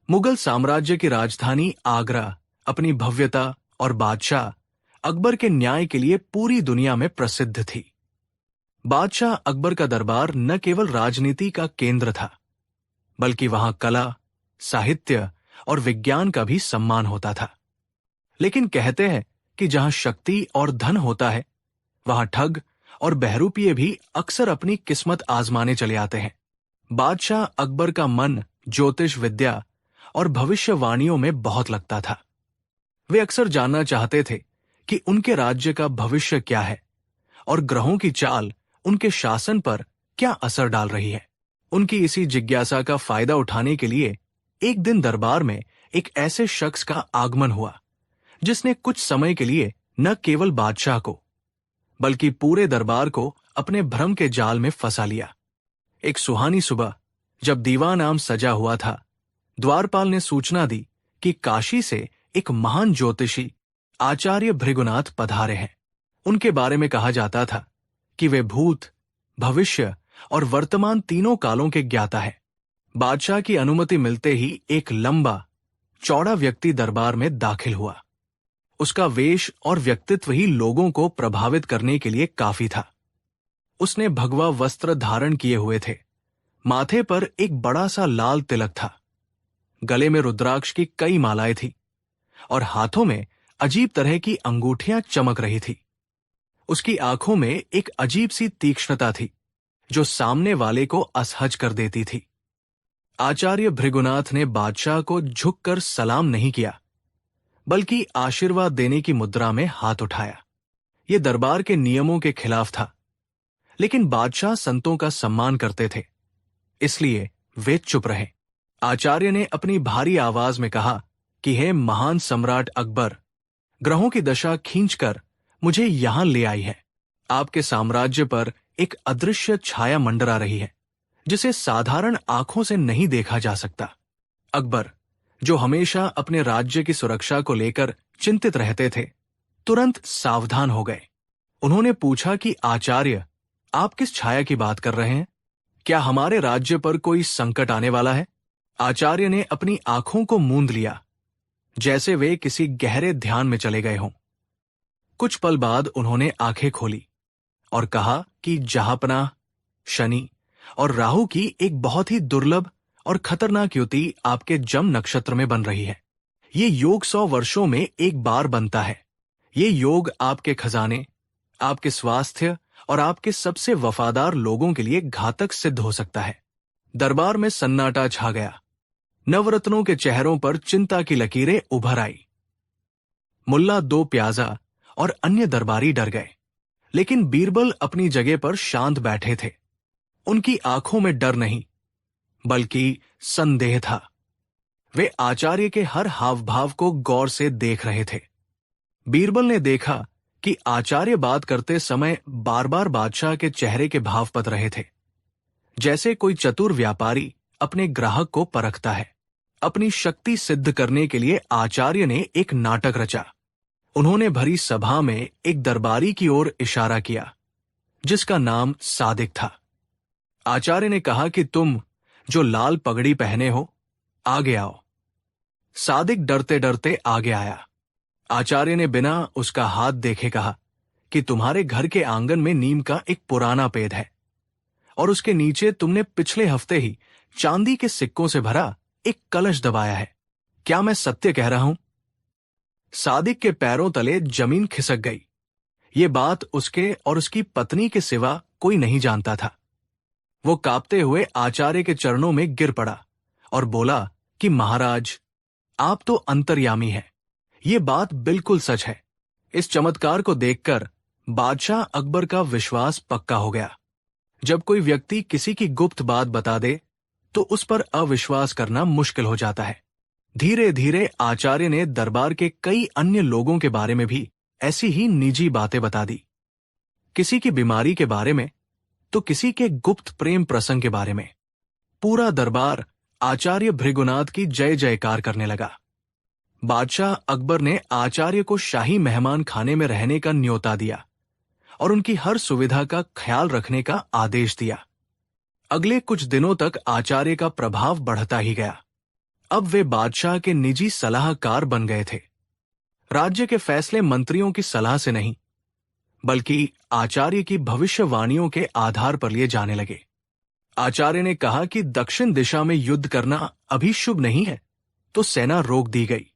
मुगल साम्राज्य की राजधानी आगरा अपनी भव्यता और बादशाह अकबर के न्याय के लिए पूरी दुनिया में प्रसिद्ध थी। बादशाह अकबर का दरबार न केवल राजनीति का केंद्र था, बल्कि वहां कला, साहित्य और विज्ञान का भी सम्मान होता था। लेकिन कहते हैं कि जहां शक्ति और धन होता है, वहां ठग और बहरूपिये भी अक्सर अपनी किस्मत आजमाने चले आते हैं। बादशाह अकबर का मन ज्योतिष विद्या और भविष्यवाणियों में बहुत लगता था। वे अक्सर जानना चाहते थे कि उनके राज्य का भविष्य क्या है और ग्रहों की चाल उनके शासन पर क्या असर डाल रही है। उनकी इसी जिज्ञासा का फायदा उठाने के लिए एक दिन दरबार में एक ऐसे शख्स का आगमन हुआ जिसने कुछ समय के लिए न केवल बादशाह को बल्कि पूरे दरबार को अपने भ्रम के जाल में फंसा लिया। एक सुहानी सुबह जब दीवान आम सजा हुआ था, द्वारपाल ने सूचना दी कि काशी से एक महान ज्योतिषी आचार्य भृगुनाथ पधारे हैं। उनके बारे में कहा जाता था कि वे भूत, भविष्य और वर्तमान तीनों कालों के ज्ञाता है। बादशाह की अनुमति मिलते ही एक लंबा, चौड़ा व्यक्ति दरबार में दाखिल हुआ। उसका वेश और व्यक्तित्व ही लोगों को प्रभावित करने के लिए काफी था। उसने भगवा वस्त्र धारण किए हुए थे, माथे पर एक बड़ा सा लाल तिलक था, गले में रुद्राक्ष की कई मालाएं थी और हाथों में अजीब तरह की अंगूठियां चमक रही थी। उसकी आंखों में एक अजीब सी तीक्ष्णता थी जो सामने वाले को असहज कर देती थी। आचार्य भृगुनाथ ने बादशाह को झुककर सलाम नहीं किया, बल्कि आशीर्वाद देने की मुद्रा में हाथ उठाया। यह दरबार के नियमों के खिलाफ था, लेकिन बादशाह संतों का सम्मान करते थे, इसलिए वे चुप रहे। आचार्य ने अपनी भारी आवाज में कहा कि हे महान सम्राट अकबर, ग्रहों की दशा खींचकर मुझे यहां ले आई है। आपके साम्राज्य पर एक अदृश्य छाया मंडरा रही है जिसे साधारण आंखों से नहीं देखा जा सकता। अकबर, जो हमेशा अपने राज्य की सुरक्षा को लेकर चिंतित रहते थे, तुरंत सावधान हो गए। उन्होंने पूछा कि आचार्य, आप किस छाया की बात कर रहे हैं? क्या हमारे राज्य पर कोई संकट आने वाला है? आचार्य ने अपनी आंखों को मूंद लिया, जैसे वे किसी गहरे ध्यान में चले गए हों। कुछ पल बाद उन्होंने आंखें खोली और कहा कि जहांपनाह, शनि और राहु की एक बहुत ही दुर्लभ और खतरनाक युति आपके जम नक्षत्र में बन रही है। ये योग 100 वर्षों में एक बार बनता है। ये योग आपके खजाने, आपके स्वास्थ्य और आपके सबसे वफादार लोगों के लिए घातक सिद्ध हो सकता है। दरबार में सन्नाटा छा गया। नवरत्नों के चेहरों पर चिंता की लकीरें उभर आई। मुल्ला दो प्याजा और अन्य दरबारी डर गए, लेकिन बीरबल अपनी जगह पर शांत बैठे थे। उनकी आंखों में डर नहीं, बल्कि संदेह था। वे आचार्य के हर हाव भाव को गौर से देख रहे थे। बीरबल ने देखा कि आचार्य बात करते समय बार बार बादशाह के चेहरे के भाव पत रहे थे, जैसे कोई चतुर व्यापारी अपने ग्राहक को परखता है। अपनी शक्ति सिद्ध करने के लिए आचार्य ने एक नाटक रचा। उन्होंने भरी सभा में एक दरबारी की ओर इशारा किया, जिसका नाम सादिक था। आचार्य ने कहा कि तुम जो लाल पगड़ी पहने हो, आगे आओ। सादिक डरते डरते आगे आया। आचार्य ने बिना उसका हाथ देखे कहा कि तुम्हारे घर के आंगन में नीम का एक पुराना पेड़ है और उसके नीचे तुमने पिछले हफ्ते ही चांदी के सिक्कों से भरा एक कलश दबाया है। क्या मैं सत्य कह रहा हूं? सादिक के पैरों तले जमीन खिसक गई। ये बात उसके और उसकी पत्नी के सिवा कोई नहीं जानता था। वो कांपते हुए आचार्य के चरणों में गिर पड़ा और बोला कि महाराज, आप तो अंतर्यामी हैं। ये बात बिल्कुल सच है। इस चमत्कार को देखकर बादशाह अकबर का विश्वास पक्का हो गया। जब कोई व्यक्ति किसी की गुप्त बात बता दे तो उस पर अविश्वास करना मुश्किल हो जाता है। धीरे धीरे आचार्य ने दरबार के कई अन्य लोगों के बारे में भी ऐसी ही निजी बातें बता दी। किसी की बीमारी के बारे में तो किसी के गुप्त प्रेम प्रसंग के बारे में। पूरा दरबार आचार्य भृगुनाथ की जय जयकार करने लगा। बादशाह अकबर ने आचार्य को शाही मेहमान खाने में रहने का न्योता दिया और उनकी हर सुविधा का ख्याल रखने का आदेश दिया। अगले कुछ दिनों तक आचार्य का प्रभाव बढ़ता ही गया। अब वे बादशाह के निजी सलाहकार बन गए थे। राज्य के फैसले मंत्रियों की सलाह से नहीं, बल्कि आचार्य की भविष्यवाणियों के आधार पर लिए जाने लगे। आचार्य ने कहा कि दक्षिण दिशा में युद्ध करना अभी शुभ नहीं है, तो सेना रोक दी गई।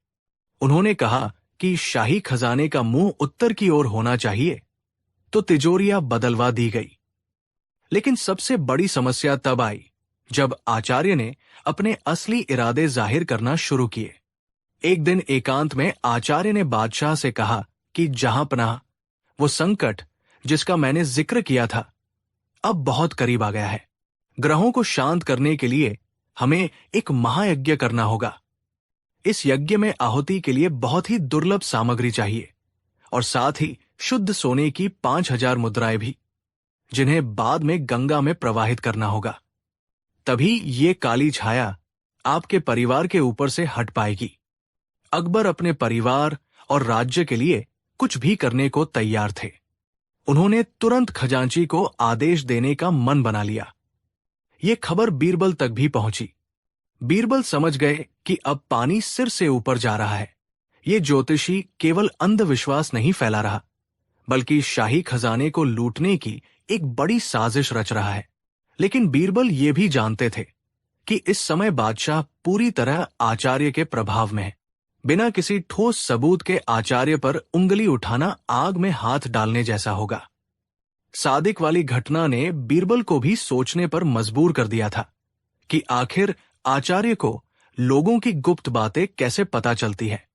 उन्होंने कहा कि शाही खजाने का मुंह उत्तर की ओर होना चाहिए, तो तिजोरियां बदलवा दी गई। लेकिन सबसे बड़ी समस्या तब आई जब आचार्य ने अपने असली इरादे जाहिर करना शुरू किए। एक दिन एकांत में आचार्य ने बादशाह से कहा कि जहांपनाह, वो संकट जिसका मैंने जिक्र किया था अब बहुत करीब आ गया है। ग्रहों को शांत करने के लिए हमें एक महायज्ञ करना होगा। इस यज्ञ में आहुति के लिए बहुत ही दुर्लभ सामग्री चाहिए और साथ ही शुद्ध सोने की 5000 मुद्राएं भी, जिन्हें बाद में गंगा में प्रवाहित करना होगा। तभी ये काली छाया आपके परिवार के ऊपर से हट पाएगी। अकबर अपने परिवार और राज्य के लिए कुछ भी करने को तैयार थे। उन्होंने तुरंत खजांची को आदेश देने का मन बना लिया। ये खबर बीरबल तक भी पहुंची। बीरबल समझ गए कि अब पानी सिर से ऊपर जा रहा है। ये ज्योतिषी केवल अंधविश्वास नहीं फैला रहा, बल्कि शाही खजाने को लूटने की एक बड़ी साजिश रच रहा है। लेकिन बीरबल ये भी जानते थे कि इस समय बादशाह पूरी तरह आचार्य के प्रभाव में है। बिना किसी ठोस सबूत के आचार्य पर उंगली उठाना आग में हाथ डालने जैसा होगा। सादिक वाली घटना ने बीरबल को भी सोचने पर मजबूर कर दिया था कि आखिर आचार्य को लोगों की गुप्त बातें कैसे पता चलती है।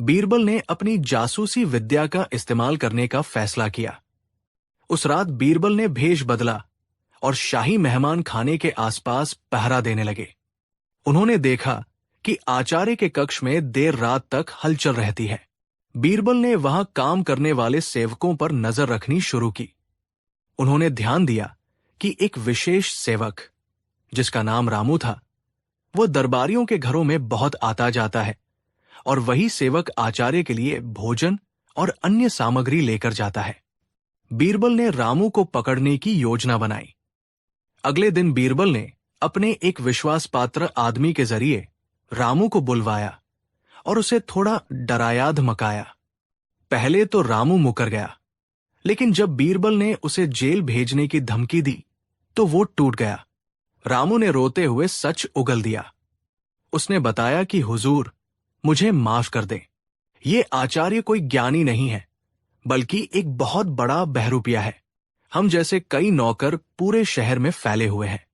बीरबल ने अपनी जासूसी विद्या का इस्तेमाल करने का फैसला किया। उस रात बीरबल ने भेष बदला और शाही मेहमान खाने के आसपास पहरा देने लगे। उन्होंने देखा कि आचार्य के कक्ष में देर रात तक हलचल रहती है। बीरबल ने वहां काम करने वाले सेवकों पर नजर रखनी शुरू की। उन्होंने ध्यान दिया कि एक विशेष सेवक, जिसका नाम रामू था, वो दरबारियों के घरों में बहुत आता जाता है और वही सेवक आचार्य के लिए भोजन और अन्य सामग्री लेकर जाता है। बीरबल ने रामू को पकड़ने की योजना बनाई। अगले दिन बीरबल ने अपने एक विश्वास पात्र आदमी के जरिए रामू को बुलवाया और उसे थोड़ा डराया धमकाया। पहले तो रामू मुकर गया, लेकिन जब बीरबल ने उसे जेल भेजने की धमकी दी तो वो टूट गया। रामू ने रोते हुए सच उगल दिया। उसने बताया कि हुजूर, मुझे माफ कर दें। ये आचार्य कोई ज्ञानी नहीं है, बल्कि एक बहुत बड़ा बहरूपिया है। हम जैसे कई नौकर पूरे शहर में फैले हुए हैं।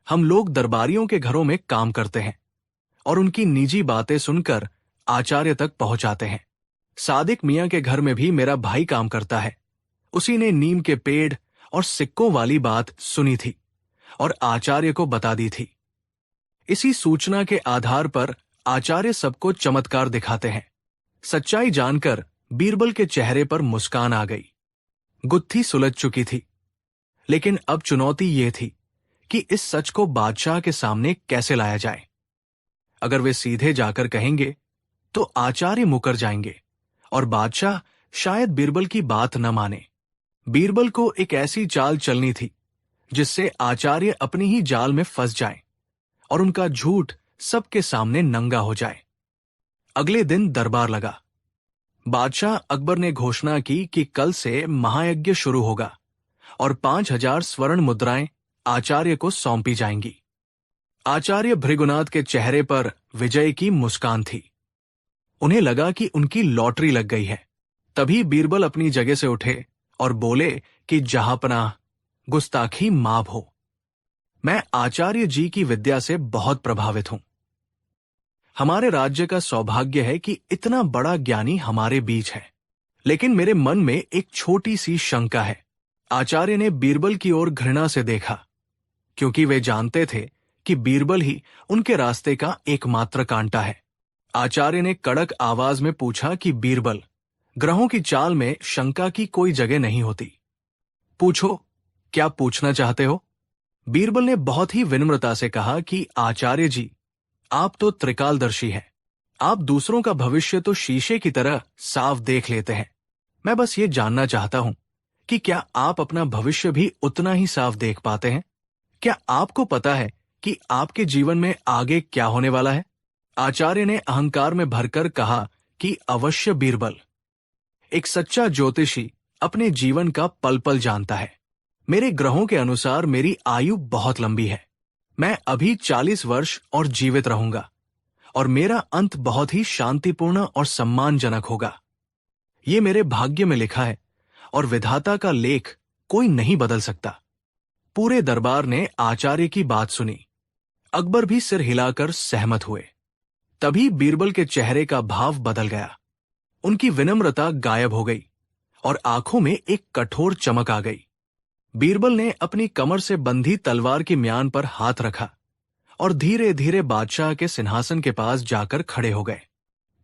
हम लोग दरबारियों के घरों में काम करते हैं और उनकी निजी बातें सुनकर आचार्य तक पहुंचाते हैं। सादिक मियां के घर में भी मेरा भाई काम करता है। उसी ने नीम के पेड़ और सिक्कों वाली बात सुनी थी और आचार्य को बता दी थी। इसी सूचना के आधार पर आचार्य सबको चमत्कार दिखाते हैं। सच्चाई जानकर बीरबल के चेहरे पर मुस्कान आ गई। गुत्थी सुलझ चुकी थी, लेकिन अब चुनौती ये थी कि इस सच को बादशाह के सामने कैसे लाया जाए। अगर वे सीधे जाकर कहेंगे तो आचार्य मुकर जाएंगे और बादशाह शायद बीरबल की बात न माने। बीरबल को एक ऐसी चाल चलनी थी जिससे आचार्य अपनी ही जाल में फंस जाएं और उनका झूठ सबके सामने नंगा हो जाए। अगले दिन दरबार लगा। बादशाह अकबर ने घोषणा की कि कल से महायज्ञ शुरू होगा और 5000 स्वर्ण मुद्राएं आचार्य को सौंपी जाएंगी। आचार्य भृगुनाथ के चेहरे पर विजय की मुस्कान थी। उन्हें लगा कि उनकी लॉटरी लग गई है। तभी बीरबल अपनी जगह से उठे और बोले कि जहांपनाह, गुस्ताखी माफ हो। मैं आचार्य जी की विद्या से बहुत प्रभावित हूं। हमारे राज्य का सौभाग्य है कि इतना बड़ा ज्ञानी हमारे बीच है। लेकिन मेरे मन में एक छोटी सी शंका है। आचार्य ने बीरबल की ओर घृणा से देखा, क्योंकि वे जानते थे कि बीरबल ही उनके रास्ते का एकमात्र कांटा है। आचार्य ने कड़क आवाज में पूछा कि बीरबल, ग्रहों की चाल में शंका की कोई जगह नहीं होती। पूछो, क्या पूछना चाहते हो? बीरबल ने बहुत ही विनम्रता से कहा कि आचार्य जी, आप तो त्रिकालदर्शी हैं। आप दूसरों का भविष्य तो शीशे की तरह साफ देख लेते हैं। मैं बस ये जानना चाहता हूं कि क्या आप अपना भविष्य भी उतना ही साफ देख पाते हैं? क्या आपको पता है कि आपके जीवन में आगे क्या होने वाला है? आचार्य ने अहंकार में भरकर कहा कि अवश्य बीरबल। एक सच्चा ज्योतिषी अपने जीवन का पल पल जानता है। मेरे ग्रहों के अनुसार मेरी आयु बहुत लंबी है। मैं अभी 40 वर्ष और जीवित रहूंगा और मेरा अंत बहुत ही शांतिपूर्ण और सम्मानजनक होगा। ये मेरे भाग्य में लिखा है और विधाता का लेख कोई नहीं बदल सकता। पूरे दरबार ने आचार्य की बात सुनी। अकबर भी सिर हिलाकर सहमत हुए। तभी बीरबल के चेहरे का भाव बदल गया। उनकी विनम्रता गायब हो गई और आंखों में एक कठोर चमक आ गई। बीरबल ने अपनी कमर से बंधी तलवार की म्यान पर हाथ रखा और धीरे धीरे बादशाह के सिंहासन के पास जाकर खड़े हो गए।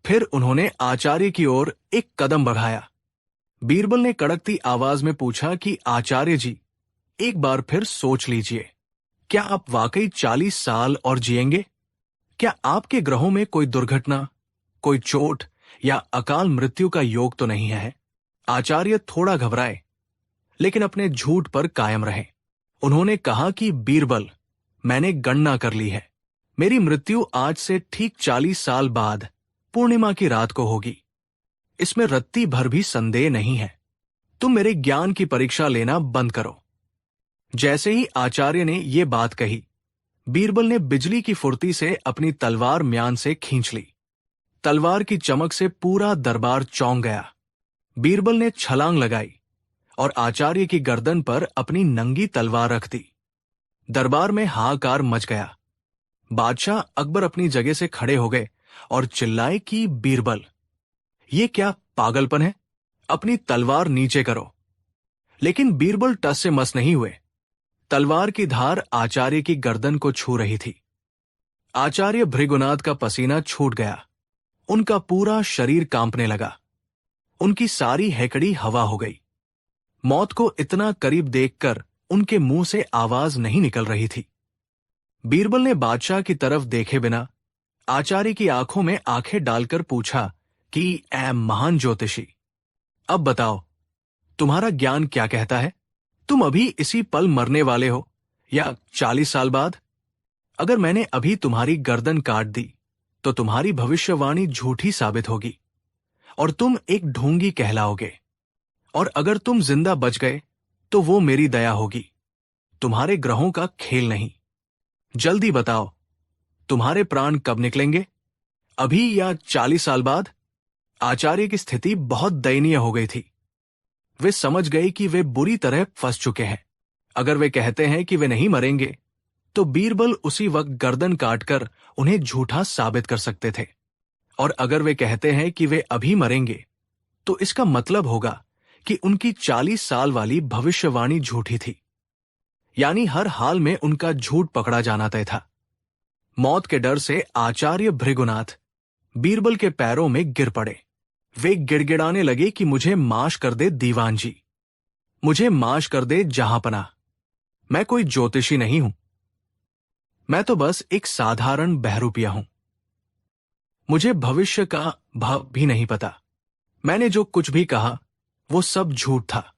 फिर उन्होंने आचार्य की ओर एक कदम बढ़ाया। बीरबल ने कड़कती आवाज में पूछा कि आचार्य जी, एक बार फिर सोच लीजिए, क्या आप वाकई 40 साल और जिएंगे? क्या आपके ग्रहों में कोई दुर्घटना, कोई चोट या अकाल मृत्यु का योग तो नहीं है? आचार्य थोड़ा घबराए, लेकिन अपने झूठ पर कायम रहे। उन्होंने कहा कि बीरबल, मैंने गणना कर ली है। मेरी मृत्यु आज से ठीक 40 साल बाद पूर्णिमा की रात को होगी। इसमें रत्ती भर भी संदेह नहीं है। तुम मेरे ज्ञान की परीक्षा लेना बंद करो। जैसे ही आचार्य ने ये बात कही, बीरबल ने बिजली की फुर्ती से अपनी तलवार म्यान से खींच ली। तलवार की चमक से पूरा दरबार चौंक गया। बीरबल ने छलांग लगाई और आचार्य की गर्दन पर अपनी नंगी तलवार रख दी। दरबार में हाहाकार मच गया। बादशाह अकबर अपनी जगह से खड़े हो गए और चिल्लाए कि बीरबल, ये क्या पागलपन है? अपनी तलवार नीचे करो। लेकिन बीरबल टस से मस नहीं हुए। तलवार की धार आचार्य की गर्दन को छू रही थी। आचार्य भृगुनाथ का पसीना छूट गया। उनका पूरा शरीर कांपने लगा। उनकी सारी हैकड़ी हवा हो गई। मौत को इतना करीब देखकर उनके मुंह से आवाज नहीं निकल रही थी। बीरबल ने बादशाह की तरफ देखे बिना आचार्य की आंखों में आंखें डालकर पूछा कि ऐ महान ज्योतिषी, अब बताओ, तुम्हारा ज्ञान क्या कहता है? तुम अभी इसी पल मरने वाले हो या 40 साल बाद? अगर मैंने अभी तुम्हारी गर्दन काट दी तो तुम्हारी भविष्यवाणी झूठी साबित होगी और तुम एक ढोंगी कहलाओगे। और अगर तुम जिंदा बच गए तो वो मेरी दया होगी, तुम्हारे ग्रहों का खेल नहीं। जल्दी बताओ, तुम्हारे प्राण कब निकलेंगे? अभी या 40 साल बाद? आचार्य की स्थिति बहुत दयनीय हो गई थी। वे समझ गए कि वे बुरी तरह फंस चुके हैं। अगर वे कहते हैं कि वे नहीं मरेंगे, तो बीरबल उसी वक्त गर्दन काटकर उन्हें झूठा साबित कर सकते थे। और अगर वे कहते हैं कि वे अभी मरेंगे, तो इसका मतलब होगा कि उनकी 40 साल वाली भविष्यवाणी झूठी थी। यानी हर हाल में उनका झूठ पकड़ा जाना तय था। मौत के डर से आचार्य भृगुनाथ बीरबल के पैरों में गिर पड़े। वे गिड़गिड़ाने लगे कि मुझे माश कर दे दीवान जी, मुझे माश कर दे जहांपना। मैं कोई ज्योतिषी नहीं हूं, मैं तो बस एक साधारण बहरूपिया हूं। मुझे भविष्य का भाव भी नहीं पता। मैंने जो कुछ भी कहा वो सब झूठ था।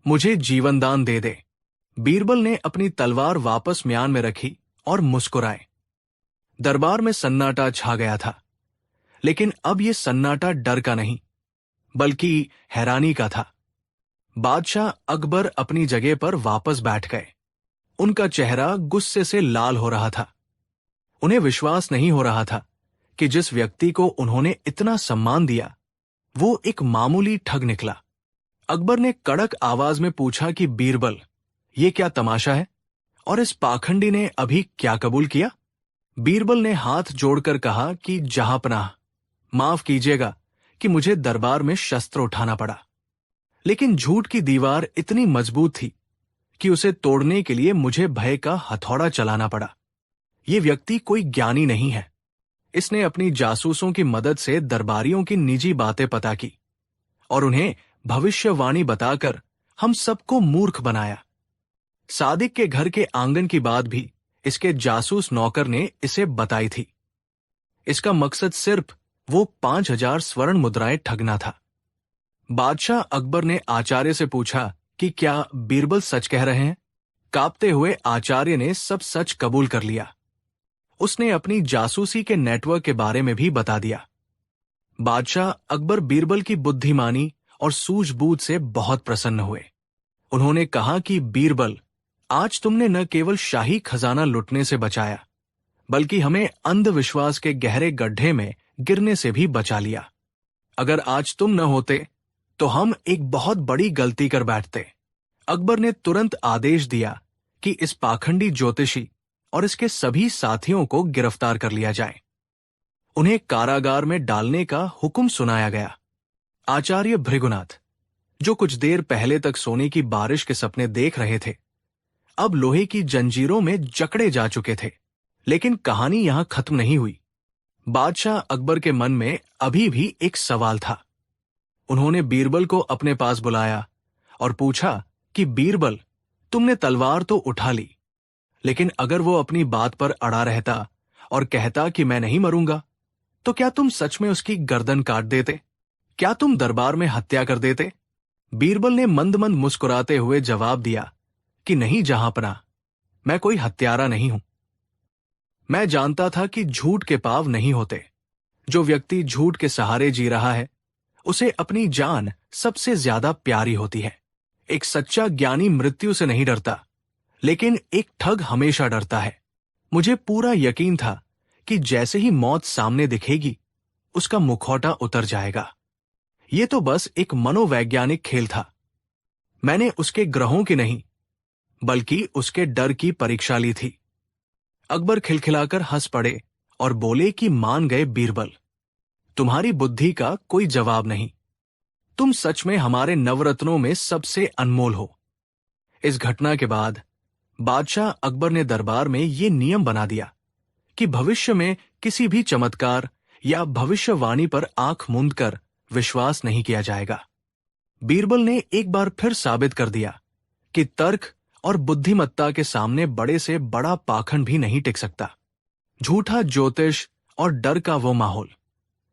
मुझे जीवनदान दे दे। बीरबल ने अपनी तलवार वापस म्यान में रखी और मुस्कुराए। दरबार में सन्नाटा छा गया था, लेकिन अब यह सन्नाटा डर का नहीं, बल्कि हैरानी का था। बादशाह अकबर अपनी जगह पर वापस बैठ गए। उनका चेहरा गुस्से से लाल हो रहा था। उन्हें विश्वास नहीं हो रहा था कि जिस व्यक्ति को उन्होंने इतना सम्मान दिया, वो एक मामूली ठग निकला। अकबर ने कड़क आवाज में पूछा कि बीरबल, ये क्या तमाशा है और इस पाखंडी ने अभी क्या कबूल किया? बीरबल ने हाथ जोड़कर कहा कि जहांपनाह, माफ कीजिएगा कि मुझे दरबार में शस्त्र उठाना पड़ा, लेकिन झूठ की दीवार इतनी मजबूत थी कि उसे तोड़ने के लिए मुझे भय का हथौड़ा चलाना पड़ा। ये व्यक्ति कोई ज्ञानी नहीं है। इसने अपनी जासूसों की मदद से दरबारियों की निजी बातें पता की और उन्हें भविष्यवाणी बताकर हम सबको मूर्ख बनाया। सादिक के घर के आंगन की बात भी इसके जासूस नौकर ने इसे बताई थी। इसका मकसद सिर्फ वो 5000 स्वर्ण मुद्राएं ठगना था। बादशाह अकबर ने आचार्य से पूछा कि क्या बीरबल सच कह रहे हैं? कांपते हुए आचार्य ने सब सच कबूल कर लिया। उसने अपनी जासूसी के नेटवर्क के बारे में भी बता दिया। बादशाह अकबर बीरबल की बुद्धिमानी और सूझबूझ से बहुत प्रसन्न हुए। उन्होंने कहा कि बीरबल, आज तुमने न केवल शाही खजाना लुटने से बचाया, बल्कि हमें अंधविश्वास के गहरे गड्ढे में गिरने से भी बचा लिया। अगर आज तुम न होते तो हम एक बहुत बड़ी गलती कर बैठते। अकबर ने तुरंत आदेश दिया कि इस पाखंडी ज्योतिषी और इसके सभी साथियों को गिरफ्तार कर लिया जाए। उन्हें कारागार में डालने का हुक्म सुनाया गया। आचार्य भृगुनाथ, जो कुछ देर पहले तक सोने की बारिश के सपने देख रहे थे, अब लोहे की जंजीरों में जकड़े जा चुके थे। लेकिन कहानी यहां खत्म नहीं हुई। बादशाह अकबर के मन में अभी भी एक सवाल था। उन्होंने बीरबल को अपने पास बुलाया और पूछा कि बीरबल, तुमने तलवार तो उठा ली, लेकिन अगर वो अपनी बात पर अड़ा रहता और कहता कि मैं नहीं मरूंगा, तो क्या तुम सच में उसकी गर्दन काट देते? क्या तुम दरबार में हत्या कर देते? बीरबल ने मंद मंद मुस्कुराते हुए जवाब दिया कि नहीं जहांपना, मैं कोई हत्यारा नहीं हूं। मैं जानता था कि झूठ के पाव नहीं होते। जो व्यक्ति झूठ के सहारे जी रहा है, उसे अपनी जान सबसे ज्यादा प्यारी होती है। एक सच्चा ज्ञानी मृत्यु से नहीं डरता, लेकिन एक ठग हमेशा डरता है। मुझे पूरा यकीन था कि जैसे ही मौत सामने दिखेगी, उसका मुखौटा उतर जाएगा। ये तो बस एक मनोवैज्ञानिक खेल था। मैंने उसके ग्रहों की नहीं, बल्कि उसके डर की परीक्षा ली थी। अकबर खिलखिलाकर हंस पड़े और बोले कि मान गए बीरबल, तुम्हारी बुद्धि का कोई जवाब नहीं। तुम सच में हमारे नवरत्नों में सबसे अनमोल हो। इस घटना के बाद बादशाह अकबर ने दरबार में ये नियम बना दिया कि भविष्य में किसी भी चमत्कार या भविष्यवाणी पर आंख मूंद कर विश्वास नहीं किया जाएगा। बीरबल ने एक बार फिर साबित कर दिया कि तर्क और बुद्धिमत्ता के सामने बड़े से बड़ा पाखंड भी नहीं टिक सकता। झूठा ज्योतिष और डर का वो माहौल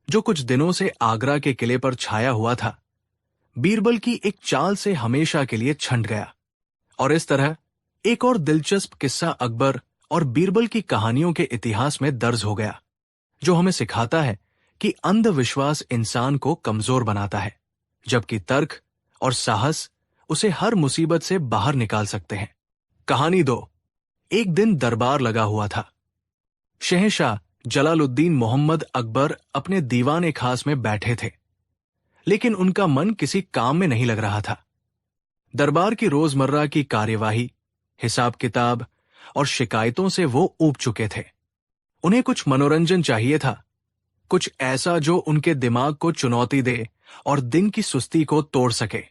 जो कुछ दिनों से आगरा के किले पर छाया हुआ था, बीरबल की एक चाल से हमेशा के लिए छंट गया। और इस तरह एक और दिलचस्प किस्सा अकबर और बीरबल की कहानियों के इतिहास में दर्ज हो गया, जो हमें सिखाता है कि अंधविश्वास इंसान को कमजोर बनाता है, जबकि तर्क और साहस उसे हर मुसीबत से बाहर निकाल सकते हैं। कहानी 2। एक दिन दरबार लगा हुआ था। शहंशाह जलालुद्दीन मोहम्मद अकबर अपने दीवाने खास में बैठे थे, लेकिन उनका मन किसी काम में नहीं लग रहा था। दरबार की रोजमर्रा की कार्यवाही, हिसाब किताब और शिकायतों से वो ऊब चुके थे। उन्हें कुछ मनोरंजन चाहिए था, कुछ ऐसा जो उनके दिमाग को चुनौती दे और दिन की सुस्ती को तोड़ सके।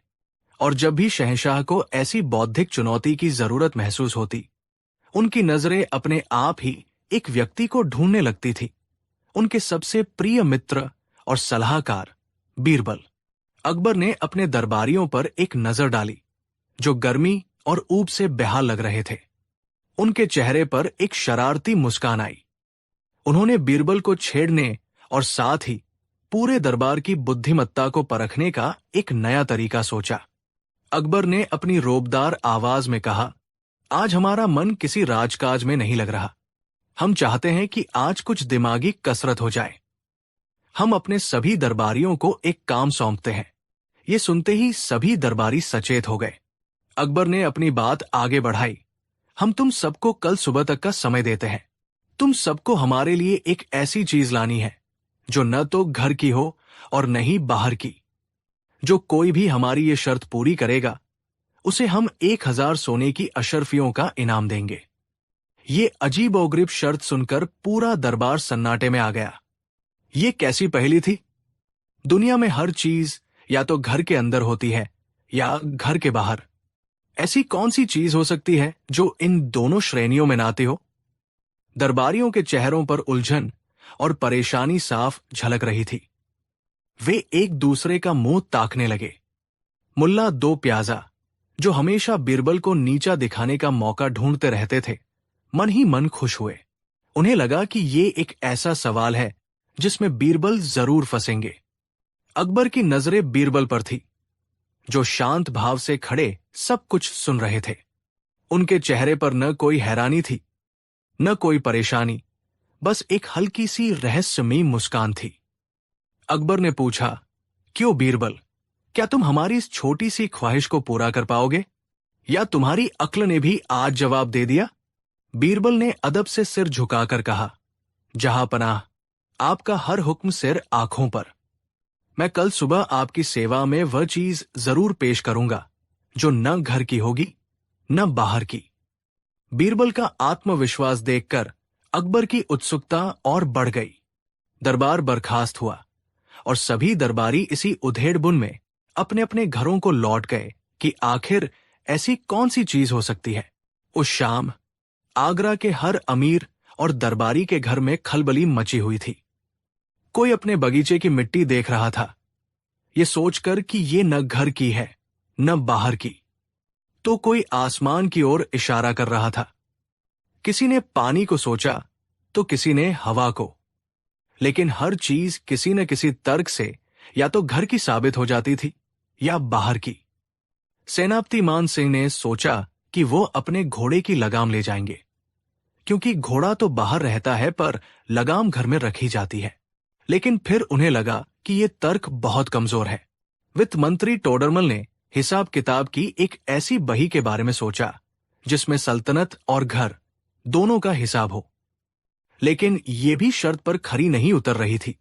और जब भी शहंशाह को ऐसी बौद्धिक चुनौती की जरूरत महसूस होती, उनकी नजरें अपने आप ही एक व्यक्ति को ढूंढने लगती थी, उनके सबसे प्रिय मित्र और सलाहकार बीरबल। अकबर ने अपने दरबारियों पर एक नजर डाली, जो गर्मी और ऊब से बेहाल लग रहे थे। उनके चेहरे पर एक शरारती मुस्कान आई। उन्होंने बीरबल को छेड़ने और साथ ही पूरे दरबार की बुद्धिमत्ता को परखने का एक नया तरीका सोचा। अकबर ने अपनी रोबदार आवाज में कहा, आज हमारा मन किसी राजकाज में नहीं लग रहा। हम चाहते हैं कि आज कुछ दिमागी कसरत हो जाए। हम अपने सभी दरबारियों को एक काम सौंपते हैं। ये सुनते ही सभी दरबारी सचेत हो गए। अकबर ने अपनी बात आगे बढ़ाई। हम तुम सबको कल सुबह तक का समय देते हैं। तुम सबको हमारे लिए एक ऐसी चीज लानी है जो न तो घर की हो और न ही बाहर की। जो कोई भी हमारी ये शर्त पूरी करेगा, उसे हम 1000 सोने की अशर्फियों का इनाम देंगे। ये अजीबोगरीब शर्त सुनकर पूरा दरबार सन्नाटे में आ गया। ये कैसी पहेली थी? दुनिया में हर चीज या तो घर के अंदर होती है या घर के बाहर। ऐसी कौन सी चीज हो सकती है जो इन दोनों श्रेणियों में ना आती हो? दरबारियों के चेहरों पर उलझन और परेशानी साफ झलक रही थी। वे एक दूसरे का मुंह ताकने लगे। मुल्ला दो प्याजा, जो हमेशा बीरबल को नीचा दिखाने का मौका ढूंढते रहते थे, मन ही मन खुश हुए। उन्हें लगा कि ये एक ऐसा सवाल है जिसमें बीरबल जरूर फंसेंगे। अकबर की नजरें बीरबल पर थी, जो शांत भाव से खड़े सब कुछ सुन रहे थे। उनके चेहरे पर न कोई हैरानी थी, न कोई परेशानी, बस एक हल्की सी रहस्यमयी मुस्कान थी। अकबर ने पूछा, क्यों बीरबल, क्या तुम हमारी इस छोटी सी ख्वाहिश को पूरा कर पाओगे, या तुम्हारी अक्ल ने भी आज जवाब दे दिया? बीरबल ने अदब से सिर झुकाकर कहा, जहांपनाह, आपका हर हुक्म सिर आंखों पर। मैं कल सुबह आपकी सेवा में वह चीज जरूर पेश करूंगा जो न घर की होगी न बाहर की। बीरबल का आत्मविश्वास देखकर अकबर की उत्सुकता और बढ़ गई। दरबार बर्खास्त हुआ और सभी दरबारी इसी उधेड़बुन में अपने अपने घरों को लौट गए कि आखिर ऐसी कौन सी चीज हो सकती है। उस शाम आगरा के हर अमीर और दरबारी के घर में खलबली मची हुई थी। कोई अपने बगीचे की मिट्टी देख रहा था, ये सोचकर कि ये न घर की है न बाहर की, तो कोई आसमान की ओर इशारा कर रहा था। किसी ने पानी को सोचा तो किसी ने हवा को, लेकिन हर चीज किसी न किसी तर्क से या तो घर की साबित हो जाती थी या बाहर की। सेनापति मान सिंह ने सोचा कि वो अपने घोड़े की लगाम ले जाएंगे, क्योंकि घोड़ा तो बाहर रहता है पर लगाम घर में रखी जाती है। लेकिन फिर उन्हें लगा कि ये तर्क बहुत कमजोर है। वित्त मंत्री टोडरमल ने हिसाब किताब की एक ऐसी बही के बारे में सोचा जिसमें सल्तनत और घर दोनों का हिसाब हो, लेकिन ये भी शर्त पर खरी नहीं उतर रही थी।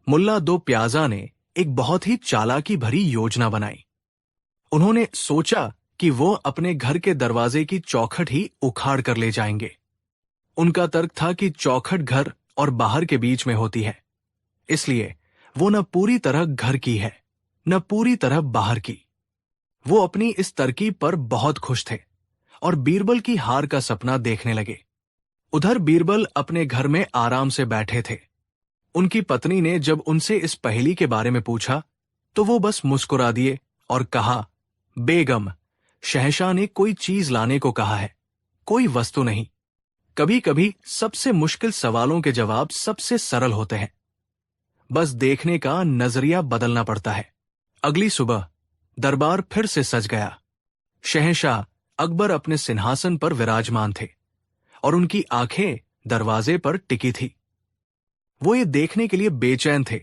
मुल्ला दो प्याजा ने एक बहुत ही चालाकी भरी योजना बनाई। उन्होंने सोचा कि वो अपने घर के दरवाजे की चौखट ही उखाड़ कर ले जाएंगे। उनका तर्क था कि चौखट घर और बाहर के बीच में होती है, इसलिए वो न पूरी तरह घर की है न पूरी तरह बाहर की। वो अपनी इस तरकीब पर बहुत खुश थे और बीरबल की हार का सपना देखने लगे। उधर बीरबल अपने घर में आराम से बैठे थे। उनकी पत्नी ने जब उनसे इस पहेली के बारे में पूछा तो वो बस मुस्कुरा दिए और कहा, बेगम, शहंशाह ने कोई चीज लाने को कहा है, कोई वस्तु नहीं। कभी कभी सबसे मुश्किल सवालों के जवाब सबसे सरल होते हैं, बस देखने का नजरिया बदलना पड़ता है। अगली सुबह दरबार फिर से सज गया। शहंशाह अकबर अपने सिंहासन पर विराजमान थे और उनकी आंखें दरवाजे पर टिकी थी। वो ये देखने के लिए बेचैन थे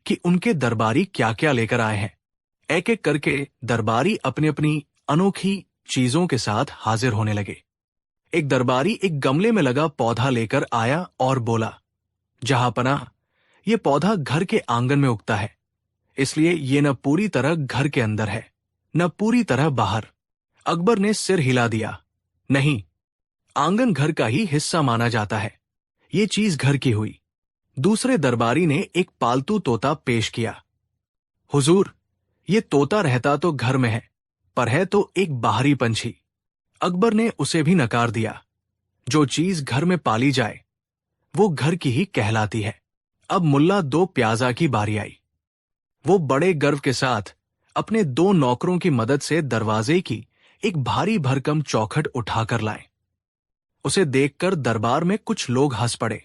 कि उनके दरबारी क्या क्या लेकर आए हैं। एक एक करके दरबारी अपनी अपनी अनोखी चीजों के साथ हाजिर होने लगे। एक दरबारी एक गमले में लगा पौधा लेकर आया और बोला, जहांपनाह, ये पौधा घर के आंगन में उगता है, इसलिए ये न पूरी तरह घर के अंदर है न पूरी तरह बाहर। अकबर ने सिर हिला दिया, नहीं, आंगन घर का ही हिस्सा माना जाता है, ये चीज घर की हुई। दूसरे दरबारी ने एक पालतू तोता पेश किया। हुजूर, ये तोता रहता तो घर में है, पर है तो एक बाहरी पंछी। अकबर ने उसे भी नकार दिया। जो चीज घर में पाली जाए वो घर की ही कहलाती है। अब मुल्ला दो प्याजा की बारी आई। वो बड़े गर्व के साथ अपने दो नौकरों की मदद से दरवाजे की एक भारी भरकम चौखट उठाकर लाए। उसे देखकर दरबार में कुछ लोग हंस पड़े।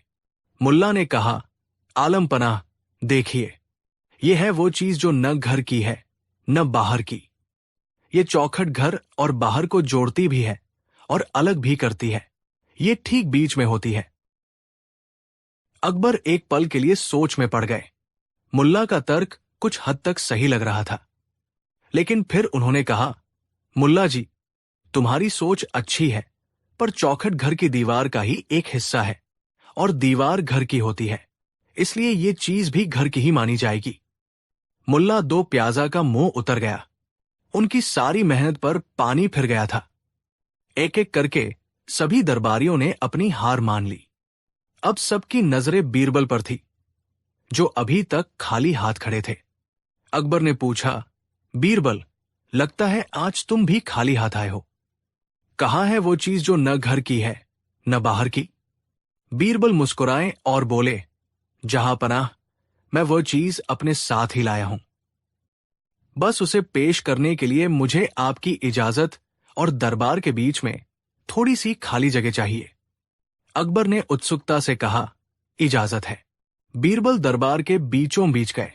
मुल्ला ने कहा, आलम पनाह, देखिए, ये है वो चीज जो न घर की है न बाहर की। ये चौखट घर और बाहर को जोड़ती भी है और अलग भी करती है, ये ठीक बीच में होती है। अकबर एक पल के लिए सोच में पड़ गए। मुल्ला का तर्क कुछ हद तक सही लग रहा था, लेकिन फिर उन्होंने कहा, मुल्ला जी, तुम्हारी सोच अच्छी है, पर चौखट घर की दीवार का ही एक हिस्सा है और दीवार घर की होती है, इसलिए ये चीज भी घर की ही मानी जाएगी। मुल्ला दो प्याजा का मुंह उतर गया। उनकी सारी मेहनत पर पानी फिर गया था। एक एक करके सभी दरबारियों ने अपनी हार मान ली। अब सबकी नजरें बीरबल पर थी, जो अभी तक खाली हाथ खड़े थे। अकबर ने पूछा, बीरबल, लगता है आज तुम भी खाली हाथ आए हो। कहाँ है वो चीज जो न घर की है न बाहर की? बीरबल मुस्कुराए और बोले, जहांपनाह, मैं वो चीज अपने साथ ही लाया हूं। बस उसे पेश करने के लिए मुझे आपकी इजाजत और दरबार के बीच में थोड़ी सी खाली जगह चाहिए। अकबर ने उत्सुकता से कहा, इजाजत है। बीरबल दरबार के बीचों बीच गए।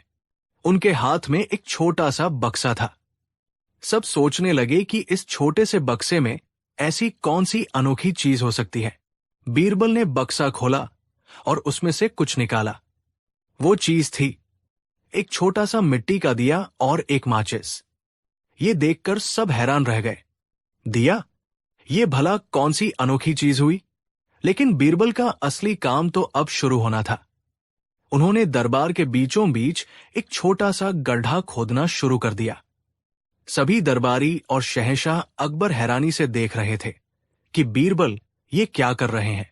उनके हाथ में एक छोटा सा बक्सा था। सब सोचने लगे कि इस छोटे से बक्से में ऐसी कौन सी अनोखी चीज हो सकती है। बीरबल ने बक्सा खोला और उसमें से कुछ निकाला। वो चीज थी एक छोटा सा मिट्टी का दिया और एक माचिस। ये देखकर सब हैरान रह गए। दिया? ये भला कौन सी अनोखी चीज हुई? लेकिन बीरबल का असली काम तो अब शुरू होना था। उन्होंने दरबार के बीचों बीच एक छोटा सा गड्ढा खोदना शुरू कर दिया। सभी दरबारी और शहंशाह अकबर हैरानी से देख रहे थे कि बीरबल ये क्या कर रहे हैं।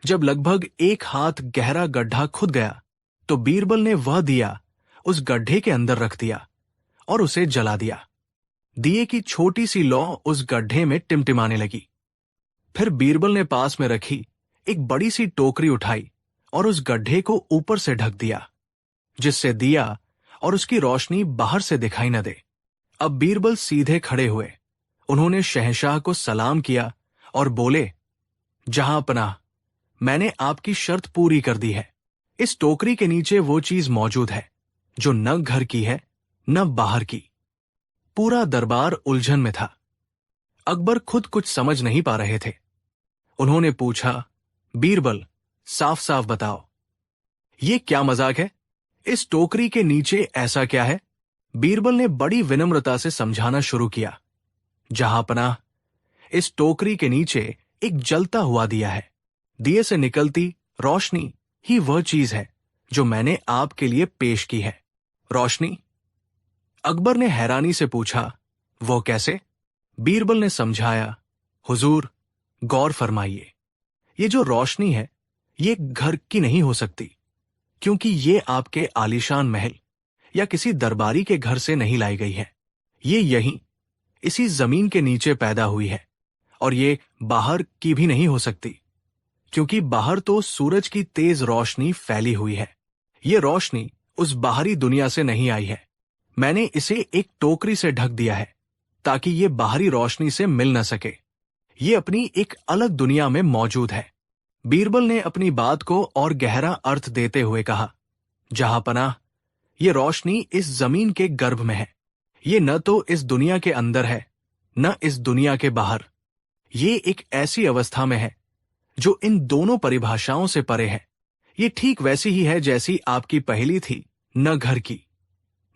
जब लगभग 1 हाथ गहरा गड्ढा खुद गया तो बीरबल ने वह दिया उस गड्ढे के अंदर रख दिया और उसे जला दिया। दिए की छोटी सी लौ उस गड्ढे में टिमटिमाने लगी। फिर बीरबल ने पास में रखी एक बड़ी सी टोकरी उठाई और उस गड्ढे को ऊपर से ढक दिया, जिससे दिया और उसकी रोशनी बाहर से दिखाई न दे। अब बीरबल सीधे खड़े हुए। उन्होंने शहंशाह को सलाम किया और बोले, जहांपनाह, मैंने आपकी शर्त पूरी कर दी है। इस टोकरी के नीचे वो चीज मौजूद है जो न घर की है न बाहर की। पूरा दरबार उलझन में था। अकबर खुद कुछ समझ नहीं पा रहे थे। उन्होंने पूछा, बीरबल, साफ साफ बताओ, ये क्या मजाक है? इस टोकरी के नीचे ऐसा क्या है? बीरबल ने बड़ी विनम्रता से समझाना शुरू किया, जहांपनाह, इस टोकरी के नीचे एक जलता हुआ दिया है। दिए से निकलती रोशनी ही वह चीज है जो मैंने आपके लिए पेश की है। रोशनी? अकबर ने हैरानी से पूछा, वो कैसे? बीरबल ने समझाया, हुजूर, गौर फरमाइए, ये जो रोशनी है ये घर की नहीं हो सकती, क्योंकि ये आपके आलीशान महल या किसी दरबारी के घर से नहीं लाई गई है। ये यहीं इसी जमीन के नीचे पैदा हुई है। और ये बाहर की भी नहीं हो सकती, क्योंकि बाहर तो सूरज की तेज रोशनी फैली हुई है। ये रोशनी उस बाहरी दुनिया से नहीं आई है। मैंने इसे एक टोकरी से ढक दिया है ताकि ये बाहरी रोशनी से मिल न सके। ये अपनी एक अलग दुनिया में मौजूद है। बीरबल ने अपनी बात को और गहरा अर्थ देते हुए कहा, जहांपनाह, ये रोशनी इस जमीन के गर्भ में है। ये न तो इस दुनिया के अंदर है न इस दुनिया के बाहर। ये एक ऐसी अवस्था में है जो इन दोनों परिभाषाओं से परे है। ये ठीक वैसी ही है जैसी आपकी पहली थी, न घर की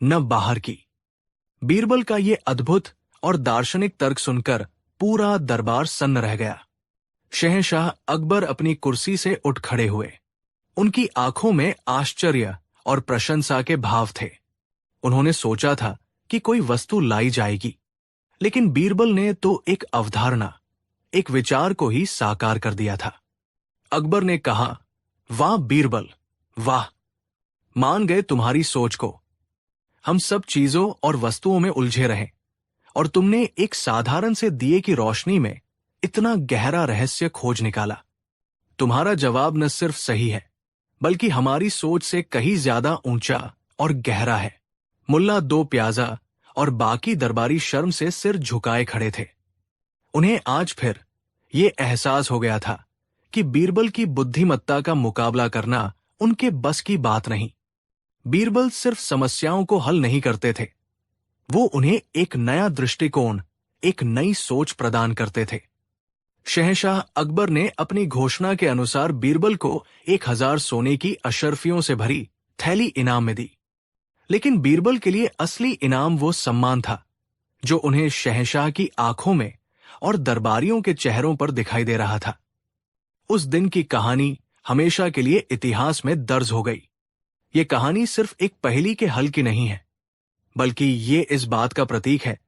न बाहर की। बीरबल का ये अद्भुत और दार्शनिक तर्क सुनकर पूरा दरबार सन्न रह गया। शहंशाह अकबर अपनी कुर्सी से उठ खड़े हुए। उनकी आंखों में आश्चर्य और प्रशंसा के भाव थे। उन्होंने सोचा था कि कोई वस्तु लाई जाएगी, लेकिन बीरबल ने तो एक अवधारणा, एक विचार को ही साकार कर दिया था। अकबर ने कहा, वाह बीरबल, वाह, मान गए तुम्हारी सोच को। हम सब चीजों और वस्तुओं में उलझे रहे और तुमने एक साधारण से दिए की रोशनी में इतना गहरा रहस्य खोज निकाला। तुम्हारा जवाब न सिर्फ सही है, बल्कि हमारी सोच से कहीं ज्यादा ऊंचा और गहरा है। मुल्ला दो प्याजा और बाकी दरबारी शर्म से सिर झुकाए खड़े थे। उन्हें आज फिर ये एहसास हो गया था कि बीरबल की बुद्धिमत्ता का मुकाबला करना उनके बस की बात नहीं। बीरबल सिर्फ समस्याओं को हल नहीं करते थे, वो उन्हें एक नया दृष्टिकोण, एक नई सोच प्रदान करते थे। शहंशाह अकबर ने अपनी घोषणा के अनुसार बीरबल को 1000 सोने की अशर्फियों से भरी थैली इनाम में दी। लेकिन बीरबल के लिए असली इनाम वो सम्मान था जो उन्हें शहंशाह की आंखों में और दरबारियों के चेहरों पर दिखाई दे रहा था। उस दिन की कहानी हमेशा के लिए इतिहास में दर्ज हो गई। ये कहानी सिर्फ एक पहेली के हल की नहीं है, बल्कि ये इस बात का प्रतीक है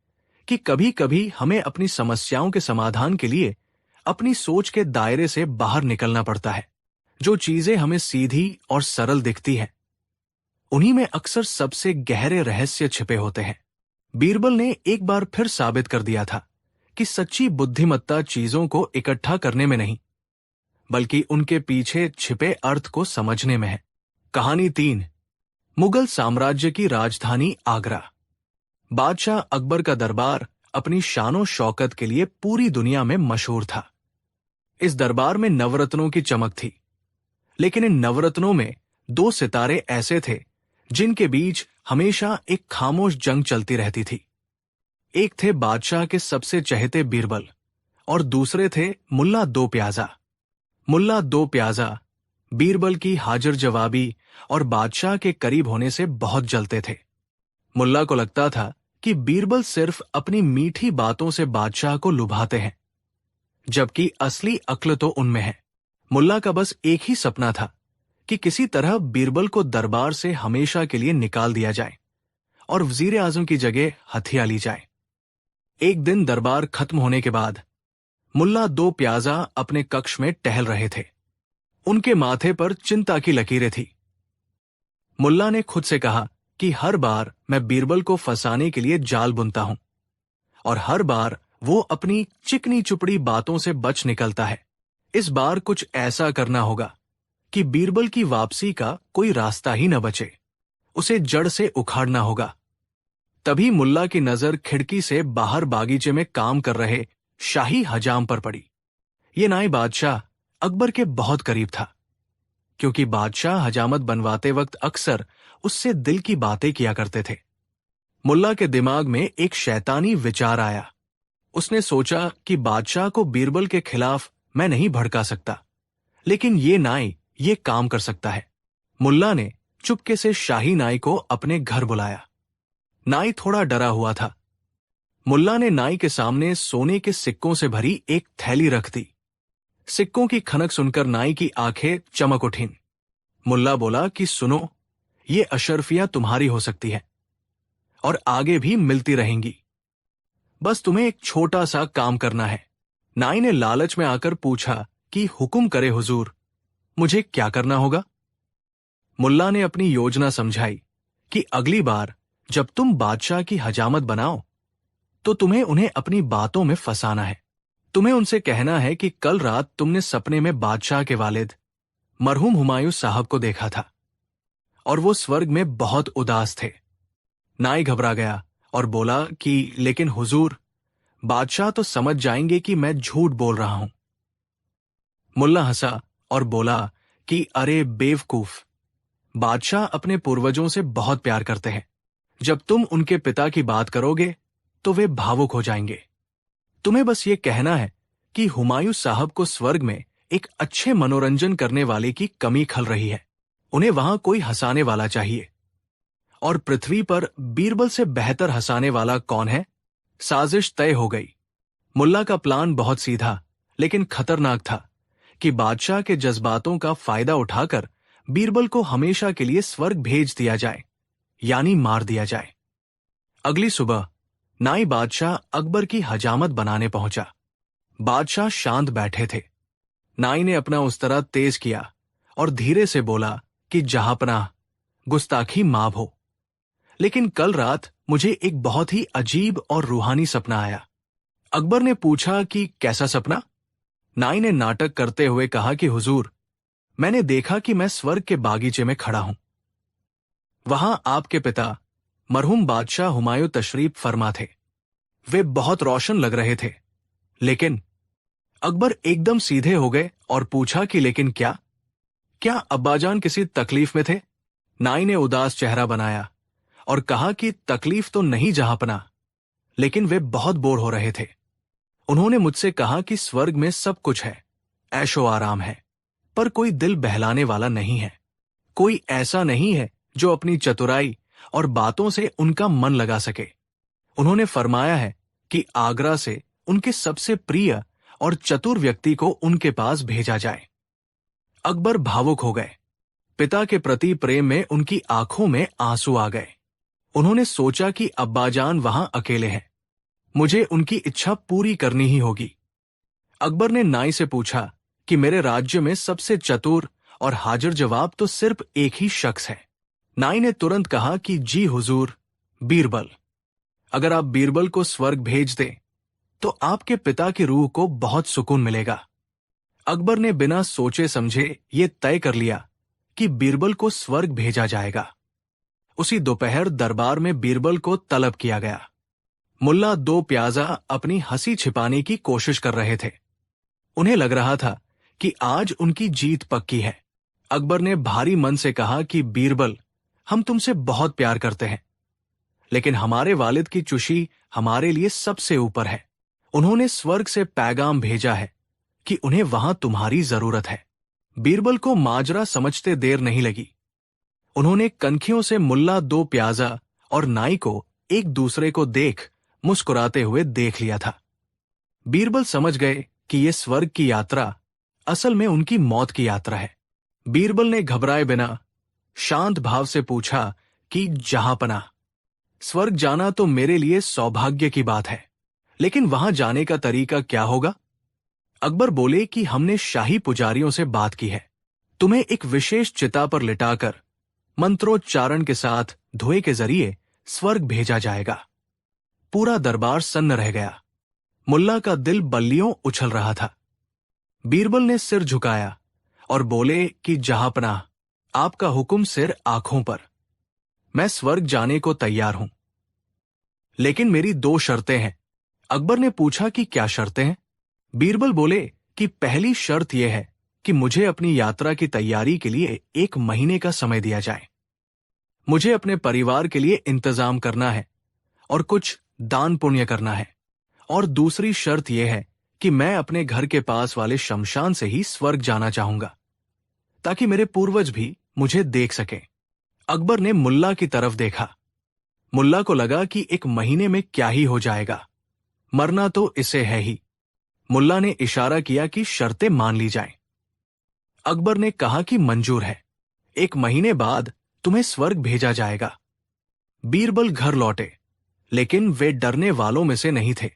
कि कभी कभी हमें अपनी समस्याओं के समाधान के लिए अपनी सोच के दायरे से बाहर निकलना पड़ता है। जो चीजें हमें सीधी और सरल दिखती हैं, उन्हीं में अक्सर सबसे गहरे रहस्य छिपे होते हैं। बीरबल ने एक बार फिर साबित कर दिया था कि सच्ची बुद्धिमत्ता चीजों को इकट्ठा करने में नहीं, बल्कि उनके पीछे छिपे अर्थ को समझने में है। कहानी 3। मुगल साम्राज्य की राजधानी आगरा। बादशाह अकबर का दरबार अपनी शानो शौकत के लिए पूरी दुनिया में मशहूर था। इस दरबार में नवरत्नों की चमक थी, लेकिन इन नवरत्नों में 2 सितारे ऐसे थे जिनके बीच हमेशा एक खामोश जंग चलती रहती थी। एक थे बादशाह के सबसे चहेते बीरबल और दूसरे थे मुल्ला दो प्याजा। मुल्ला दो प्याजा बीरबल की हाजिर जवाबी और बादशाह के करीब होने से बहुत जलते थे। मुल्ला को लगता था कि बीरबल सिर्फ अपनी मीठी बातों से बादशाह को लुभाते हैं, जबकि असली अक्ल तो उनमें है। मुल्ला का बस एक ही सपना था कि किसी तरह बीरबल को दरबार से हमेशा के लिए निकाल दिया जाए और वजीर आजम की जगह हथिया ली जाए। एक दिन दरबार खत्म होने के बाद मुल्ला दो प्याजा अपने कक्ष में टहल रहे थे। उनके माथे पर चिंता की लकीरें थी। मुल्ला ने खुद से कहा कि हर बार मैं बीरबल को फंसाने के लिए जाल बुनता हूं और हर बार वो अपनी चिकनी चुपड़ी बातों से बच निकलता है। इस बार कुछ ऐसा करना होगा कि बीरबल की वापसी का कोई रास्ता ही न बचे। उसे जड़ से उखाड़ना होगा। तभी मुल्ला की नजर खिड़की से बाहर बागीचे में काम कर रहे शाही हजाम पर पड़ी। ये नाई बादशाह अकबर के बहुत करीब था, क्योंकि बादशाह हजामत बनवाते वक्त अक्सर उससे दिल की बातें किया करते थे। मुल्ला के दिमाग में एक शैतानी विचार आया। उसने सोचा कि बादशाह को बीरबल के खिलाफ मैं नहीं भड़का सकता, लेकिन ये नाई ये काम कर सकता है। मुल्ला ने चुपके से शाही नाई को अपने घर बुलाया। नाई थोड़ा डरा हुआ था। मुल्ला ने नाई के सामने सोने के सिक्कों से भरी एक थैली रख दी। सिक्कों की खनक सुनकर नाई की आंखें चमक उठीं। मुल्ला बोला कि सुनो, ये अशरफियां तुम्हारी हो सकती है और आगे भी मिलती रहेंगी। बस तुम्हें एक छोटा सा काम करना है। नाई ने लालच में आकर पूछा कि हुक्म करे हुजूर, मुझे क्या करना होगा? मुल्ला ने अपनी योजना समझाई कि अगली बार जब तुम बादशाह की हजामत बनाओ तो तुम्हें उन्हें अपनी बातों में फंसाना है। तुम्हें उनसे कहना है कि कल रात तुमने सपने में बादशाह के वालिद मरहूम हुमायूं साहब को देखा था और वो स्वर्ग में बहुत उदास थे। नाई घबरा गया और बोला कि लेकिन हुजूर, बादशाह तो समझ जाएंगे कि मैं झूठ बोल रहा हूं। मुल्ला हंसा और बोला कि अरे बेवकूफ, बादशाह अपने पूर्वजों से बहुत प्यार करते हैं। जब तुम उनके पिता की बात करोगे तो वे भावुक हो जाएंगे। तुम्हें बस ये कहना है कि हुमायूं साहब को स्वर्ग में एक अच्छे मनोरंजन करने वाले की कमी खल रही है। उन्हें वहां कोई हंसाने वाला चाहिए। और पृथ्वी पर बीरबल से बेहतर हंसाने वाला कौन है? साजिश तय हो गई। मुल्ला का प्लान बहुत सीधा लेकिन खतरनाक था कि बादशाह के जज्बातों का फायदा उठाकर बीरबल को हमेशा के लिए स्वर्ग भेज दिया जाए, यानी मार दिया जाए। अगली सुबह नाई बादशाह अकबर की हजामत बनाने पहुंचा। बादशाह शांत बैठे थे। नाई ने अपना उस्तरा तेज किया और धीरे से बोला कि जहांपनाह, गुस्ताखी माफ हो, लेकिन कल रात मुझे एक बहुत ही अजीब और रूहानी सपना आया। अकबर ने पूछा कि कैसा सपना? नाई ने नाटक करते हुए कहा कि हुजूर, मैंने देखा कि मैं स्वर्ग के बागीचे में खड़ा हूं। वहां आपके पिता मरहूम बादशाह हुमायूं तशरीफ फरमा थे। वे बहुत रोशन लग रहे थे, लेकिन अकबर एकदम सीधे हो गए और पूछा कि लेकिन क्या? क्या अब्बाजान किसी तकलीफ में थे? नाई ने उदास चेहरा बनाया और कहा कि तकलीफ तो नहीं जहांपना, लेकिन वे बहुत बोर हो रहे थे। उन्होंने मुझसे कहा कि स्वर्ग में सब कुछ है, ऐशो आराम है, पर कोई दिल बहलाने वाला नहीं है। कोई ऐसा नहीं है जो अपनी चतुराई और बातों से उनका मन लगा सके। उन्होंने फरमाया है कि आगरा से उनके सबसे प्रिय और चतुर व्यक्ति को उनके पास भेजा जाए। अकबर भावुक हो गए। पिता के प्रति प्रेम में उनकी आंखों में आंसू आ गए। उन्होंने सोचा कि अब्बाजान वहां अकेले हैं, मुझे उनकी इच्छा पूरी करनी ही होगी। अकबर ने नाई से पूछा कि मेरे राज्य में सबसे चतुर और हाजिर जवाब तो सिर्फ एक ही शख्स है। नाई ने तुरंत कहा कि जी हुजूर, बीरबल। अगर आप बीरबल को स्वर्ग भेज दें तो आपके पिता की रूह को बहुत सुकून मिलेगा। अकबर ने बिना सोचे समझे ये तय कर लिया कि बीरबल को स्वर्ग भेजा जाएगा। उसी दोपहर दरबार में बीरबल को तलब किया गया। मुल्ला दो प्याजा अपनी हंसी छिपाने की कोशिश कर रहे थे। उन्हें लग रहा था कि आज उनकी जीत पक्की है। अकबर ने भारी मन से कहा कि बीरबल, हम तुमसे बहुत प्यार करते हैं, लेकिन हमारे वालिद की चुशी हमारे लिए सबसे ऊपर है। उन्होंने स्वर्ग से पैगाम भेजा है कि उन्हें वहां तुम्हारी जरूरत है। बीरबल को माजरा समझते देर नहीं लगी। उन्होंने कनखियों से मुल्ला दो प्याजा और नाई को एक दूसरे को देख मुस्कुराते हुए देख लिया था। बीरबल समझ गए कि ये स्वर्ग की यात्रा असल में उनकी मौत की यात्रा है। बीरबल ने घबराए बिना शांत भाव से पूछा कि जहांपनाह, स्वर्ग जाना तो मेरे लिए सौभाग्य की बात है, लेकिन वहां जाने का तरीका क्या होगा? अकबर बोले कि हमने शाही पुजारियों से बात की है। तुम्हें एक विशेष चिता पर लिटाकर मंत्रोच्चारण के साथ धुएं के जरिए स्वर्ग भेजा जाएगा। पूरा दरबार सन्न रह गया। मुल्ला का दिल बल्लियों उछल रहा था। बीरबल ने सिर झुकाया और बोले कि जहांपनाह, आपका हुक्म सिर आंखों पर। मैं स्वर्ग जाने को तैयार हूं, लेकिन मेरी दो शर्तें हैं। अकबर ने पूछा कि क्या शर्तें हैं? बीरबल बोले कि पहली शर्त यह है कि मुझे अपनी यात्रा की तैयारी के लिए 1 महीने का समय दिया जाए। मुझे अपने परिवार के लिए इंतजाम करना है और कुछ दान पुण्य करना है। और दूसरी शर्त यह है कि मैं अपने घर के पास वाले शमशान से ही स्वर्ग जाना चाहूंगा, ताकि मेरे पूर्वज भी मुझे देख सकें। अकबर ने मुल्ला की तरफ देखा। मुल्ला को लगा कि 1 महीने में क्या ही हो जाएगा, मरना तो इसे है ही। मुल्ला ने इशारा किया कि शर्तें मान ली जाएं। अकबर ने कहा कि मंजूर है, 1 महीने बाद तुम्हें स्वर्ग भेजा जाएगा। बीरबल घर लौटे, लेकिन वे डरने वालों में से नहीं थे।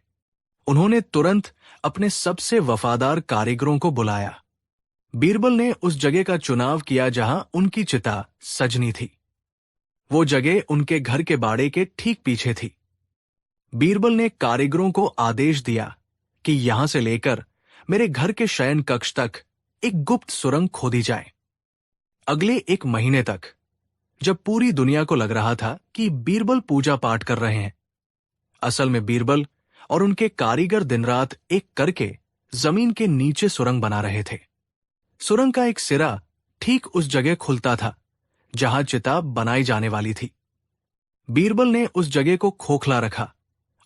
उन्होंने तुरंत अपने सबसे वफादार कारीगरों को बुलाया। बीरबल ने उस जगह का चुनाव किया जहां उनकी चिता सजनी थी। वो जगह उनके घर के बाड़े के ठीक पीछे थी। बीरबल ने कारीगरों को आदेश दिया कि यहां से लेकर मेरे घर के शयन कक्ष तक एक गुप्त सुरंग खोदी जाए। अगले 1 महीने तक, जब पूरी दुनिया को लग रहा था कि बीरबल पूजा पाठ कर रहे हैं, असल में बीरबल और उनके कारीगर दिन रात एक करके जमीन के नीचे सुरंग बना रहे थे। सुरंग का एक सिरा ठीक उस जगह खुलता था जहां चिता बनाई जाने वाली थी। बीरबल ने उस जगह को खोखला रखा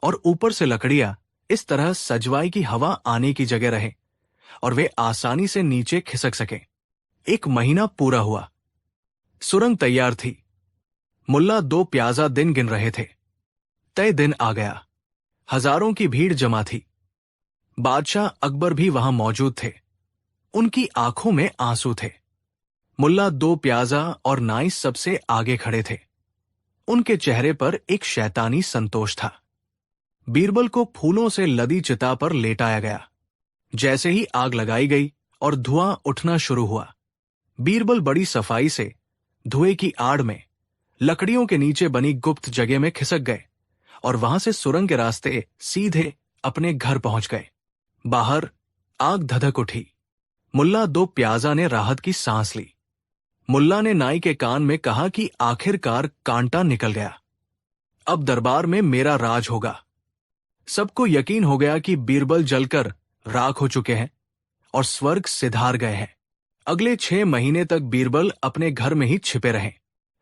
और ऊपर से लकड़ियां इस तरह सजवाई की हवा आने की जगह रहे और वे आसानी से नीचे खिसक सके। 1 महीना पूरा हुआ। सुरंग तैयार थी। मुल्ला 2 प्याजा दिन गिन रहे थे। तय दिन आ गया। हजारों की भीड़ जमा थी। बादशाह अकबर भी वहां मौजूद थे। उनकी आंखों में आंसू थे। मुल्ला 2 प्याजा और नाई सबसे आगे खड़े थे। उनके चेहरे पर एक शैतानी संतोष था। बीरबल को फूलों से लदी चिता पर लेटाया गया। जैसे ही आग लगाई गई और धुआं उठना शुरू हुआ, बीरबल बड़ी सफाई से धुएं की आड़ में लकड़ियों के नीचे बनी गुप्त जगह में खिसक गए और वहां से सुरंग के रास्ते सीधे अपने घर पहुंच गए। बाहर आग धधक उठी। मुल्ला 2 प्याजा ने राहत की सांस ली। मुल्ला ने नाई के कान में कहा कि आखिरकार कांटा निकल गया। अब दरबार में मेरा राज होगा। सबको यकीन हो गया कि बीरबल जलकर राख हो चुके हैं और स्वर्ग सिधार गए हैं। अगले 6 महीने तक बीरबल अपने घर में ही छिपे रहे।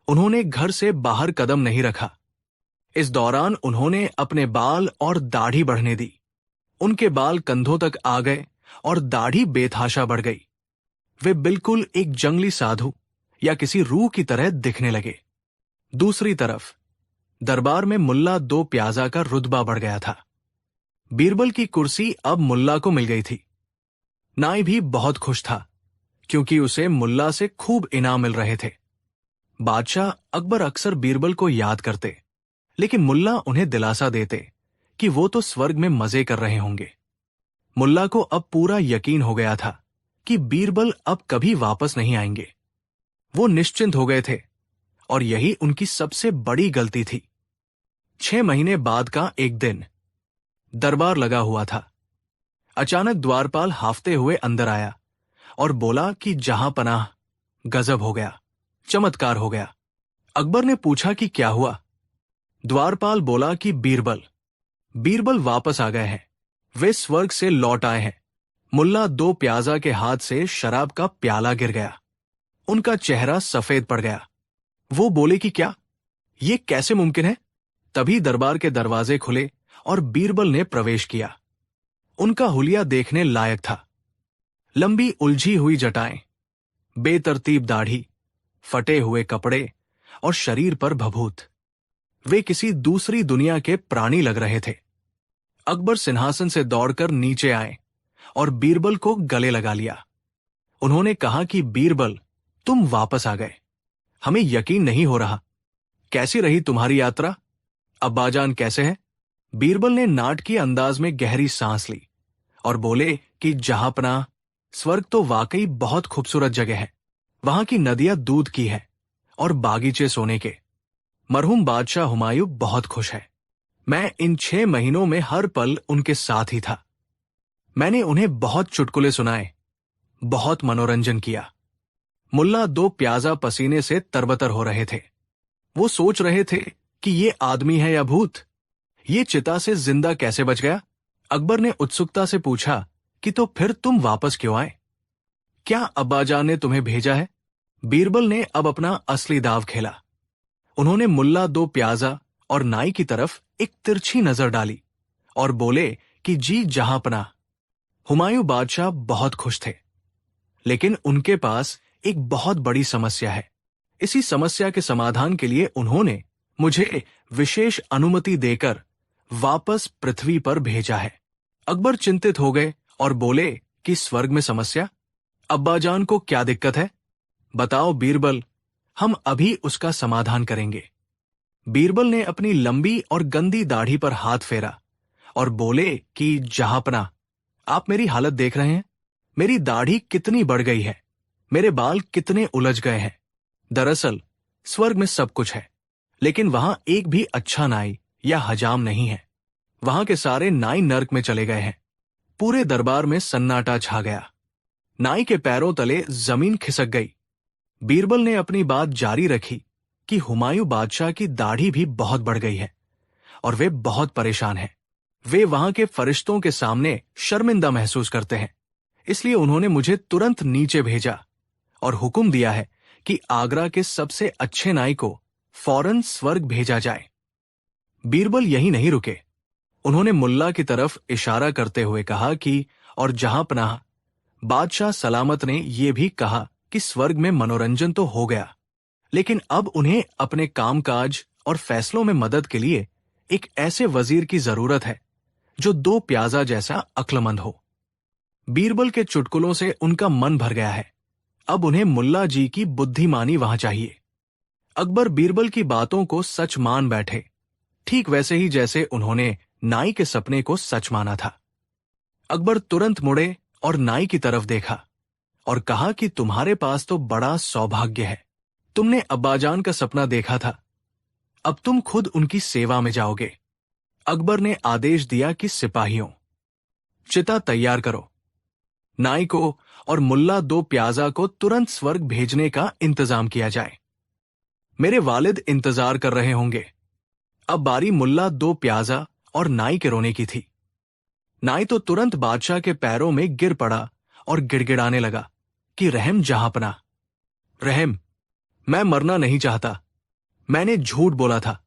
उन्होंने घर से बाहर कदम नहीं रखा। इस दौरान उन्होंने अपने बाल और दाढ़ी बढ़ने दी। उनके बाल कंधों तक आ गए और दाढ़ी बेतहाशा बढ़ गई। वे बिल्कुल एक जंगली साधु या किसी रूह की तरह दिखने लगे। दूसरी तरफ दरबार में मुल्ला 2 प्याजा का रुतबा बढ़ गया था। बीरबल की कुर्सी अब मुल्ला को मिल गई थी। नाई भी बहुत खुश था, क्योंकि उसे मुल्ला से खूब इनाम मिल रहे थे। बादशाह अकबर अक्सर बीरबल को याद करते, लेकिन मुल्ला उन्हें दिलासा देते कि वो तो स्वर्ग में मजे कर रहे होंगे। मुल्ला को अब पूरा यकीन हो गया था कि बीरबल अब कभी वापस नहीं आएंगे। वो निश्चिंत हो गए थे और यही उनकी सबसे बड़ी गलती थी। 6 महीने बाद का एक दिन दरबार लगा हुआ था। अचानक द्वारपाल हाफते हुए अंदर आया और बोला कि जहांपनाह, गजब हो गया, चमत्कार हो गया। अकबर ने पूछा कि क्या हुआ? द्वारपाल बोला कि बीरबल वापस आ गए हैं। वे स्वर्ग से लौट आए हैं। मुल्ला 2 प्याजा के हाथ से शराब का प्याला गिर गया। उनका चेहरा सफेद पड़ गया। वो बोले कि क्या, ये कैसे मुमकिन है? तभी दरबार के दरवाजे खुले और बीरबल ने प्रवेश किया। उनका हुलिया देखने लायक था। लंबी उलझी हुई जटाएं, बेतरतीब दाढ़ी, फटे हुए कपड़े और शरीर पर भभूत। वे किसी दूसरी दुनिया के प्राणी लग रहे थे। अकबर सिंहासन से दौड़कर नीचे आए और बीरबल को गले लगा लिया। उन्होंने कहा कि बीरबल, तुम वापस आ गए। हमें यकीन नहीं हो रहा। कैसी रही तुम्हारी यात्रा? अब्बाजान कैसे हैं? बीरबल ने नाटकीय अंदाज में गहरी सांस ली और बोले कि जहांपनाह, स्वर्ग तो वाकई बहुत खूबसूरत जगह है। वहां की नदियां दूध की है और बागीचे सोने के। मरहूम बादशाह हुमायूं बहुत खुश है। मैं इन 6 महीनों में हर पल उनके साथ ही था। मैंने उन्हें बहुत चुटकुले सुनाए, बहुत मनोरंजन किया। मुल्ला दो प्याजा पसीने से तरबतर हो रहे थे। वो सोच रहे थे कि ये आदमी है या भूत। ये चिता से जिंदा कैसे बच गया? अकबर ने उत्सुकता से पूछा कि तो फिर तुम वापस क्यों आए? क्या अब्बाजान ने तुम्हें भेजा है? बीरबल ने अब अपना असली दाव खेला। उन्होंने मुल्ला दो प्याजा और नाई की तरफ एक तिरछी नजर डाली और बोले कि जी जहांपनाह। हुमायूं बादशाह बहुत खुश थे, लेकिन उनके पास एक बहुत बड़ी समस्या है। इसी समस्या के समाधान के लिए उन्होंने मुझे विशेष अनुमति देकर वापस पृथ्वी पर भेजा है। अकबर चिंतित हो गए और बोले कि स्वर्ग में समस्या? अब्बाजान को क्या दिक्कत है? बताओ बीरबल, हम अभी उसका समाधान करेंगे। बीरबल ने अपनी लंबी और गंदी दाढ़ी पर हाथ फेरा और बोले कि जहांपनाह, आप मेरी हालत देख रहे हैं। मेरी दाढ़ी कितनी बढ़ गई है, मेरे बाल कितने उलझ गए हैं। दरअसल स्वर्ग में सब कुछ है, लेकिन वहां एक भी अच्छा नाई या हजाम नहीं है। वहां के सारे नाई नर्क में चले गए हैं। पूरे दरबार में सन्नाटा छा गया। नाई के पैरों तले जमीन खिसक गई। बीरबल ने अपनी बात जारी रखी कि हुमायूं बादशाह की दाढ़ी भी बहुत बढ़ गई है और वे बहुत परेशान हैं। वे वहां के फरिश्तों के सामने शर्मिंदा महसूस करते हैं। इसलिए उन्होंने मुझे तुरंत नीचे भेजा और हुक्म दिया है कि आगरा के सबसे अच्छे नाई को फौरन स्वर्ग भेजा जाए। बीरबल यही नहीं रुके। उन्होंने मुल्ला की तरफ इशारा करते हुए कहा कि और जहांपनाह, बादशाह सलामत ने यह भी कहा कि स्वर्ग में मनोरंजन तो हो गया, लेकिन अब उन्हें अपने कामकाज और फैसलों में मदद के लिए एक ऐसे वजीर की जरूरत है जो दो प्याजा जैसा अक्लमंद हो। बीरबल के चुटकुलों से उनका मन भर गया है। अब उन्हें मुल्ला जी की बुद्धिमानी वहां चाहिए। अकबर बीरबल की बातों को सच मान बैठे, ठीक वैसे ही जैसे उन्होंने नाई के सपने को सच माना था। अकबर तुरंत मुड़े और नाई की तरफ देखा और कहा कि तुम्हारे पास तो बड़ा सौभाग्य है। तुमने अब्बाजान का सपना देखा था, अब तुम खुद उनकी सेवा में जाओगे। अकबर ने आदेश दिया कि सिपाहियों, चिता तैयार करो। नाई को और मुल्ला दो प्याजा को तुरंत स्वर्ग भेजने का इंतजाम किया जाए। मेरे वालिद इंतजार कर रहे होंगे। अब बारी मुल्ला दो प्याजा और नाई के रोने की थी। नाई तो तुरंत बादशाह के पैरों में गिर पड़ा और गिड़गिड़ाने लगा कि रहम जहांपनाह, रहम, मैं मरना नहीं चाहता। मैंने झूठ बोला था,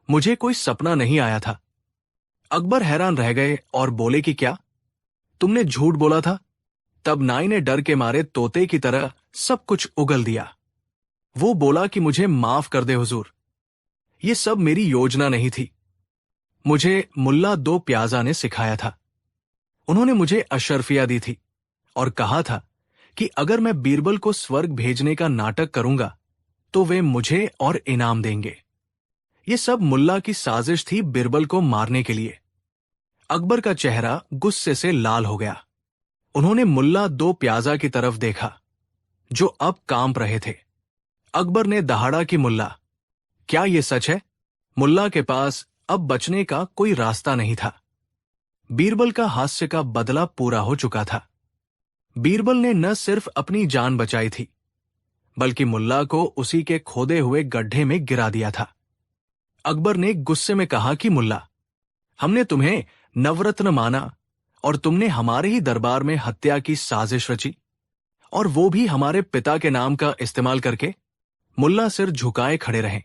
मुझे कोई सपना नहीं आया था। अकबर हैरान रह गए और बोले कि क्या तुमने झूठ बोला था? तब नाई ने डर के मारे तोते की तरह सब कुछ उगल दिया। वो बोला कि मुझे माफ कर दे हुजूर, ये सब मेरी योजना नहीं थी। मुझे मुल्ला दो प्याजा ने सिखाया था। उन्होंने मुझे अशर्फिया दी थी और कहा था कि अगर मैं बीरबल को स्वर्ग भेजने का नाटक करूंगा तो वे मुझे और इनाम देंगे। ये सब मुल्ला की साजिश थी बीरबल को मारने के लिए। अकबर का चेहरा गुस्से से लाल हो गया। उन्होंने मुल्ला दो प्याजा की तरफ देखा जो अब कांप रहे थे। अकबर ने दहाड़ा कि मुल्ला, क्या यह सच है? मुल्ला के पास अब बचने का कोई रास्ता नहीं था। बीरबल का हास्य का बदला पूरा हो चुका था। बीरबल ने न सिर्फ अपनी जान बचाई थी, बल्कि मुल्ला को उसी के खोदे हुए गड्ढे में गिरा दिया था। अकबर ने गुस्से में कहा कि मुल्ला, हमने तुम्हें नवरत्न माना और तुमने हमारे ही दरबार में हत्या की साजिश रची, और वो भी हमारे पिता के नाम का इस्तेमाल करके। मुल्ला सिर झुकाए खड़े रहे।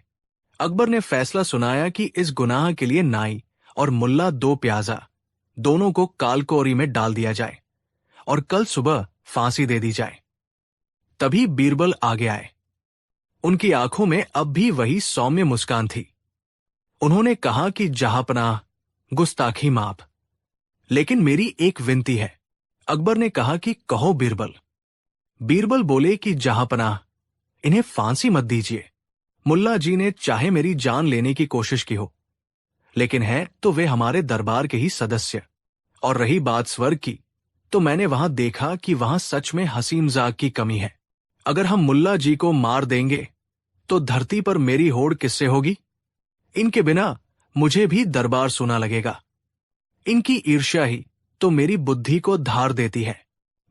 अकबर ने फैसला सुनाया कि इस गुनाह के लिए नाई और मुल्ला दो प्याजा दोनों को कालकोरी में डाल दिया जाए और कल सुबह फांसी दे दी जाए। तभी बीरबल आगे आए। उनकी आंखों में अब भी वही सौम्य मुस्कान थी। उन्होंने कहा कि जहांपनाह, गुस्ताखी माफ, लेकिन मेरी एक विनती है। अकबर ने कहा कि कहो बीरबल। बीरबल बोले कि जहांपनाह, इन्हें फांसी मत दीजिए। मुल्ला जी ने चाहे मेरी जान लेने की कोशिश की हो, लेकिन है तो वे हमारे दरबार के ही सदस्य। और रही बात स्वर्ग की, तो मैंने वहां देखा कि वहां सच में हसीमजाग की कमी है। अगर हम मुल्ला जी को मार देंगे तो धरती पर मेरी होड़ किससे होगी? इनके बिना मुझे भी दरबार सुना लगेगा। इनकी ईर्ष्या ही तो मेरी बुद्धि को धार देती है।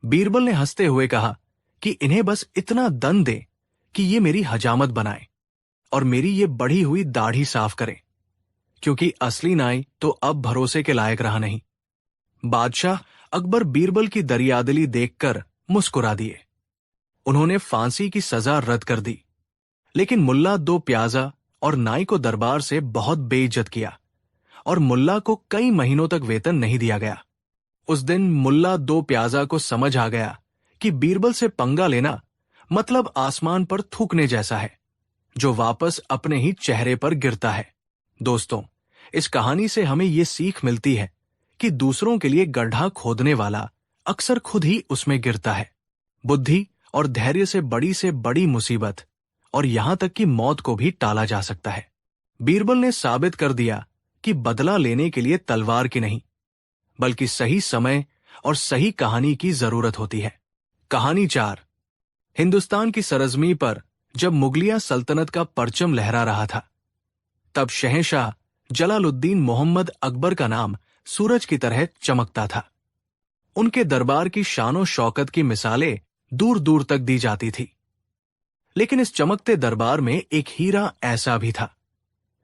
बीरबल ने हंसते हुए कहा कि इन्हें बस इतना दंड दे कि ये मेरी हजामत बनाए और मेरी ये बढ़ी हुई दाढ़ी साफ करें, क्योंकि असली नाई तो अब भरोसे के लायक रहा नहीं। बादशाह अकबर बीरबल की दरियादिली देखकर मुस्कुरा दिए। उन्होंने फांसी की सजा रद्द कर दी, लेकिन मुल्ला दो प्याजा और नाई को दरबार से बहुत बेइज्जत किया और मुल्ला को कई महीनों तक वेतन नहीं दिया गया। उस दिन मुल्ला दो प्याजा को समझ आ गया कि बीरबल से पंगा लेना मतलब आसमान पर थूकने जैसा है, जो वापस अपने ही चेहरे पर गिरता है। दोस्तों, इस कहानी से हमें ये सीख मिलती है कि दूसरों के लिए गड्ढा खोदने वाला अक्सर खुद ही उसमें गिरता है। बुद्धि और धैर्य से बड़ी मुसीबत और यहां तक कि मौत को भी टाला जा सकता है। बीरबल ने साबित कर दिया कि बदला लेने के लिए तलवार की नहीं, बल्कि सही समय और सही कहानी की जरूरत होती है। कहानी 4। हिंदुस्तान की सरजमी पर जब मुगलिया सल्तनत का परचम लहरा रहा था, तब शहंशाह जलालुद्दीन मोहम्मद अकबर का नाम सूरज की तरह चमकता था। उनके दरबार की शानो शौकत की मिसालें दूर दूर तक दी जाती थी, लेकिन इस चमकते दरबार में एक हीरा ऐसा भी था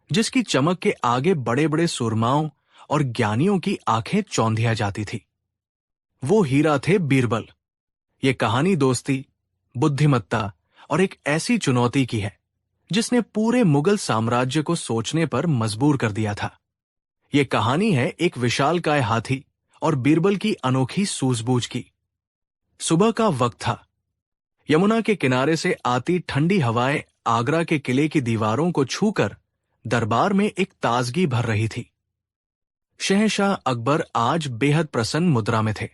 जिसकी चमक के आगे बड़े बड़े सुरमाओं और ज्ञानियों की आंखें चौंधिया जाती थी। वो हीरा थे बीरबल। ये कहानी दोस्ती, बुद्धिमत्ता और एक ऐसी चुनौती की है जिसने पूरे मुगल साम्राज्य को सोचने पर मजबूर कर दिया था। ये कहानी है एक विशालकाय हाथी और बीरबल की अनोखी सूझबूझ की। सुबह का वक्त था। यमुना के किनारे से आती ठंडी हवाएं आगरा के किले की दीवारों को छूकर दरबार में एक ताजगी भर रही थी। शहंशाह अकबर आज बेहद प्रसन्न मुद्रा में थे।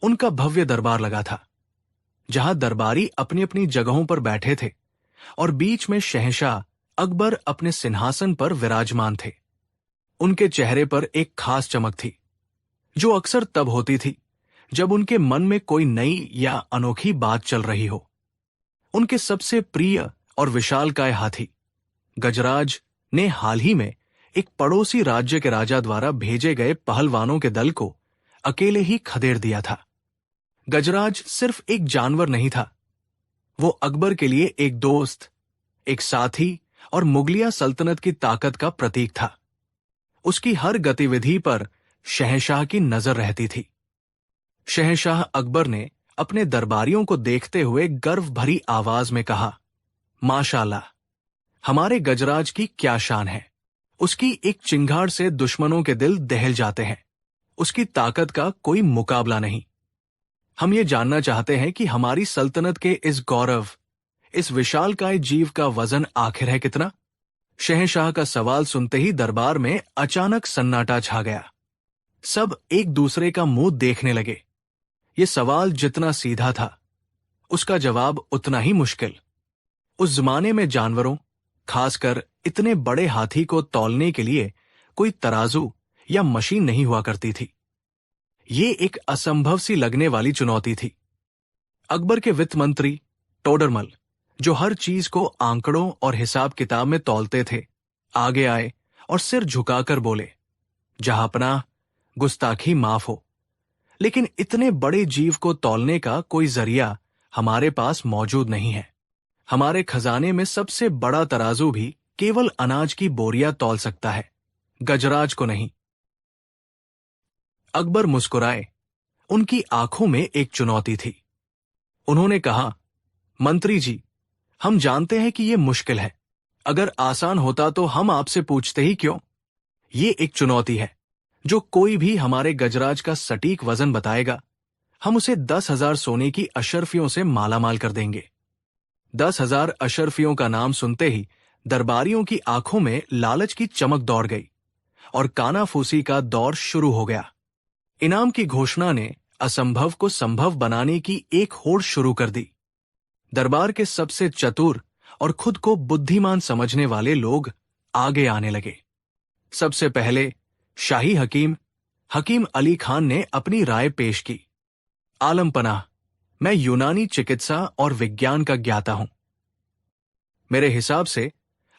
उनका भव्य दरबार लगा था, जहां दरबारी अपनी अपनी जगहों पर बैठे थे और बीच में शहंशाह अकबर अपने सिंहासन पर विराजमान थे। उनके चेहरे पर एक खास चमक थी, जो अक्सर तब होती थी जब उनके मन में कोई नई या अनोखी बात चल रही हो। उनके सबसे प्रिय और विशालकाय हाथी गजराज ने हाल ही में एक पड़ोसी राज्य के राजा द्वारा भेजे गए पहलवानों के दल को अकेले ही खदेड़ दिया था। गजराज सिर्फ एक जानवर नहीं था, वो अकबर के लिए एक दोस्त, एक साथी और मुगलिया सल्तनत की ताकत का प्रतीक था। उसकी हर गतिविधि पर शहंशाह की नजर रहती थी। शहंशाह अकबर ने अपने दरबारियों को देखते हुए गर्व भरी आवाज में कहा, माशाल्लाह, हमारे गजराज की क्या शान है। उसकी एक चिंगाड़ से दुश्मनों के दिल दहल जाते हैं। उसकी ताकत का कोई मुकाबला नहीं। हम ये जानना चाहते हैं कि हमारी सल्तनत के इस गौरव, इस विशालकाय जीव का वजन आखिर है कितना? शहंशाह का सवाल सुनते ही दरबार में अचानक सन्नाटा छा गया। सब एक दूसरे का मुंह देखने लगे। ये सवाल जितना सीधा था, उसका जवाब उतना ही मुश्किल। उस जमाने में जानवरों, खासकर इतने बड़े हाथी को तौलने के लिए कोई तराजू या मशीन नहीं हुआ करती थी। ये एक असंभव सी लगने वाली चुनौती थी। अकबर के वित्त मंत्री टोडरमल, जो हर चीज को आंकड़ों और हिसाब किताब में तौलते थे, आगे आए और सिर झुकाकर बोले, जहांपनाह, गुस्ताखी माफ हो, लेकिन इतने बड़े जीव को तौलने का कोई जरिया हमारे पास मौजूद नहीं है। हमारे खजाने में सबसे बड़ा तराजू भी केवल अनाज की बोरियां तौल सकता है, गजराज को नहीं। अकबर मुस्कुराए। उनकी आंखों में एक चुनौती थी। उन्होंने कहा, मंत्री जी, हम जानते हैं कि यह मुश्किल है। अगर आसान होता तो हम आपसे पूछते ही क्यों? ये एक चुनौती है। जो कोई भी हमारे गजराज का सटीक वजन बताएगा, हम उसे 10,000 सोने की अशर्फियों से मालामाल कर देंगे। 10,000 अशर्फियों का नाम सुनते ही दरबारियों की आंखों में लालच की चमक दौड़ गई और कानाफूसी का दौर शुरू हो गया। इनाम की घोषणा ने असंभव को संभव बनाने की एक होड़ शुरू कर दी। दरबार के सबसे चतुर और खुद को बुद्धिमान समझने वाले लोग आगे आने लगे। सबसे पहले शाही हकीम हकीम अली खान ने अपनी राय पेश की। आलम पनाह, मैं यूनानी चिकित्सा और विज्ञान का ज्ञाता हूं। मेरे हिसाब से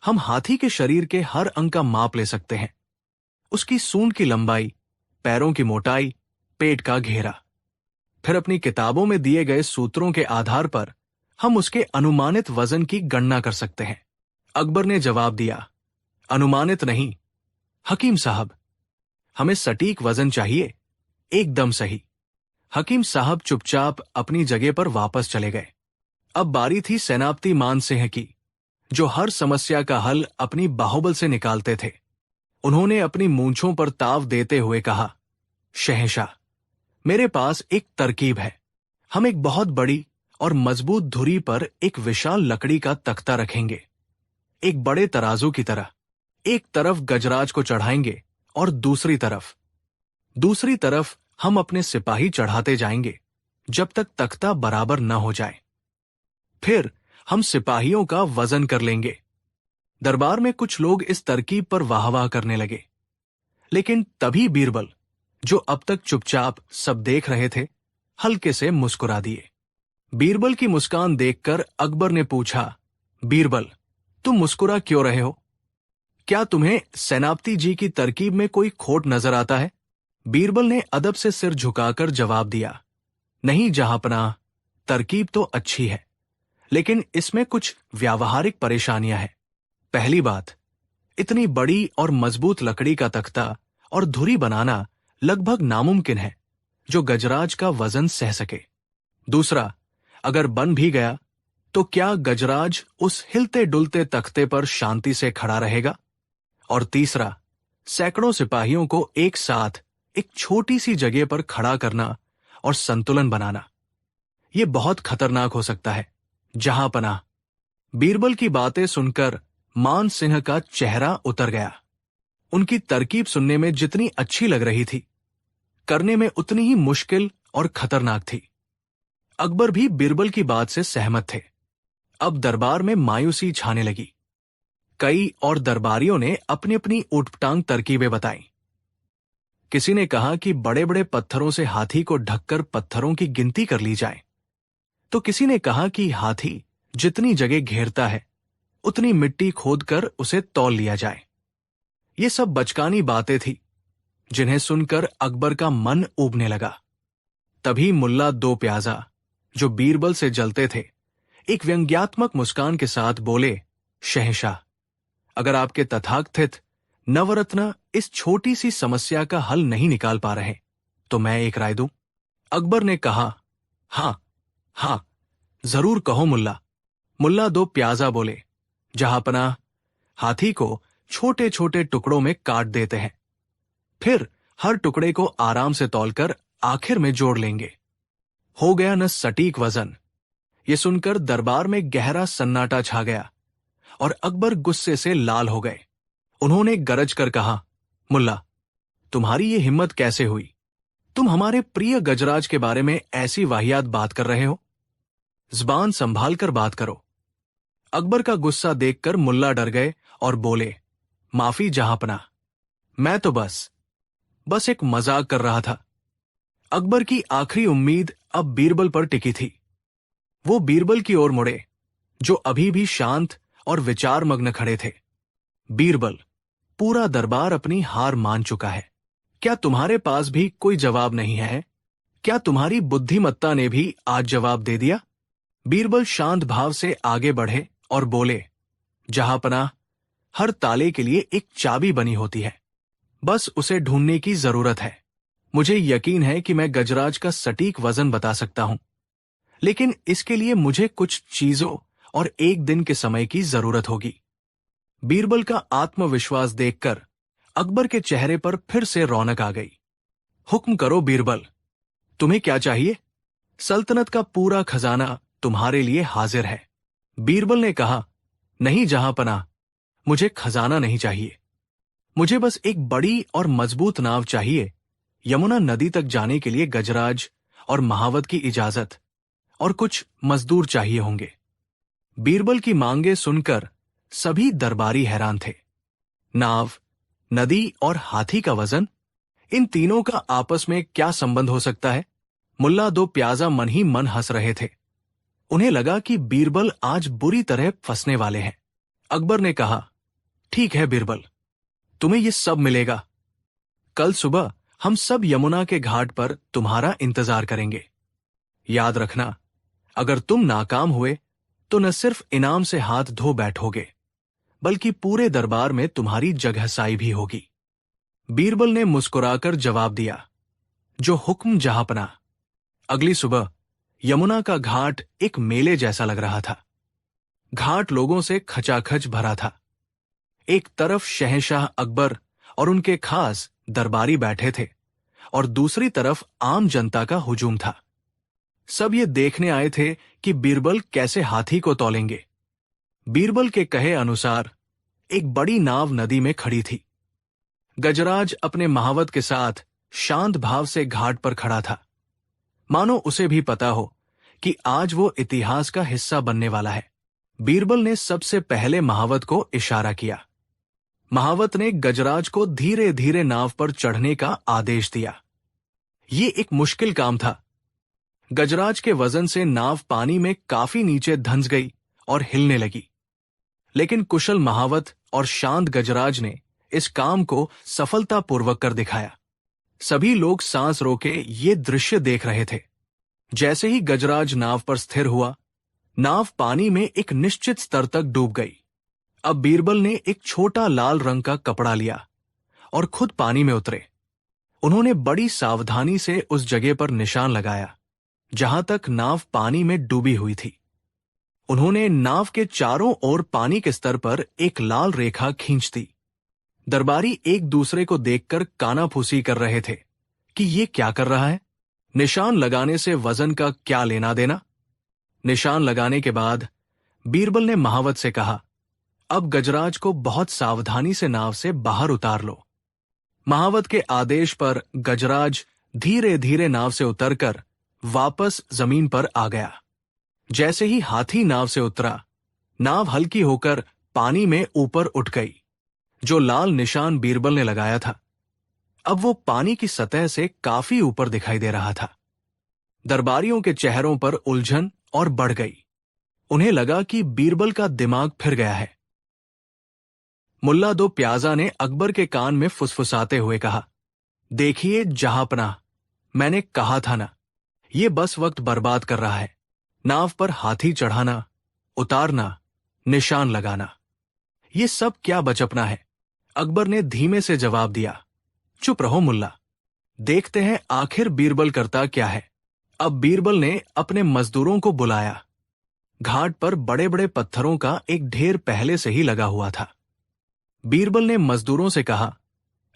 हम हाथी के शरीर के हर अंग का माप ले सकते हैं, उसकी सूंड की लंबाई, पैरों की मोटाई, पेट का घेरा। फिर अपनी किताबों में दिए गए सूत्रों के आधार पर हम उसके अनुमानित वजन की गणना कर सकते हैं। अकबर ने जवाब दिया, अनुमानित नहीं हकीम साहब, हमें सटीक वजन चाहिए, एकदम सही। हकीम साहब चुपचाप अपनी जगह पर वापस चले गए। अब बारी थी सेनापति मान सिंह की, जो हर समस्या का हल अपनी बाहुबल से निकालते थे। उन्होंने अपनी मूंछों पर ताव देते हुए कहा, शहंशाह, मेरे पास एक तरकीब है। हम एक बहुत बड़ी और मजबूत धुरी पर एक विशाल लकड़ी का तख्ता रखेंगे, एक बड़े तराजू की तरह। एक तरफ गजराज को चढ़ाएंगे और दूसरी तरफ हम अपने सिपाही चढ़ाते जाएंगे जब तक तख्ता बराबर न हो जाए। फिर हम सिपाहियों का वजन कर लेंगे। दरबार में कुछ लोग इस तरकीब पर वाहवाह करने लगे, लेकिन तभी बीरबल, जो अब तक चुपचाप सब देख रहे थे, हल्के से मुस्कुरा दिए। बीरबल की मुस्कान देखकर अकबर ने पूछा, बीरबल, तुम मुस्कुरा क्यों रहे हो? क्या तुम्हें सेनापति जी की तरकीब में कोई खोट नजर आता है? बीरबल ने अदब से सिर झुकाकर जवाब दिया, नहीं जहांपनाह, तरकीब तो अच्छी है, लेकिन इसमें कुछ व्यावहारिक परेशानियां हैं। पहली बात, इतनी बड़ी और मजबूत लकड़ी का तख्ता और धुरी बनाना लगभग नामुमकिन है जो गजराज का वजन सह सके। दूसरा, अगर बन भी गया तो क्या गजराज उस हिलते डुलते तख्ते पर शांति से खड़ा रहेगा? और तीसरा, सैकड़ों सिपाहियों को एक साथ एक छोटी सी जगह पर खड़ा करना और संतुलन बनाना, यह बहुत खतरनाक हो सकता है जहांपनाह। बीरबल की बातें सुनकर मान सिंह का चेहरा उतर गया। उनकी तरकीब सुनने में जितनी अच्छी लग रही थी, करने में उतनी ही मुश्किल और खतरनाक थी। अकबर भी बीरबल की बात से सहमत थे। अब दरबार में मायूसी छाने लगी। कई और दरबारियों ने अपनी अपनी ऊटपटांग तरकीबें बताईं। किसी ने कहा कि बड़े बड़े पत्थरों से हाथी को ढककर पत्थरों की गिनती कर ली जाए, तो किसी ने कहा कि हाथी जितनी जगह घेरता है उतनी मिट्टी खोदकर उसे तौल लिया जाए। ये सब बचकानी बातें थी जिन्हें सुनकर अकबर का मन ऊबने लगा। तभी मुल्ला दो प्याजा, जो बीरबल से जलते थे, एक व्यंग्यात्मक मुस्कान के साथ बोले, शहंशाह, अगर आपके तथाकथित नवरत्न इस छोटी सी समस्या का हल नहीं निकाल पा रहे तो मैं एक राय दूं। अकबर ने कहा, हां, जरूर कहो मुल्ला। मुल्ला दो प्याजा बोले, जहांपनाह, हाथी को छोटे छोटे टुकड़ों में काट देते हैं, फिर हर टुकड़े को आराम से तौलकर आखिर में जोड़ लेंगे। हो गया न सटीक वजन। ये सुनकर दरबार में गहरा सन्नाटा छा गया और अकबर गुस्से से लाल हो गए। उन्होंने गरज कर कहा, मुल्ला, तुम्हारी ये हिम्मत कैसे हुई? तुम हमारे प्रिय गजराज के बारे में ऐसी वाहियात बात कर रहे हो? जुबान संभाल कर बात करो। अकबर का गुस्सा देखकर मुल्ला डर गए और बोले, माफी जहांपनाह, मैं तो बस एक मजाक कर रहा था। अकबर की आखिरी उम्मीद अब बीरबल पर टिकी थी। वो बीरबल की ओर मुड़े, जो अभी भी शांत और विचारमग्न खड़े थे। बीरबल, पूरा दरबार अपनी हार मान चुका है। क्या तुम्हारे पास भी कोई जवाब नहीं है? क्या तुम्हारी बुद्धिमत्ता ने भी आज जवाब दे दिया? बीरबल शांत भाव से आगे बढ़े और बोले, जहांपनाह, हर ताले के लिए एक चाबी बनी होती है, बस उसे ढूंढने की जरूरत है। मुझे यकीन है कि मैं गजराज का सटीक वजन बता सकता हूं, लेकिन इसके लिए मुझे कुछ चीजों और एक दिन के समय की जरूरत होगी। बीरबल का आत्मविश्वास देखकर अकबर के चेहरे पर फिर से रौनक आ गई। हुक्म करो बीरबल, तुम्हें क्या चाहिए? सल्तनत का पूरा खजाना तुम्हारे लिए हाजिर है। बीरबल ने कहा, नहीं जहांपनाह, मुझे खजाना नहीं चाहिए। मुझे बस एक बड़ी और मजबूत नाव चाहिए। यमुना नदी तक जाने के लिए गजराज और महावत की इजाजत और कुछ मजदूर चाहिए होंगे। बीरबल की मांगे सुनकर सभी दरबारी हैरान थे। नाव, नदी और हाथी का वजन, इन तीनों का आपस में क्या संबंध हो सकता है? मुल्ला दो प्याजा मन ही मन हंस रहे थे। उन्हें लगा कि बीरबल आज बुरी तरह फंसने वाले हैं। अकबर ने कहा, ठीक है बीरबल, तुम्हें ये सब मिलेगा। कल सुबह हम सब यमुना के घाट पर तुम्हारा इंतजार करेंगे। याद रखना, अगर तुम नाकाम हुए तो न सिर्फ इनाम से हाथ धो बैठोगे, बल्कि पूरे दरबार में तुम्हारी जगहसाई भी होगी। बीरबल ने मुस्कुराकर जवाब दिया, जो हुक्म जहांपनाह। अगली सुबह यमुना का घाट एक मेले जैसा लग रहा था। घाट लोगों से खचाखच भरा था। एक तरफ शहंशाह अकबर और उनके खास दरबारी बैठे थे और दूसरी तरफ आम जनता का हुजूम था। सब ये देखने आए थे कि बीरबल कैसे हाथी को तौलेंगे। बीरबल के कहे अनुसार एक बड़ी नाव नदी में खड़ी थी। गजराज अपने महावत के साथ शांत भाव से घाट पर खड़ा था, मानो उसे भी पता हो कि आज वो इतिहास का हिस्सा बनने वाला है। बीरबल ने सबसे पहले महावत को इशारा किया। महावत ने गजराज को धीरे धीरे नाव पर चढ़ने का आदेश दिया। ये एक मुश्किल काम था। गजराज के वजन से नाव पानी में काफी नीचे धंस गई और हिलने लगी, लेकिन कुशल महावत और शांत गजराज ने इस काम को सफलतापूर्वक कर दिखाया। सभी लोग सांस रोके ये दृश्य देख रहे थे। जैसे ही गजराज नाव पर स्थिर हुआ, नाव पानी में एक निश्चित स्तर तक डूब गई। अब बीरबल ने एक छोटा लाल रंग का कपड़ा लिया और खुद पानी में उतरे। उन्होंने बड़ी सावधानी से उस जगह पर निशान लगाया जहां तक नाव पानी में डूबी हुई थी। उन्होंने नाव के चारों ओर पानी के स्तर पर एक लाल रेखा खींच दी। दरबारी एक दूसरे को देखकर कानाफूसी कर रहे थे कि ये क्या कर रहा है। निशान लगाने से वजन का क्या लेना देना। निशान लगाने के बाद बीरबल ने महावत से कहा, अब गजराज को बहुत सावधानी से नाव से बाहर उतार लो। महावत के आदेश पर गजराज धीरे धीरे नाव से उतरकर वापस जमीन पर आ गया। जैसे ही हाथी नाव से उतरा, नाव हल्की होकर पानी में ऊपर उठ गई। जो लाल निशान बीरबल ने लगाया था, अब वो पानी की सतह से काफी ऊपर दिखाई दे रहा था। दरबारियों के चेहरों पर उलझन और बढ़ गई। उन्हें लगा कि बीरबल का दिमाग फिर गया है। मुल्ला दो प्याजा ने अकबर के कान में फुसफुसाते हुए कहा, देखिए जहांपनाह, मैंने कहा था ना, ये बस वक्त बर्बाद कर रहा है। नाव पर हाथी चढ़ाना, उतारना, निशान लगाना, ये सब क्या बचपना है। अकबर ने धीमे से जवाब दिया, चुप रहो मुल्ला, देखते हैं आखिर बीरबल करता क्या है। अब बीरबल ने अपने मजदूरों को बुलाया। घाट पर बड़े बड़े पत्थरों का एक ढेर पहले से ही लगा हुआ था। बीरबल ने मजदूरों से कहा,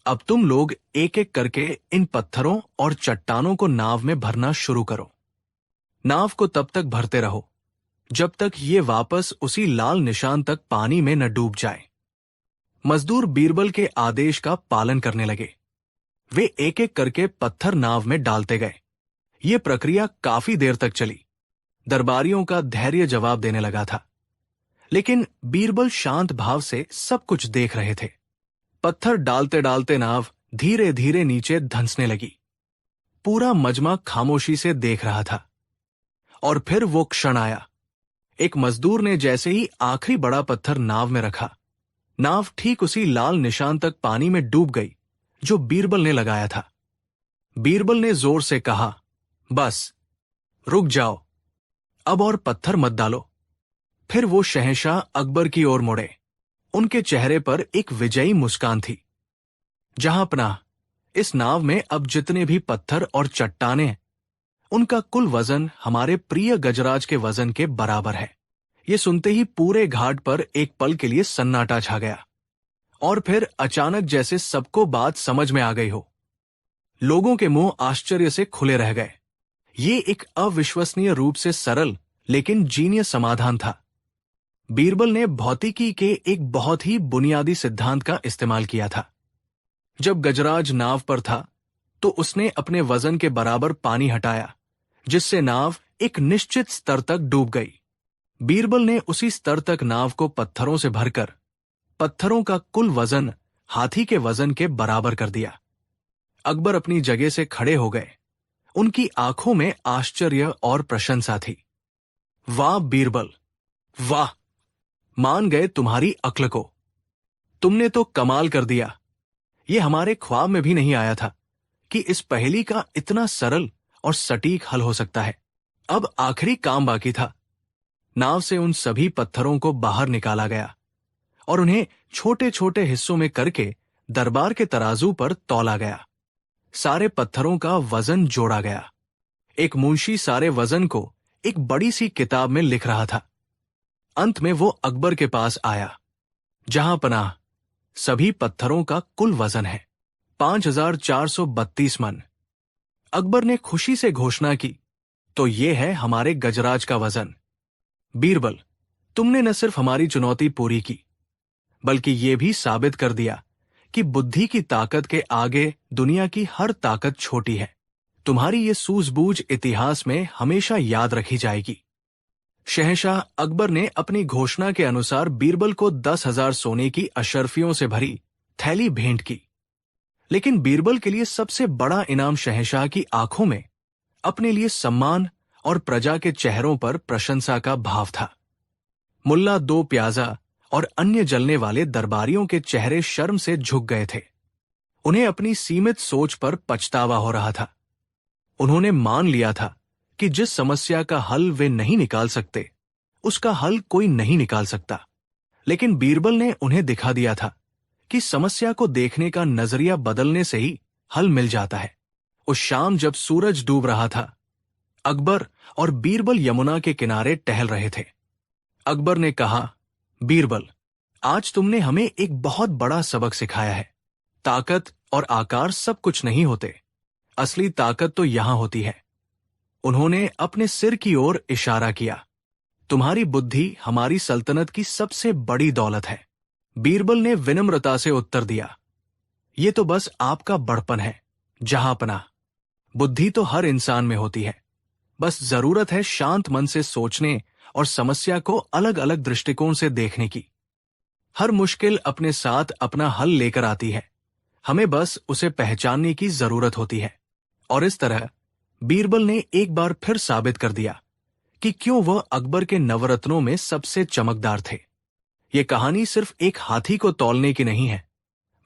अब तुम लोग एक एक करके इन पत्थरों और चट्टानों को नाव में भरना शुरू करो। नाव को तब तक भरते रहो जब तक ये वापस उसी लाल निशान तक पानी में न डूब जाए। मजदूर बीरबल के आदेश का पालन करने लगे। वे एक एक करके पत्थर नाव में डालते गए। ये प्रक्रिया काफी देर तक चली। दरबारियों का धैर्य जवाब देने लगा था, लेकिन बीरबल शांत भाव से सब कुछ देख रहे थे। पत्थर डालते डालते नाव धीरे धीरे नीचे धंसने लगी। पूरा मजमा खामोशी से देख रहा था। और फिर वो क्षण आया। एक मजदूर ने जैसे ही आखिरी बड़ा पत्थर नाव में रखा, नाव ठीक उसी लाल निशान तक पानी में डूब गई जो बीरबल ने लगाया था। बीरबल ने जोर से कहा, बस रुक जाओ, अब और पत्थर मत डालो। फिर वो शहंशाह अकबर की ओर मुड़े। उनके चेहरे पर एक विजयी मुस्कान थी। जहांपनाह, इस नाव में अब जितने भी पत्थर और चट्टानें हैं, उनका कुल वजन हमारे प्रिय गजराज के वजन के बराबर है। ये सुनते ही पूरे घाट पर एक पल के लिए सन्नाटा छा गया, और फिर अचानक जैसे सबको बात समझ में आ गई हो। लोगों के मुंह आश्चर्य से खुले रह गए। ये एक अविश्वसनीय रूप से सरल लेकिन जीनियस समाधान था। बीरबल ने भौतिकी के एक बहुत ही बुनियादी सिद्धांत का इस्तेमाल किया था। जब गजराज नाव पर था तो उसने अपने वजन के बराबर पानी हटाया, जिससे नाव एक निश्चित स्तर तक डूब गई। बीरबल ने उसी स्तर तक नाव को पत्थरों से भरकर पत्थरों का कुल वजन हाथी के वजन के बराबर कर दिया। अकबर अपनी जगह से खड़े हो गए। उनकी आंखों में आश्चर्य और प्रशंसा थी। वाह बीरबल, वाह! मान गए तुम्हारी अक्ल को। तुमने तो कमाल कर दिया। ये हमारे ख्वाब में भी नहीं आया था कि इस पहेली का इतना सरल और सटीक हल हो सकता है। अब आखिरी काम बाकी था। नाव से उन सभी पत्थरों को बाहर निकाला गया और उन्हें छोटे छोटे हिस्सों में करके दरबार के तराजू पर तौला गया। सारे पत्थरों का वजन जोड़ा गया। एक मुंशी सारे वजन को एक बड़ी सी किताब में लिख रहा था। अंत में वो अकबर के पास आया। जहां पनाह, सभी पत्थरों का कुल वजन है 5432 मन। अकबर ने खुशी से घोषणा की, तो ये है हमारे गजराज का वजन। बीरबल, तुमने न सिर्फ हमारी चुनौती पूरी की, बल्कि ये भी साबित कर दिया कि बुद्धि की ताकत के आगे दुनिया की हर ताकत छोटी है। तुम्हारी ये सूझबूझ इतिहास में हमेशा याद रखी जाएगी। शहंशाह अकबर ने अपनी घोषणा के अनुसार बीरबल को 10,000 सोने की अशर्फियों से भरी थैली भेंट की। लेकिन बीरबल के लिए सबसे बड़ा इनाम शहंशाह की आंखों में अपने लिए सम्मान और प्रजा के चेहरों पर प्रशंसा का भाव था। मुल्ला दो प्याजा और अन्य जलने वाले दरबारियों के चेहरे शर्म से झुक गए थे। उन्हें अपनी सीमित सोच पर पछतावा हो रहा था। उन्होंने मान लिया था कि जिस समस्या का हल वे नहीं निकाल सकते, उसका हल कोई नहीं निकाल सकता। लेकिन बीरबल ने उन्हें दिखा दिया था कि समस्या को देखने का नजरिया बदलने से ही हल मिल जाता है। उस शाम जब सूरज डूब रहा था, अकबर और बीरबल यमुना के किनारे टहल रहे थे। अकबर ने कहा, बीरबल, आज तुमने हमें एक बहुत बड़ा सबक सिखाया है। ताकत और आकार सब कुछ नहीं होते, असली ताकत तो यहां होती है। उन्होंने अपने सिर की ओर इशारा किया। तुम्हारी बुद्धि हमारी सल्तनत की सबसे बड़ी दौलत है। बीरबल ने विनम्रता से उत्तर दिया, ये तो बस आपका बड़पन है, जहांपना। बुद्धि तो हर इंसान में होती है, बस जरूरत है शांत मन से सोचने और समस्या को अलग अलग दृष्टिकोण से देखने की। हर मुश्किल अपने साथ अपना हल लेकर आती है, हमें बस उसे पहचानने की जरूरत होती है। और इस तरह बीरबल ने एक बार फिर साबित कर दिया कि क्यों वह अकबर के नवरत्नों में सबसे चमकदार थे। ये कहानी सिर्फ एक हाथी को तौलने की नहीं है,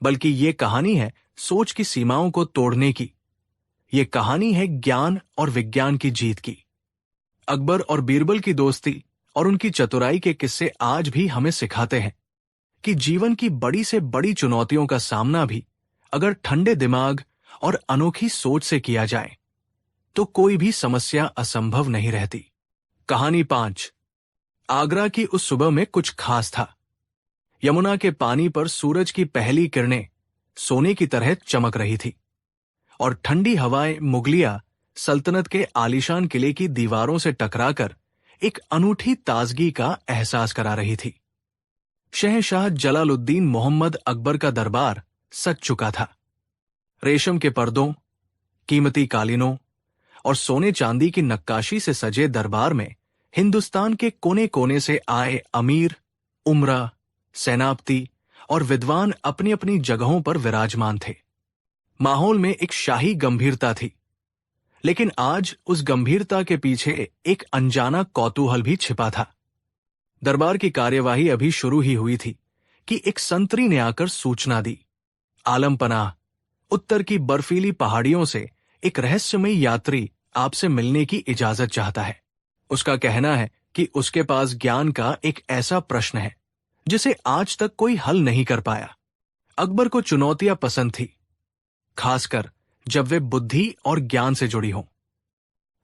बल्कि ये कहानी है सोच की सीमाओं को तोड़ने की। ये कहानी है ज्ञान और विज्ञान की जीत की। अकबर और बीरबल की दोस्ती और उनकी चतुराई के किस्से आज भी हमें सिखाते हैं कि जीवन की बड़ी से बड़ी चुनौतियों का सामना भी अगर ठंडे दिमाग और अनोखी सोच से किया जाए तो कोई भी समस्या असंभव नहीं रहती। कहानी 5। आगरा की उस सुबह में कुछ खास था। यमुना के पानी पर सूरज की पहली किरणें सोने की तरह चमक रही थी और ठंडी हवाएं मुगलिया सल्तनत के आलीशान किले की दीवारों से टकराकर एक अनूठी ताजगी का एहसास करा रही थी। शहंशाह जलालुद्दीन मोहम्मद अकबर का दरबार सज चुका था। रेशम के पर्दों, कीमती कालीनों और सोने चांदी की नक्काशी से सजे दरबार में हिंदुस्तान के कोने कोने से आए अमीर, उमरा, सेनापति और विद्वान अपनी अपनी जगहों पर विराजमान थे। माहौल में एक शाही गंभीरता थी, लेकिन आज उस गंभीरता के पीछे एक अनजाना कौतूहल भी छिपा था। दरबार की कार्यवाही अभी शुरू ही हुई थी कि एक संतरी ने आकर सूचना दी, आलमपनाह, उत्तर की बर्फीली पहाड़ियों से एक रहस्यमयी यात्री आपसे मिलने की इजाजत चाहता है। उसका कहना है कि उसके पास ज्ञान का एक ऐसा प्रश्न है जिसे आज तक कोई हल नहीं कर पाया। अकबर को चुनौतियां पसंद थी, खासकर जब वे बुद्धि और ज्ञान से जुड़ी हों।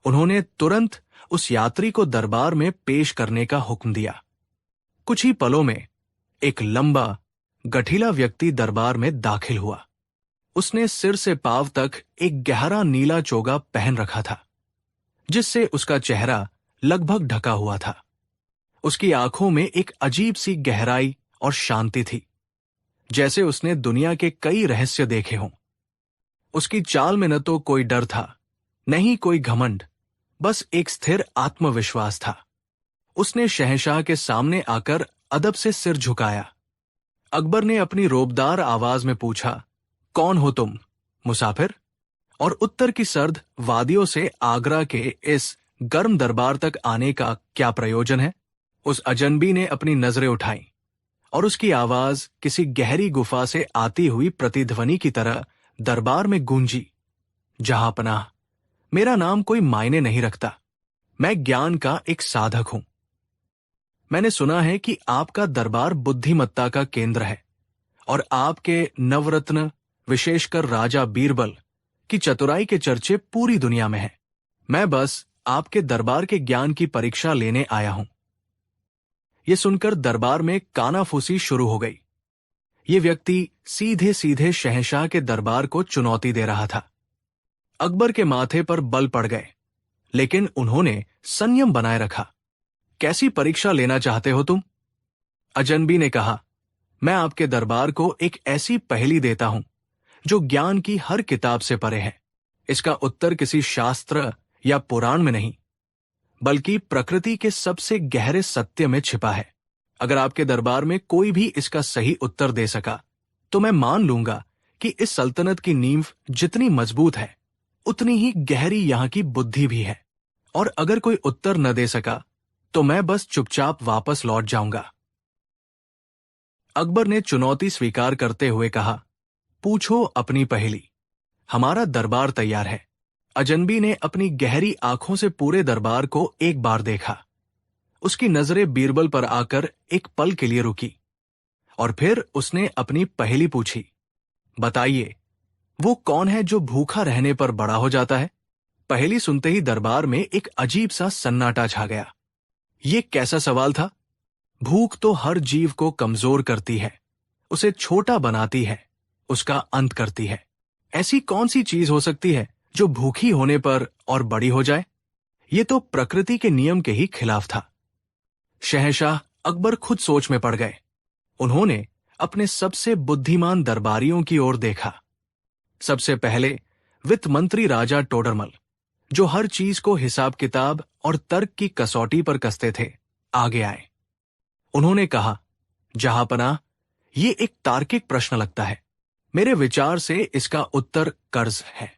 उन्होंने तुरंत उस यात्री को दरबार में पेश करने का हुक्म दिया। कुछ ही पलों में एक लंबा, गठीला व्यक्ति दरबार में दाखिल हुआ। उसने सिर से पांव तक एक गहरा नीला चोगा पहन रखा था। जिससे उसका चेहरा लगभग ढका हुआ था। उसकी आंखों में एक अजीब सी गहराई और शांति थी, जैसे उसने दुनिया के कई रहस्य देखे हों। उसकी चाल में न तो कोई डर था, न ही कोई घमंड, बस एक स्थिर आत्मविश्वास था। उसने शहंशाह के सामने आकर अदब से सिर झुकाया। अकबर ने अपनी रोबदार आवाज में पूछा, कौन हो तुम, मुसाफिर? और उत्तर की सर्द वादियों से आगरा के इस गर्म दरबार तक आने का क्या प्रयोजन है? उस अजनबी ने अपनी नजरें उठाईं और उसकी आवाज किसी गहरी गुफा से आती हुई प्रतिध्वनि की तरह दरबार में गूंजी। जहांपनाह, मेरा नाम कोई मायने नहीं रखता। मैं ज्ञान का एक साधक हूं। मैंने सुना है कि आपका दरबार बुद्धिमत्ता का केंद्र है और आपके नवरत्न, विशेषकर राजा बीरबल की चतुराई के चर्चे पूरी दुनिया में हैं। मैं बस आपके दरबार के ज्ञान की परीक्षा लेने आया हूं। यह सुनकर दरबार में कानाफूसी शुरू हो गई। ये व्यक्ति सीधे सीधे शहंशाह के दरबार को चुनौती दे रहा था। अकबर के माथे पर बल पड़ गए, लेकिन उन्होंने संयम बनाए रखा। कैसी परीक्षा लेना चाहते हो तुम? अजनबी ने कहा, मैं आपके दरबार को एक ऐसी पहेली देता हूं जो ज्ञान की हर किताब से परे है। इसका उत्तर किसी शास्त्र या पुराण में नहीं, बल्कि प्रकृति के सबसे गहरे सत्य में छिपा है। अगर आपके दरबार में कोई भी इसका सही उत्तर दे सका, तो मैं मान लूंगा कि इस सल्तनत की नींव जितनी मजबूत है, उतनी ही गहरी यहां की बुद्धि भी है। और अगर कोई उत्तर न दे सका, तो मैं बस चुपचाप वापस लौट जाऊंगा। अकबर ने चुनौती स्वीकार करते हुए कहा, पूछो अपनी पहेली। हमारा दरबार तैयार है। अजनबी ने अपनी गहरी आंखों से पूरे दरबार को एक बार देखा। उसकी नजरें बीरबल पर आकर एक पल के लिए रुकी और फिर उसने अपनी पहेली पूछी, बताइए, वो कौन है जो भूखा रहने पर बड़ा हो जाता है? पहेली सुनते ही दरबार में एक अजीब सा सन्नाटा छा गया। ये कैसा सवाल था? भूख तो हर जीव को कमजोर करती है, उसे छोटा बनाती है, उसका अंत करती है। ऐसी कौन सी चीज हो सकती है जो भूखी होने पर और बड़ी हो जाए? ये तो प्रकृति के नियम के ही खिलाफ था। शहंशाह अकबर खुद सोच में पड़ गए। उन्होंने अपने सबसे बुद्धिमान दरबारियों की ओर देखा। सबसे पहले वित्त मंत्री राजा टोडरमल, जो हर चीज को हिसाब किताब और तर्क की कसौटी पर कसते थे, आगे आए। उन्होंने कहा, जहांपनाह, ये एक तार्किक प्रश्न लगता है। मेरे विचार से इसका उत्तर कर्ज है।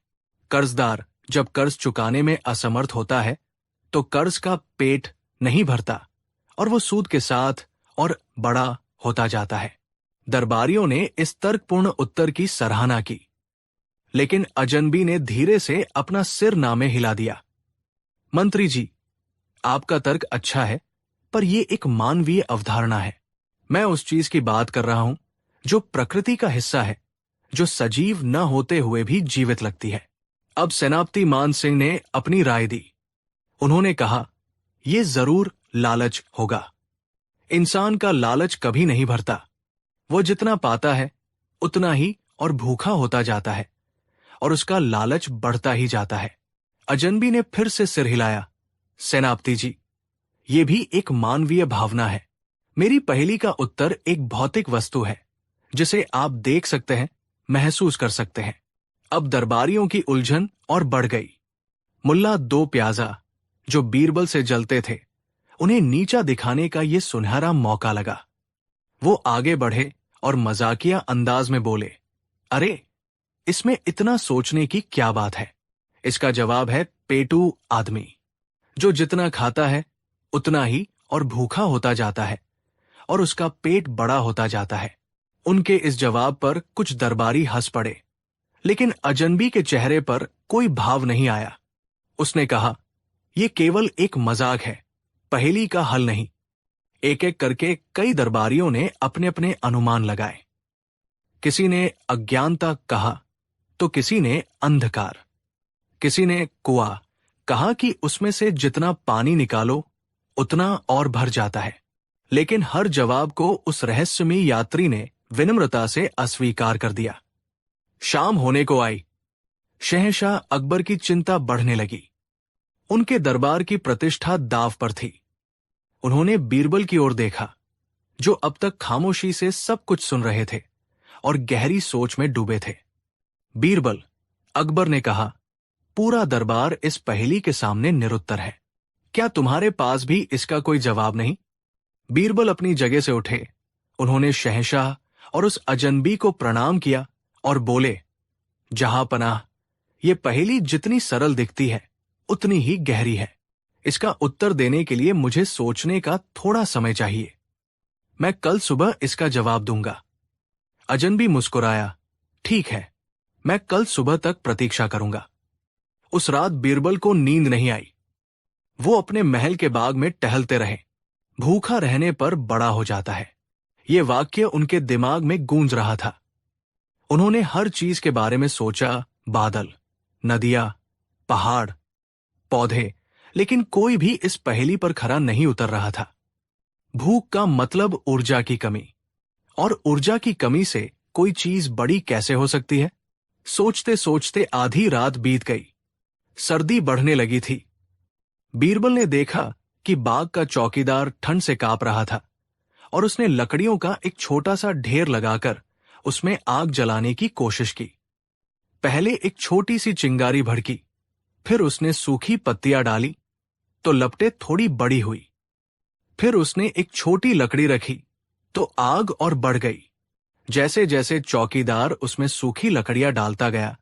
कर्जदार जब कर्ज चुकाने में असमर्थ होता है, तो कर्ज का पेट नहीं भरता और वो सूद के साथ और बड़ा होता जाता है। दरबारियों ने इस तर्कपूर्ण उत्तर की सराहना की, लेकिन अजनबी ने धीरे से अपना सिर नामे हिला दिया। मंत्री जी, आपका तर्क अच्छा है, पर यह एक मानवीय अवधारणा है। मैं उस चीज की बात कर रहा हूं जो प्रकृति का हिस्सा है, जो सजीव न होते हुए भी जीवित लगती है। अब सेनापति मान सिंह ने अपनी राय दी। उन्होंने कहा, यह जरूर लालच होगा। इंसान का लालच कभी नहीं भरता। वो जितना पाता है उतना ही और भूखा होता जाता है और उसका लालच बढ़ता ही जाता है। अजनबी ने फिर से सिर हिलाया। सेनापति जी, ये भी एक मानवीय भावना है। मेरी पहेली का उत्तर एक भौतिक वस्तु है, जिसे आप देख सकते हैं, महसूस कर सकते हैं। अब दरबारियों की उलझन और बढ़ गई। मुल्ला दो प्याजा, जो बीरबल से जलते थे, उन्हें नीचा दिखाने का ये सुनहरा मौका लगा। वो आगे बढ़े और मजाकिया अंदाज में बोले, अरे, इसमें इतना सोचने की क्या बात है? इसका जवाब है पेटू आदमी, जो जितना खाता है उतना ही और भूखा होता जाता है और उसका पेट बड़ा होता जाता है। उनके इस जवाब पर कुछ दरबारी हंस पड़े, लेकिन अजनबी के चेहरे पर कोई भाव नहीं आया। उसने कहा, यह केवल एक मजाक है, पहेली का हल नहीं। एक एक करके कई दरबारियों ने अपने अपने अनुमान लगाए। किसी ने अज्ञानता कहा, तो किसी ने अंधकार, किसी ने कुआं कहा कि उसमें से जितना पानी निकालो उतना और भर जाता है। लेकिन हर जवाब को उस रहस्यमयी यात्री ने विनम्रता से अस्वीकार कर दिया। शाम होने को आई। शहंशाह अकबर की चिंता बढ़ने लगी। उनके दरबार की प्रतिष्ठा दांव पर थी। उन्होंने बीरबल की ओर देखा, जो अब तक खामोशी से सब कुछ सुन रहे थे और गहरी सोच में डूबे थे। बीरबल, अकबर ने कहा, पूरा दरबार इस पहेली के सामने निरुत्तर है। क्या तुम्हारे पास भी इसका कोई जवाब नहीं? बीरबल अपनी जगह से उठे। उन्होंने शहंशाह और उस अजनबी को प्रणाम किया और बोले, जहां पनाह, ये पहेली जितनी सरल दिखती है उतनी ही गहरी है। इसका उत्तर देने के लिए मुझे सोचने का थोड़ा समय चाहिए। मैं कल सुबह इसका जवाब दूंगा। अजनबी मुस्कुराया, ठीक है, मैं कल सुबह तक प्रतीक्षा करूंगा। उस रात बीरबल को नींद नहीं आई। वो अपने महल के बाग में टहलते रहे। भूखा रहने पर बड़ा हो जाता है, ये वाक्य उनके दिमाग में गूंज रहा था। उन्होंने हर चीज के बारे में सोचा, बादल, नदियां, पहाड़, पौधे, लेकिन कोई भी इस पहेली पर खरा नहीं उतर रहा था। भूख का मतलब ऊर्जा की कमी, और ऊर्जा की कमी से कोई चीज बड़ी कैसे हो सकती है? सोचते सोचते आधी रात बीत गई। सर्दी बढ़ने लगी थी। बीरबल ने देखा कि बाग का चौकीदार ठंड से कांप रहा था और उसने लकड़ियों का एक छोटा सा ढेर लगाकर उसमें आग जलाने की कोशिश की। पहले एक छोटी सी चिंगारी भड़की, फिर उसने सूखी पत्तियां डाली तो लपटें थोड़ी बड़ी हुई। फिर उसने एक छोटी लकड़ी रखी तो आग और बढ़ गई। जैसे जैसे चौकीदार उसमें सूखी लकड़ियां डालता गया,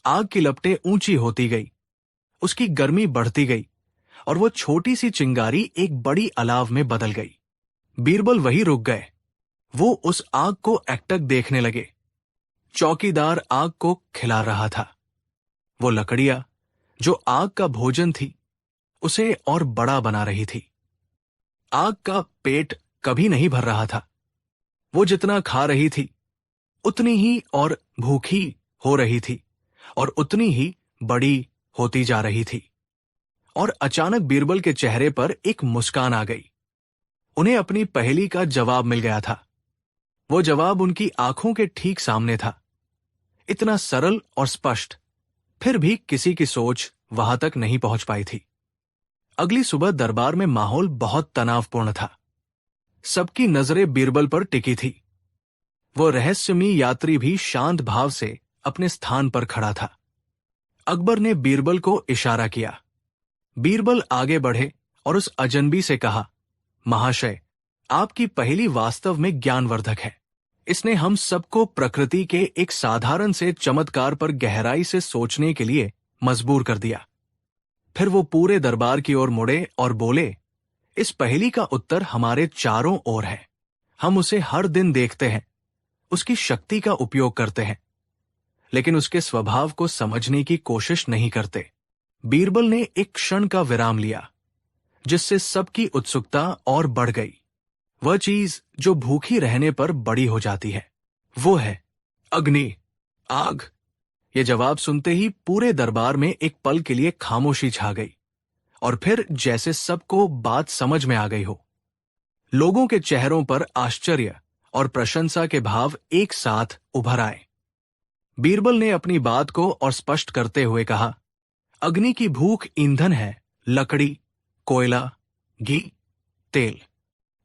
आग की लपटें ऊंची होती गई, उसकी गर्मी बढ़ती गई और वो छोटी सी चिंगारी एक बड़ी अलाव में बदल गई। बीरबल वहीं रुक गए। वो उस आग को एकटक देखने लगे। चौकीदार आग को खिला रहा था। वो लकड़ियां, जो आग का भोजन थी, उसे और बड़ा बना रही थी। आग का पेट कभी नहीं भर रहा था। वो जितना खा रही थी उतनी ही और भूखी हो रही थी और उतनी ही बड़ी होती जा रही थी। और अचानक बीरबल के चेहरे पर एक मुस्कान आ गई। उन्हें अपनी पहेली का जवाब मिल गया था। वो जवाब उनकी आंखों के ठीक सामने था, इतना सरल और स्पष्ट, फिर भी किसी की सोच वहां तक नहीं पहुंच पाई थी। अगली सुबह दरबार में माहौल बहुत तनावपूर्ण था। सबकी नजरें बीरबल पर टिकी थी। वो रहस्यमयी यात्री भी शांत भाव से अपने स्थान पर खड़ा था। अकबर ने बीरबल को इशारा किया। बीरबल आगे बढ़े और उस अजनबी से कहा, महाशय, आपकी पहेली वास्तव में ज्ञानवर्धक है। इसने हम सबको प्रकृति के एक साधारण से चमत्कार पर गहराई से सोचने के लिए मजबूर कर दिया। फिर वो पूरे दरबार की ओर मुड़े और बोले, इस पहेली का उत्तर हमारे चारों ओर है। हम उसे हर दिन देखते हैं, उसकी शक्ति का उपयोग करते हैं, लेकिन उसके स्वभाव को समझने की कोशिश नहीं करते। बीरबल ने एक क्षण का विराम लिया, जिससे सबकी उत्सुकता और बढ़ गई। वह चीज जो भूखी रहने पर बड़ी हो जाती है, वो है अग्नि, आग। ये जवाब सुनते ही पूरे दरबार में एक पल के लिए खामोशी छा गई और फिर जैसे सबको बात समझ में आ गई हो। लोगों के चेहरों पर आश्चर्य और प्रशंसा के भाव एक साथ उभर आए। बीरबल ने अपनी बात को और स्पष्ट करते हुए कहा, अग्नि की भूख ईंधन है, लकड़ी, कोयला, घी, तेल।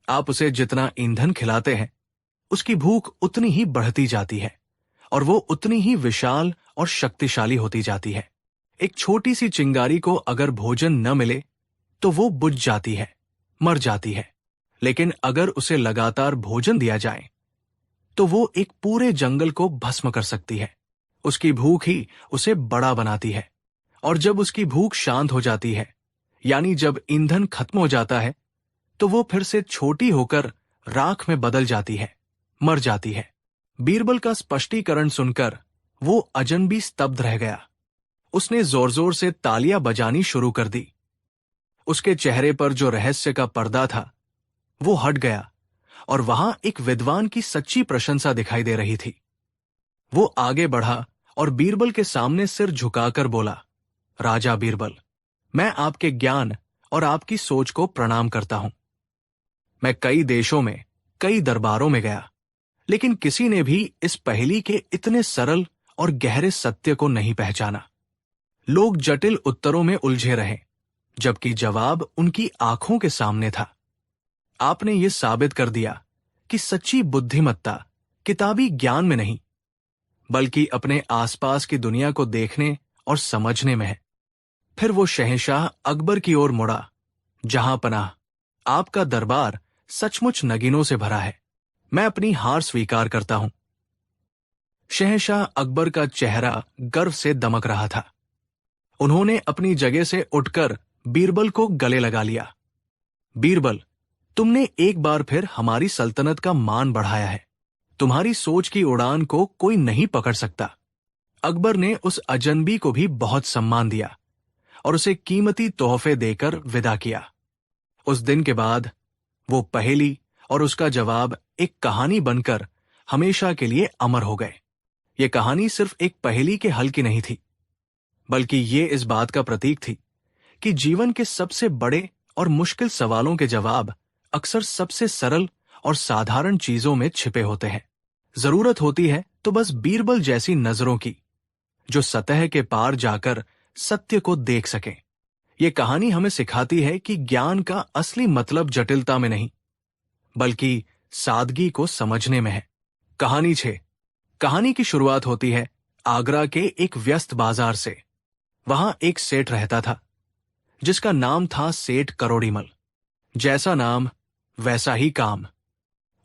आप उसे जितना ईंधन खिलाते हैं, उसकी भूख उतनी ही बढ़ती जाती है और वो उतनी ही विशाल और शक्तिशाली होती जाती है। एक छोटी सी चिंगारी को अगर भोजन न मिले तो वो बुझ जाती है, मर जाती है, लेकिन अगर उसे लगातार भोजन दिया जाए तो वो एक पूरे जंगल को भस्म कर सकती है। उसकी भूख ही उसे बड़ा बनाती है, और जब उसकी भूख शांत हो जाती है, यानी जब ईंधन खत्म हो जाता है, तो वो फिर से छोटी होकर राख में बदल जाती है, मर जाती है। बीरबल का स्पष्टीकरण सुनकर वो अजनबी स्तब्ध रह गया। उसने जोर जोर से तालियां बजानी शुरू कर दी। उसके चेहरे पर जो रहस्य का पर्दा था वो हट गया और वहां एक विद्वान की सच्ची प्रशंसा दिखाई दे रही थी। वो आगे बढ़ा और बीरबल के सामने सिर झुकाकर बोला, राजा बीरबल, मैं आपके ज्ञान और आपकी सोच को प्रणाम करता हूं। मैं कई देशों में, कई दरबारों में गया, लेकिन किसी ने भी इस पहेली के इतने सरल और गहरे सत्य को नहीं पहचाना। लोग जटिल उत्तरों में उलझे रहे, जबकि जवाब उनकी आंखों के सामने था। आपने ये साबित कर दिया कि सच्ची बुद्धिमत्ता किताबी ज्ञान में नहीं, बल्कि अपने आसपास की दुनिया को देखने और समझने में है। फिर वो शहंशाह अकबर की ओर मुड़ा। जहां पनाह, आपका दरबार सचमुच नगीनों से भरा है। मैं अपनी हार स्वीकार करता हूं। शहंशाह अकबर का चेहरा गर्व से दमक रहा था। उन्होंने अपनी जगह से उठकर बीरबल को गले लगा लिया। बीरबल, तुमने एक बार फिर हमारी सल्तनत का मान बढ़ाया है। तुम्हारी सोच की उड़ान को कोई नहीं पकड़ सकता। अकबर ने उस अजनबी को भी बहुत सम्मान दिया और उसे कीमती तोहफे देकर विदा किया। उस दिन के बाद वो पहेली और उसका जवाब एक कहानी बनकर हमेशा के लिए अमर हो गए। ये कहानी सिर्फ एक पहेली के हल की नहीं थी, बल्कि ये इस बात का प्रतीक थी कि जीवन के सबसे बड़े और मुश्किल सवालों के जवाब अक्सर सबसे सरल और साधारण चीजों में छिपे होते हैं। जरूरत होती है तो बस बीरबल जैसी नजरों की, जो सतह के पार जाकर सत्य को देख सकें। ये कहानी हमें सिखाती है कि ज्ञान का असली मतलब जटिलता में नहीं, बल्कि सादगी को समझने में है। कहानी 6। कहानी की शुरुआत होती है आगरा के एक व्यस्त बाजार से। वहां एक सेठ रहता था, जिसका नाम था सेठ करोड़ीमल। जैसा नाम वैसा ही काम।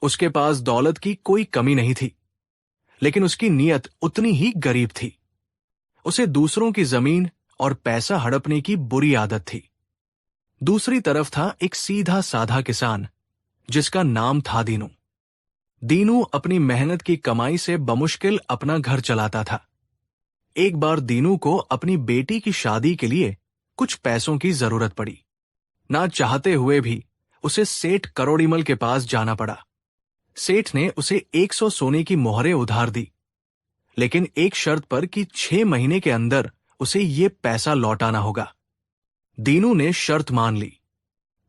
उसके पास दौलत की कोई कमी नहीं थी, लेकिन उसकी नीयत उतनी ही गरीब थी। उसे दूसरों की जमीन और पैसा हड़पने की बुरी आदत थी। दूसरी तरफ था एक सीधा साधा किसान, जिसका नाम था दीनू। दीनू अपनी मेहनत की कमाई से बमुश्किल अपना घर चलाता था। एक बार दीनू को अपनी बेटी की शादी के लिए कुछ पैसों की जरूरत पड़ी। ना चाहते हुए भी उसे सेठ करोड़ीमल के पास जाना पड़ा। सेठ ने उसे 100 सोने की मोहरें उधार दी, लेकिन एक शर्त पर कि 6 महीने के अंदर उसे ये पैसा लौटाना होगा। दीनू ने शर्त मान ली।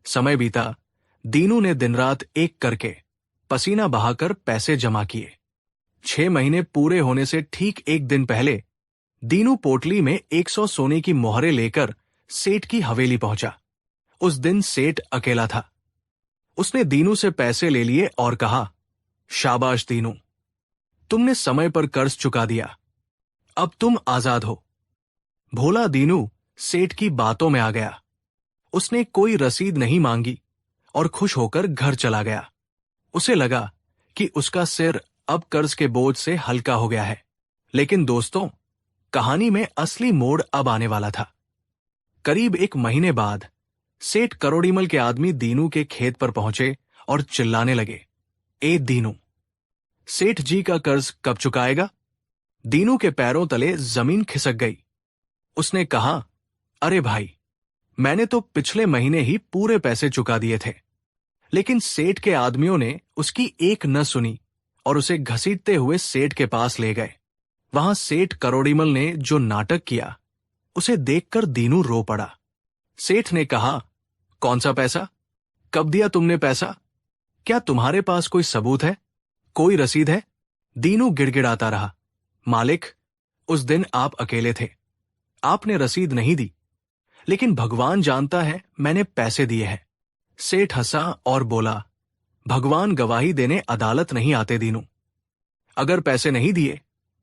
समय बीता। दीनू ने दिन रात एक करके पसीना बहाकर पैसे जमा किए। 6 महीने पूरे होने से ठीक एक दिन पहले दीनू पोटली में 100 सोने की मोहरें लेकर सेठ की हवेली पहुंचा। उस दिन सेठ अकेला था। उसने दीनू से पैसे ले लिए और कहा, शाबाश दीनू, तुमने समय पर कर्ज चुका दिया। अब तुम आजाद हो। भोला दीनू सेठ की बातों में आ गया। उसने कोई रसीद नहीं मांगी और खुश होकर घर चला गया। उसे लगा कि उसका सिर अब कर्ज के बोझ से हल्का हो गया है। लेकिन दोस्तों, कहानी में असली मोड़ अब आने वाला था। करीब एक महीने बाद सेठ करोड़ीमल के आदमी दीनू के खेत पर पहुंचे और चिल्लाने लगे, ए दीनू, सेठ जी का कर्ज कब चुकाएगा? दीनू के पैरों तले जमीन खिसक गई। उसने कहा, अरे भाई, मैंने तो पिछले महीने ही पूरे पैसे चुका दिए थे। लेकिन सेठ के आदमियों ने उसकी एक न सुनी और उसे घसीटते हुए सेठ के पास ले गए। वहां सेठ करोड़ीमल ने जो नाटक किया, उसे देखकर दीनू रो पड़ा। सेठ ने कहा, कौन सा पैसा? कब दिया तुमने पैसा? क्या तुम्हारे पास कोई सबूत है? कोई रसीद है? दीनू गिड़गिड़ाता रहा, मालिक, उस दिन आप अकेले थे। आपने रसीद नहीं दी, लेकिन भगवान जानता है मैंने पैसे दिए हैं। सेठ हंसा और बोला, भगवान गवाही देने अदालत नहीं आते दीनू। अगर पैसे नहीं दिए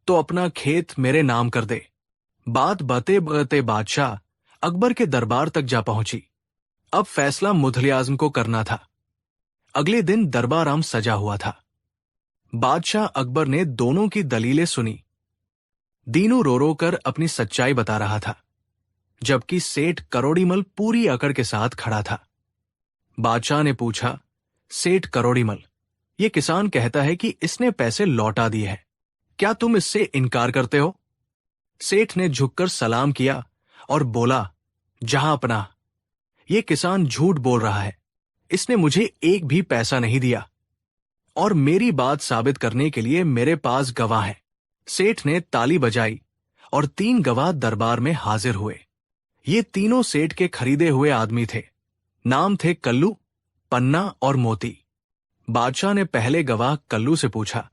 तो अपना खेत मेरे नाम कर दे। बात बते बते बादशाह अकबर के दरबार तक जा पहुंची। अब फैसला मुगल-ए-आजम को करना था। अगले दिन दरबार सजा हुआ था। बादशाह अकबर ने दोनों की दलीलें सुनी। दीनू रो रो कर अपनी सच्चाई बता रहा था, जबकि सेठ करोड़ीमल पूरी अकड़ के साथ खड़ा था। बादशाह ने पूछा, सेठ करोड़ीमल, ये किसान कहता है कि इसने पैसे लौटा दिए हैं, क्या तुम इससे इनकार करते हो? सेठ ने झुककर सलाम किया और बोला, जहां अपना, ये किसान झूठ बोल रहा है। इसने मुझे एक भी पैसा नहीं दिया और मेरी बात साबित करने के लिए मेरे पास गवाह हैं। सेठ ने ताली बजाई और 3 गवाह दरबार में हाजिर हुए। ये तीनों सेठ के खरीदे हुए आदमी थे। नाम थे कल्लू, पन्ना और मोती। बादशाह ने पहले गवाह कल्लू से पूछा,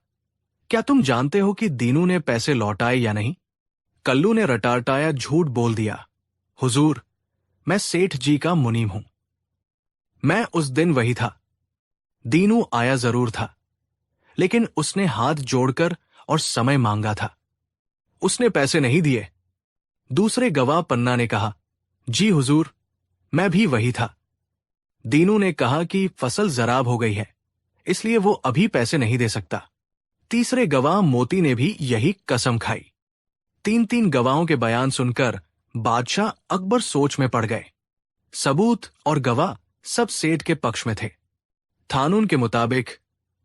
क्या तुम जानते हो कि दीनू ने पैसे लौटाए या नहीं? कल्लू ने रटारटाया झूठ बोल दिया, हुजूर, मैं सेठ जी का मुनीम हूं। मैं उस दिन वही था। दीनू आया जरूर था, लेकिन उसने हाथ जोड़कर और समय मांगा था। उसने पैसे नहीं दिए। दूसरे गवाह पन्ना ने कहा, जी हुजूर, मैं भी वही था। दीनू ने कहा कि फसल जराब हो गई है, इसलिए वो अभी पैसे नहीं दे सकता। तीसरे गवाह मोती ने भी यही कसम खाई। तीन तीन गवाहों के बयान सुनकर बादशाह अकबर सोच में पड़ गए। सबूत और गवाह सब सेठ के पक्ष में थे। कानून के मुताबिक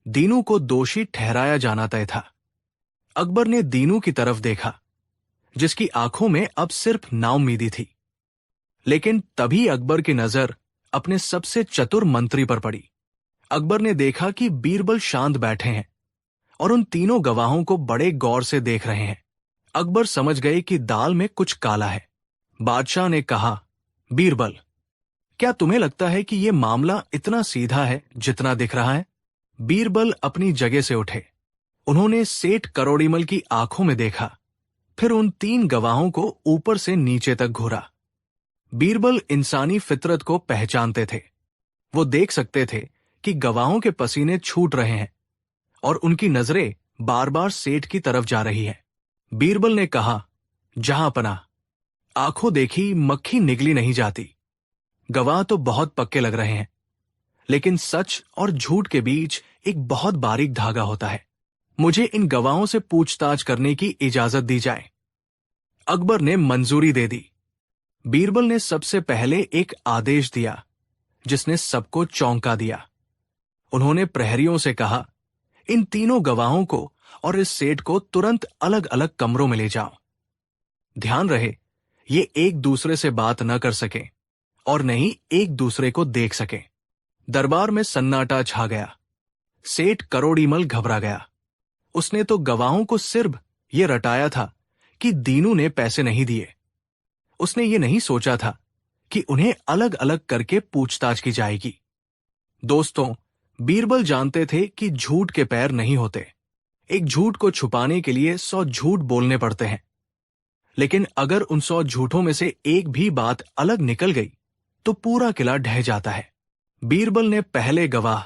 दीनू को दोषी ठहराया जाना तय था। अकबर ने दीनू की तरफ देखा, जिसकी आंखों में अब सिर्फ नाउम्मीदी थी। लेकिन तभी अकबर की नजर अपने सबसे चतुर मंत्री पर पड़ी। अकबर ने देखा कि बीरबल शांत बैठे हैं और उन तीनों गवाहों को बड़े गौर से देख रहे हैं। अकबर समझ गए कि दाल में कुछ काला है। बादशाह ने कहा, बीरबल, क्या तुम्हें लगता है कि यह मामला इतना सीधा है जितना दिख रहा है? बीरबल अपनी जगह से उठे। उन्होंने सेठ करोड़ीमल की आंखों में देखा, फिर उन तीन गवाहों को ऊपर से नीचे तक घूरा। बीरबल इंसानी फितरत को पहचानते थे। वो देख सकते थे कि गवाहों के पसीने छूट रहे हैं और उनकी नजरें बार बार सेठ की तरफ जा रही है। बीरबल ने कहा, जहांपना, आंखों देखी मक्खी निगली नहीं जाती। गवाह तो बहुत पक्के लग रहे हैं, लेकिन सच और झूठ के बीच एक बहुत बारीक धागा होता है। मुझे इन गवाहों से पूछताछ करने की इजाजत दी जाए। अकबर ने मंजूरी दे दी। बीरबल ने सबसे पहले एक आदेश दिया, जिसने सबको चौंका दिया। उन्होंने प्रहरियों से कहा, इन तीनों गवाहों को और इस सेठ को तुरंत अलग अलग कमरों में ले जाओ। ध्यान रहे, ये एक दूसरे से बात न कर सके और न ही एक दूसरे को देख सके। दरबार में सन्नाटा छा गया। सेठ करोड़ीमल घबरा गया। उसने तो गवाहों को सिर्फ ये रटाया था कि दीनू ने पैसे नहीं दिए। उसने ये नहीं सोचा था कि उन्हें अलग अलग करके पूछताछ की जाएगी। दोस्तों, बीरबल जानते थे कि झूठ के पैर नहीं होते। एक झूठ को छुपाने के लिए 100 झूठ बोलने पड़ते हैं। लेकिन अगर उन 100 झूठों में से एक भी बात अलग निकल गई तो पूरा किला ढह जाता है। बीरबल ने पहले गवाह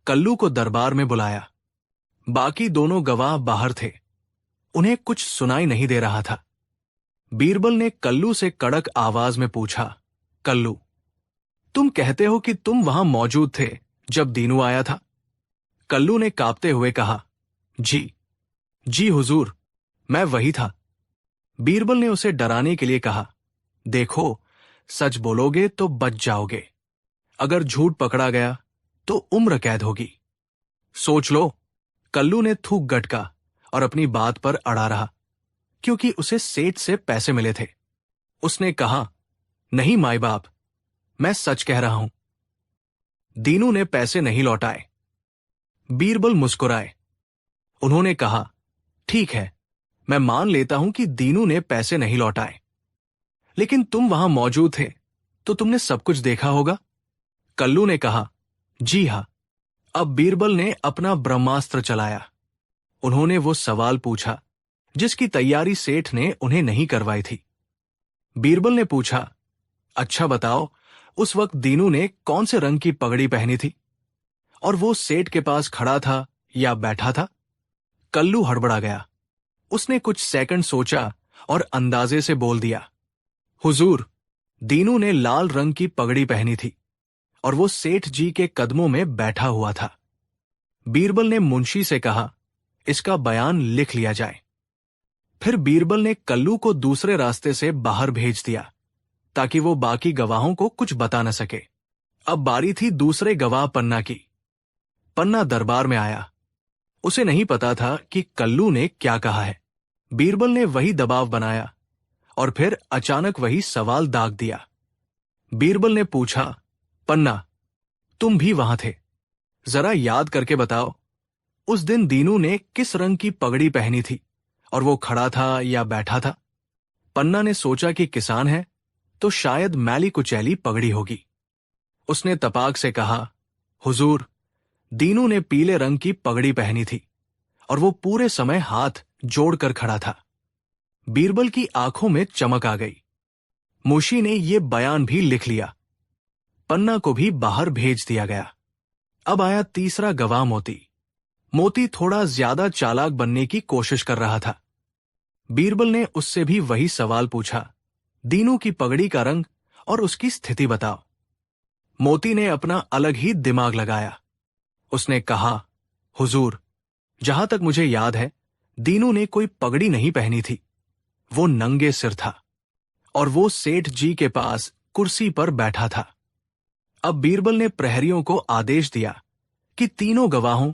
कल्लू को दरबार में बुलाया। बाकी दोनों गवाह बाहर थे। उन्हें कुछ सुनाई नहीं दे रहा था। बीरबल ने कल्लू से कड़क आवाज में पूछा, कल्लू, तुम कहते हो कि तुम वहां मौजूद थे जब दीनू आया था? कल्लू ने कांपते हुए कहा, जी हुजूर, मैं वही था। बीरबल ने उसे डराने के लिए कहा, देखो, सच बोलोगे तो बच जाओगे, अगर झूठ पकड़ा गया तो उम्र कैद होगी। सोच लो। कल्लू ने थूक गटका और अपनी बात पर अड़ा रहा, क्योंकि उसे सेठ से पैसे मिले थे। उसने कहा, नहीं माई बाप, मैं सच कह रहा हूं। दीनू ने पैसे नहीं लौटाए। बीरबल मुस्कुराए। उन्होंने कहा, ठीक है, मैं मान लेता हूं कि दीनू ने पैसे नहीं लौटाए, लेकिन तुम वहां मौजूद थे तो तुमने सब कुछ देखा होगा। कल्लू ने कहा, जी हां। अब बीरबल ने अपना ब्रह्मास्त्र चलाया। उन्होंने वो सवाल पूछा जिसकी तैयारी सेठ ने उन्हें नहीं करवाई थी। बीरबल ने पूछा, अच्छा बताओ, उस वक्त दीनू ने कौन से रंग की पगड़ी पहनी थी और वो सेठ के पास खड़ा था या बैठा था? कल्लू हड़बड़ा गया। उसने कुछ सेकंड सोचा और अंदाजे से बोल दिया, हुजूर, दीनू ने लाल रंग की पगड़ी पहनी थी और वो सेठ जी के कदमों में बैठा हुआ था। बीरबल ने मुंशी से कहा, इसका बयान लिख लिया जाए। फिर बीरबल ने कल्लू को दूसरे रास्ते से बाहर भेज दिया ताकि वो बाकी गवाहों को कुछ बता न सके। अब बारी थी दूसरे गवाह पन्ना की। पन्ना दरबार में आया। उसे नहीं पता था कि कल्लू ने क्या कहा है। बीरबल ने वही दबाव बनाया और फिर अचानक वही सवाल दाग दिया। बीरबल ने पूछा, पन्ना, तुम भी वहां थे, जरा याद करके बताओ, उस दिन दीनू ने किस रंग की पगड़ी पहनी थी और वो खड़ा था या बैठा था? पन्ना ने सोचा कि किसान है तो शायद मैली कुचैली पगड़ी होगी। उसने तपाक से कहा, हुजूर, दीनू ने पीले रंग की पगड़ी पहनी थी और वो पूरे समय हाथ जोड़कर खड़ा था। बीरबल की आंखों में चमक आ गई। मुशी ने ये बयान भी लिख लिया। पन्ना को भी बाहर भेज दिया गया। अब आया तीसरा गवाह मोती। मोती थोड़ा ज्यादा चालाक बनने की कोशिश कर रहा था। बीरबल ने उससे भी वही सवाल पूछा, दीनू की पगड़ी का रंग और उसकी स्थिति बताओ। मोती ने अपना अलग ही दिमाग लगाया। उसने कहा, हुजूर, जहां तक मुझे याद है, दीनू ने कोई पगड़ी नहीं पहनी थी। वो नंगे सिर था और वो सेठ जी के पास कुर्सी पर बैठा था। अब बीरबल ने प्रहरियों को आदेश दिया कि तीनों गवाहों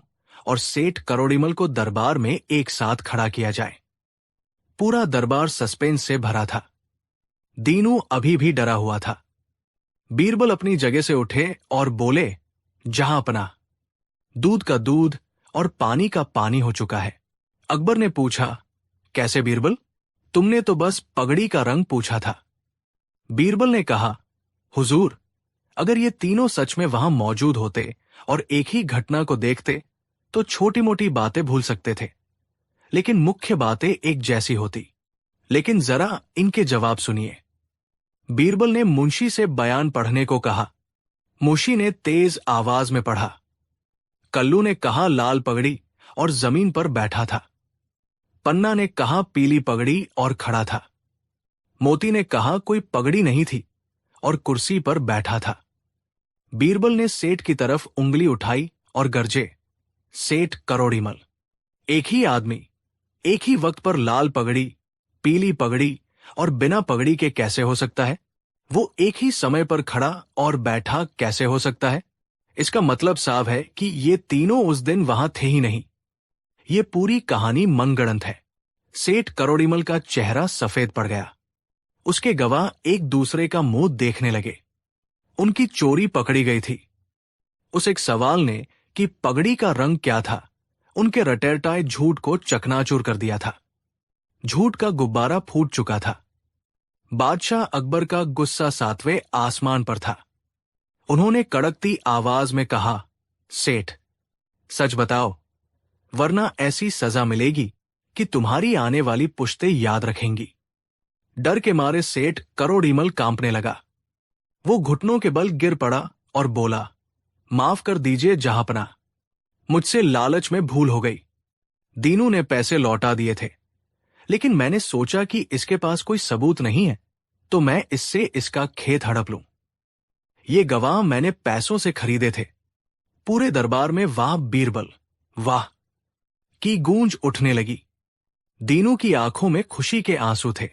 और सेठ करोड़ीमल को दरबार में एक साथ खड़ा किया जाए। पूरा दरबार सस्पेंस से भरा था। दीनू अभी भी डरा हुआ था। बीरबल अपनी जगह से उठे और बोले, जहां अपना दूध का दूध और पानी का पानी हो चुका है। अकबर ने पूछा, कैसे बीरबल? तुमने तो बस पगड़ी का रंग पूछा था। बीरबल ने कहा, हुजूर, अगर ये तीनों सच में वहां मौजूद होते और एक ही घटना को देखते तो छोटी मोटी बातें भूल सकते थे, लेकिन मुख्य बातें एक जैसी होती। लेकिन जरा इनके जवाब सुनिए। बीरबल ने मुंशी से बयान पढ़ने को कहा। मुंशी ने तेज आवाज में पढ़ा। कल्लू ने कहा लाल पगड़ी और जमीन पर बैठा था। पन्ना ने कहा पीली पगड़ी और खड़ा था। मोती ने कहा कोई पगड़ी नहीं थी और कुर्सी पर बैठा था। बीरबल ने सेठ की तरफ उंगली उठाई और गरजे, सेठ करोड़ीमल। एक ही आदमी एक ही वक्त पर लाल पगड़ी, पीली पगड़ी और बिना पगड़ी के कैसे हो सकता है? वो एक ही समय पर खड़ा और बैठा कैसे हो सकता है? इसका मतलब साफ है कि ये तीनों उस दिन वहां थे ही नहीं। ये पूरी कहानी मनगढ़ंत है। सेठ करोड़ीमल का चेहरा सफेद पड़ गया। उसके गवाह एक दूसरे का मुंह देखने लगे। उनकी चोरी पकड़ी गई थी। उस एक सवाल ने कि पगड़ी का रंग क्या था, उनके रटेरटाए झूठ को चकनाचूर कर दिया था। झूठ का गुब्बारा फूट चुका था। बादशाह अकबर का गुस्सा सातवें आसमान पर था। उन्होंने कड़कती आवाज में कहा, सेठ, सच बताओ, वरना ऐसी सजा मिलेगी कि तुम्हारी आने वाली पुश्तें याद रखेंगी। डर के मारे सेठ करोड़ीमल कांपने लगा। वो घुटनों के बल गिर पड़ा और बोला, माफ कर दीजिए जहांपना, मुझसे लालच में भूल हो गई। दीनू ने पैसे लौटा दिए थे, लेकिन मैंने सोचा कि इसके पास कोई सबूत नहीं है, तो मैं इससे इसका खेत हड़प लूं। ये गवाह मैंने पैसों से खरीदे थे। पूरे दरबार में वाह बीरबल, वाह की गूंज उठने लगी। दीनू की आंखों में खुशी के आंसू थे।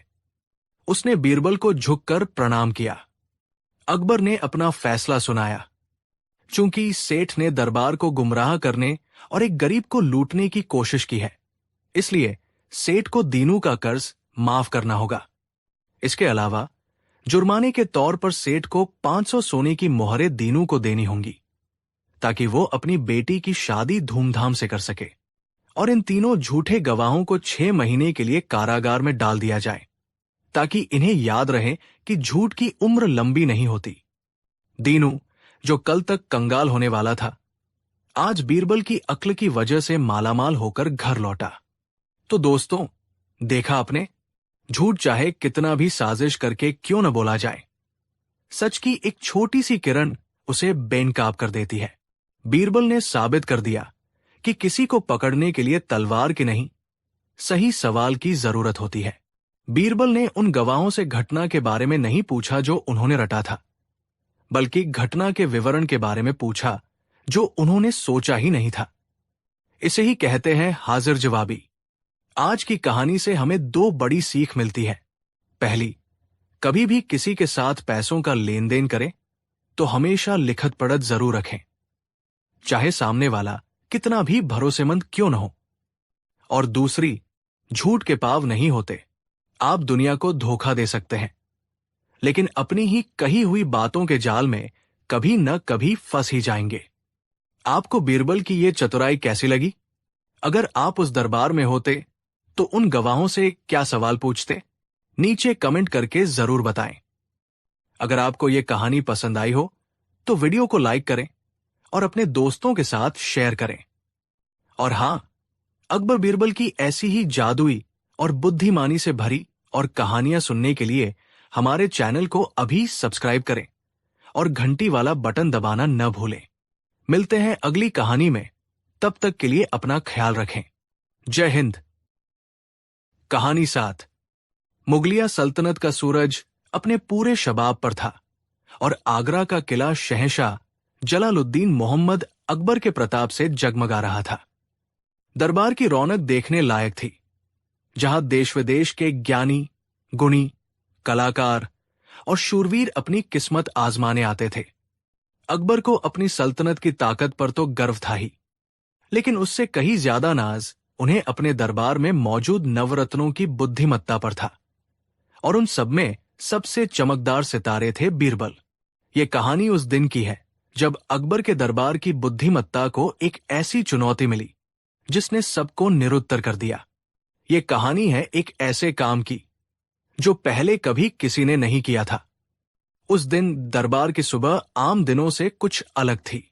उसने बीरबल को झुककर प्रणाम किया। अकबर ने अपना फैसला सुनाया। चूंकि सेठ ने दरबार को गुमराह करने और एक गरीब को लूटने की कोशिश की है, इसलिए सेठ को दीनू का कर्ज माफ करना होगा। इसके अलावा जुर्माने के तौर पर सेठ को 500 सोने की मोहरें दीनू को देनी होंगी, ताकि वो अपनी बेटी की शादी धूमधाम से कर सके। और इन तीनों झूठे गवाहों को 6 महीने के लिए कारागार में डाल दिया जाए, ताकि इन्हें याद रहे कि झूठ की उम्र लंबी नहीं होती। दीनू, जो कल तक कंगाल होने वाला था, आज बीरबल की अक्ल की वजह से मालामाल होकर घर लौटा। तो दोस्तों, देखा आपने, झूठ चाहे कितना भी साजिश करके क्यों न बोला जाए, सच की एक छोटी सी किरण उसे बेनकाब कर देती है। बीरबल ने साबित कर दिया कि किसी को पकड़ने के लिए तलवार की नहीं, सही सवाल की जरूरत होती है। बीरबल ने उन गवाहों से घटना के बारे में नहीं पूछा जो उन्होंने रटा था, बल्कि घटना के विवरण के बारे में पूछा जो उन्होंने सोचा ही नहीं था। इसे ही कहते हैं हाजिर जवाबी। आज की कहानी से हमें 2 बड़ी सीख मिलती है। पहली, कभी भी किसी के साथ पैसों का लेन देन करें तो हमेशा लिखत पढ़त जरूर रखें, चाहे सामने वाला कितना भी भरोसेमंद क्यों न हो। और दूसरी, झूठ के पाव नहीं होते। आप दुनिया को धोखा दे सकते हैं, लेकिन अपनी ही कही हुई बातों के जाल में कभी न कभी फंस ही जाएंगे। आपको बीरबल की ये चतुराई कैसी लगी? अगर आप उस दरबार में होते तो उन गवाहों से क्या सवाल पूछते? नीचे कमेंट करके जरूर बताएं। अगर आपको ये कहानी पसंद आई हो तो वीडियो को लाइक करें और अपने दोस्तों के साथ शेयर करें। और हां, अकबर बीरबल की ऐसी ही जादुई और बुद्धिमानी से भरी और कहानियां सुनने के लिए हमारे चैनल को अभी सब्सक्राइब करें और घंटी वाला बटन दबाना न भूलें। मिलते हैं अगली कहानी में, तब तक के लिए अपना ख्याल रखें। जय हिंद। कहानी 7। मुगलिया सल्तनत का सूरज अपने पूरे शबाब पर था और आगरा का किला शहंशाह जलालुद्दीन मोहम्मद अकबर के प्रताप से जगमगा रहा था। दरबार की रौनक देखने लायक थी, जहां देश विदेश के ज्ञानी, गुणी, कलाकार और शूरवीर अपनी किस्मत आजमाने आते थे। अकबर को अपनी सल्तनत की ताकत पर तो गर्व था ही, लेकिन उससे कहीं ज्यादा नाज उन्हें अपने दरबार में मौजूद नवरत्नों की बुद्धिमत्ता पर था। और उन सब में सबसे चमकदार सितारे थे बीरबल। ये कहानी उस दिन की है जब अकबर के दरबार की बुद्धिमत्ता को एक ऐसी चुनौती मिली जिसने सबको निरुत्तर कर दिया। ये कहानी है एक ऐसे काम की जो पहले कभी किसी ने नहीं किया था। उस दिन दरबार की सुबह आम दिनों से कुछ अलग थी।